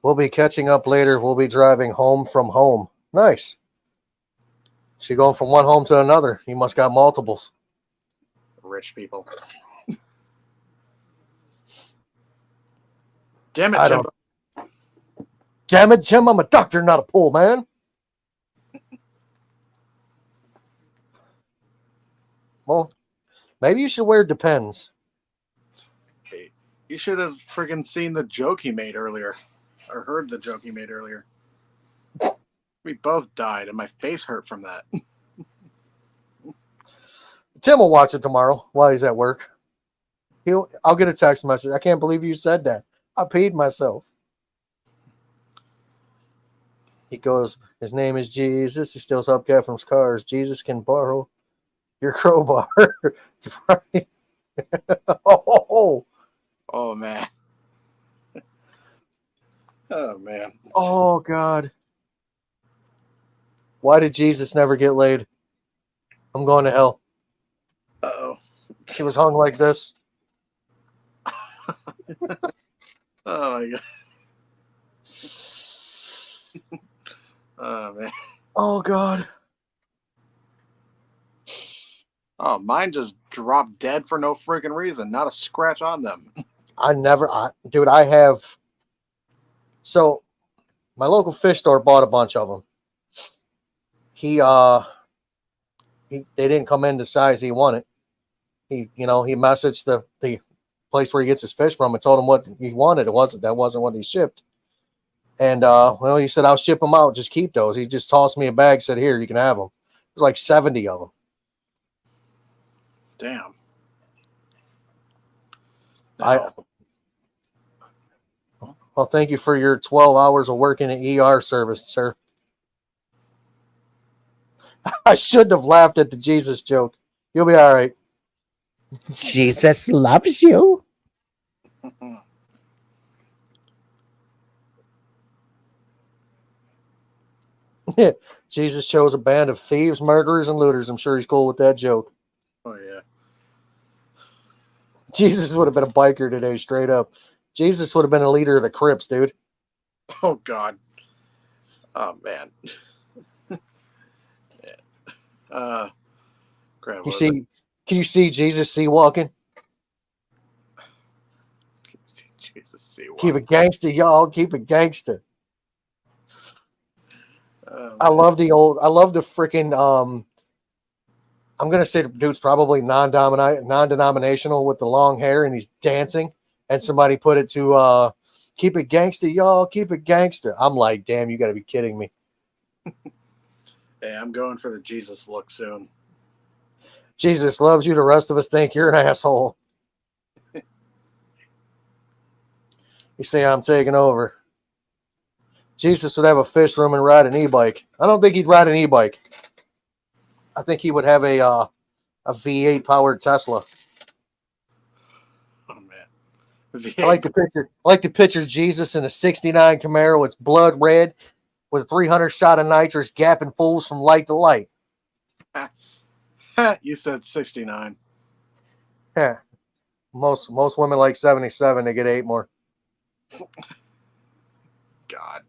We'll be catching up later. We'll be driving home from home. Nice. So you're going from one home to another. You must got multiples. Rich people. Damn it, I Jimbo. Damn it, Jim. I'm a doctor, not a pool man. Well, maybe you should wear Depends. Hey, you should have friggin' seen the joke he made earlier. Or heard the joke he made earlier. We both died, and my face hurt from that. Tim will watch it tomorrow while he's at work. I'll get a text message. I can't believe you said that. I peed myself. He goes, his name is Jesus. He steals hubcap from cars. Jesus can borrow your crowbar. It's right. Oh, man. Oh, man. Oh, God. Why did Jesus never get laid? I'm going to hell. Uh-oh. He was hung like this. Oh, my God. Oh, man. Oh, God. Oh, mine just dropped dead for no freaking reason. Not a scratch on them. Dude, I have. So, my local fish store bought a bunch of them. They didn't come in the size he wanted. He messaged the place where he gets his fish from and told him what he wanted. That wasn't what he shipped. And he said, I'll ship them out. Just keep those. He just tossed me a bag, said, here, you can have them. It was like 70 of them. Damn. Well, thank you for your 12 hours of working at ER service, sir. I shouldn't have laughed at the Jesus joke. You'll be all right. Jesus loves you. Jesus chose a band of thieves, murderers, and looters. I'm sure he's cool with that joke. Oh, yeah. Jesus would have been a biker today, straight up. Jesus would have been a leader of the Crips, dude. Oh, God. Oh, man. Yeah. Crap. Can you see Jesus sea walking? Jesus, see what? Keep it gangster, y'all. Keep it gangster. I love the freaking I'm gonna say the dude's probably non-denominational with the long hair, and he's dancing, and somebody put it to keep it gangster, y'all, keep it gangster. I'm like, damn, you gotta be kidding me. Hey, I'm going for the Jesus look soon. Jesus loves you, the rest of us think you're an asshole. You say I'm taking over. Jesus would have a fish room and ride an e-bike. I don't think he'd ride an e-bike. I think he would have a V8 powered Tesla. Oh man, V8. I like to picture Jesus in a '69 Camaro. It's blood red with a 300 shot of nitrous, gapping fools from light to light. You said 69. Yeah, most women like 77. They get 8 more. God,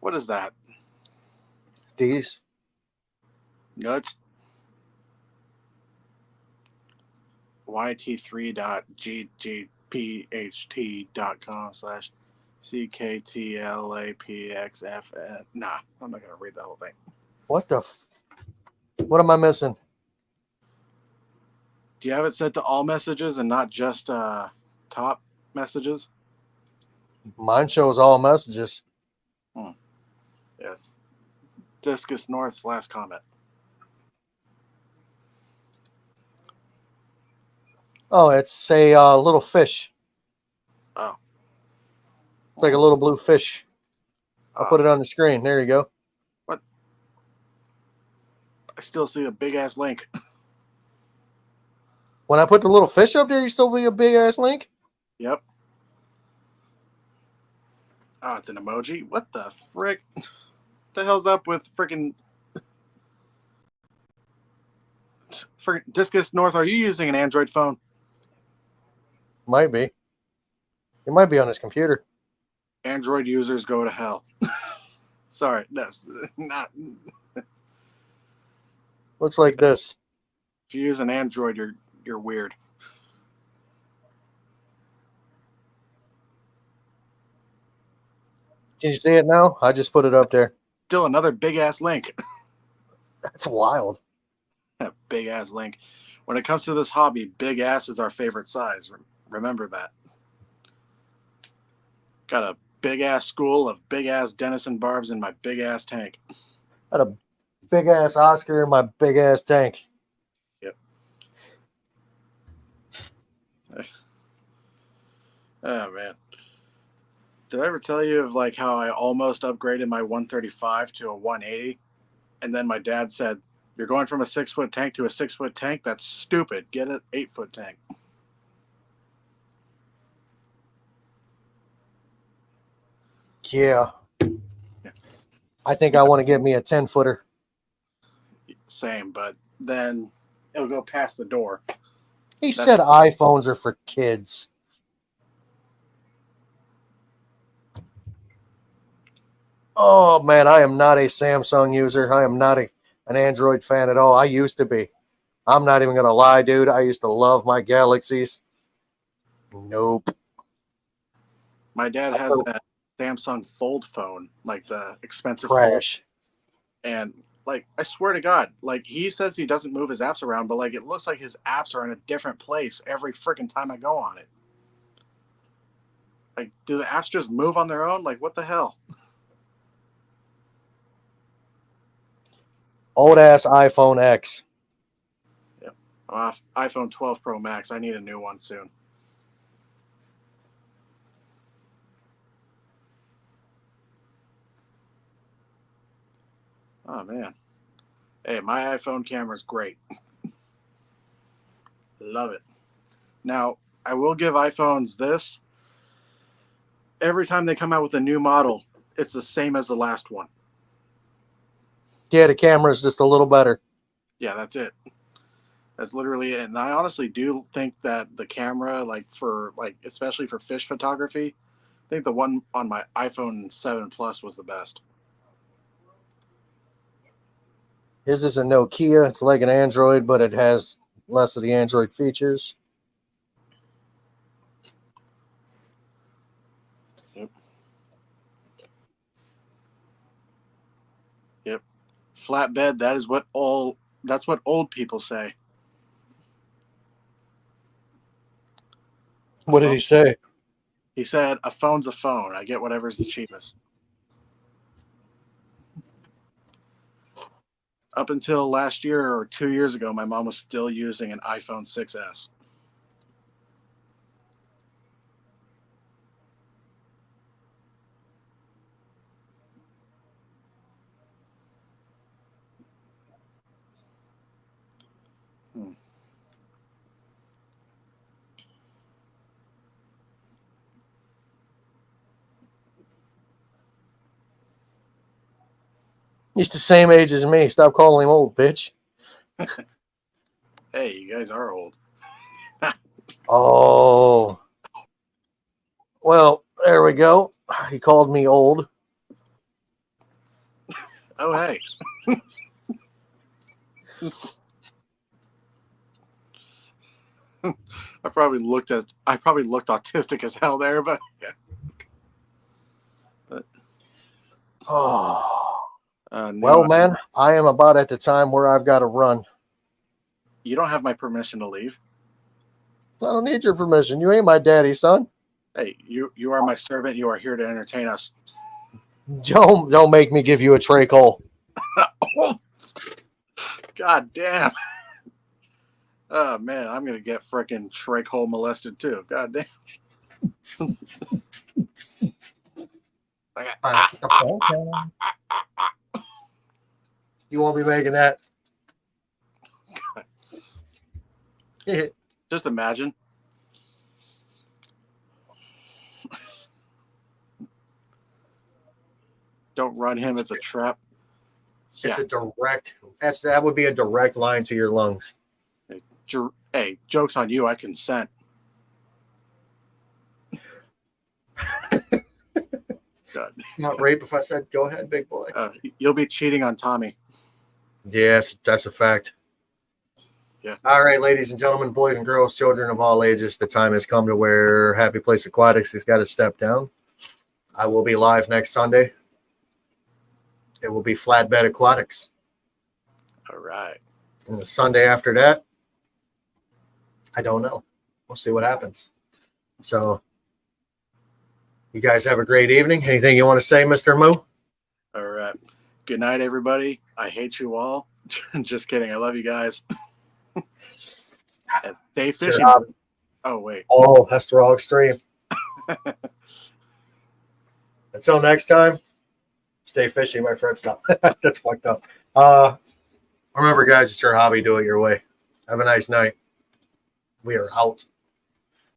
what is that? D's. Nuts. yt3.gtpht.com/CKTLAPXFN. Nah, I'm not gonna read the whole thing. What what am I missing? Do you have it set to all messages and not just top messages? Mine shows all messages. Yes. Discus North's last comment. Oh, it's a little fish. Oh. It's like a little blue fish. I'll put it on the screen. There you go. What? I still see a big ass link. When I put the little fish up there, you still be a big ass link? Yep. Oh, it's an emoji? What the frick? What the hell's up with freaking Discus North? Are you using an Android phone? Might be. It might be on his computer. Android users go to hell. Sorry, that's not. Looks like this. If you use an Android, you're weird. Can you see it now? I just put it up there. Still another big ass link. That's wild. That big ass link. When it comes to this hobby, big ass is our favorite size. Remember that. Got a big ass school of big ass Denison barbs in my big ass tank. Got a big ass Oscar in my big ass tank. Yep. Oh man. Did I ever tell you of like how I almost upgraded my 135 to a 180? And then my dad said, "You're going from a 6-foot tank to a 6-foot tank? That's stupid. Get an 8-foot tank." Yeah. I think I want to get me a 10-footer. Same, but then it'll go past the door. He said iPhones are for kids. Oh, man, I am not a Samsung user. I am not an Android fan at all. I used to be. I'm not even gonna lie, dude. I used to love my Galaxies. Nope. My dad has that Samsung Fold phone, like the expensive Fold, Trash. and like I swear to God, like he says he doesn't move his apps around, but like it looks like his apps are in a different place every freaking time I go on it. Like, do the apps just move on their own? Like, what the hell? Old ass iPhone X. I'm off iPhone 12 Pro Max. I need a new one soon. Oh man. Hey, my iPhone camera is great. Love it. Now, I will give iPhones this. Every time they come out with a new model, it's the same as the last one. Yeah, the camera is just a little better. Yeah, that's it. That's literally it. And I honestly do think that the camera, especially for fish photography, I think the one on my iPhone 7 Plus was the best. His is a Nokia. It's like an Android, but it has less of the Android features. Yep. Flatbed, that's what old people say. What did he say? He said, a phone's a phone. I get whatever's the cheapest. Up until last year or 2 years ago, my mom was still using an iPhone 6S. He's the same age as me. Stop calling him old, bitch. Hey, you guys are old. Oh. Well, there we go. He called me old. Oh, hey. I probably looked autistic as hell there, but yeah. Oh. No, Well, man, I am about at the time where I've got to run. you don't have my permission to leave. I don't need your permission. You ain't my daddy, son. Hey, you are my servant. You are here to entertain us. Don't make me give you a tray call. Oh, God damn. Oh, man, I'm going to get freaking trach hole molested, too. God damn. You won't be making that. Just imagine. Don't run him. It's a trap. It's Yeah. a direct. That would be a direct line to your lungs. Hey, joke's on you. I consent. God. It's not rape if I said, go ahead, big boy. You'll be cheating on Tommy. Yes, that's a fact. Yeah. All right, ladies and gentlemen, boys and girls, children of all ages, the time has come to where Happy Place Aquatics has got to step down. I will be live next Sunday. It will be Flatbed Aquatics. All right. And the Sunday after that, I don't know. We'll see what happens. So, you guys have a great evening. Anything you want to say, Mr. Moo? All right. Good night, everybody. I hate you all. Just kidding. I love you guys. And stay fishing. Oh, wait. Oh, Hesterol Extreme. Until next time, stay fishing, my friends. No, that's fucked up. Remember, guys, it's your hobby. Do it your way. Have a nice night. We are out.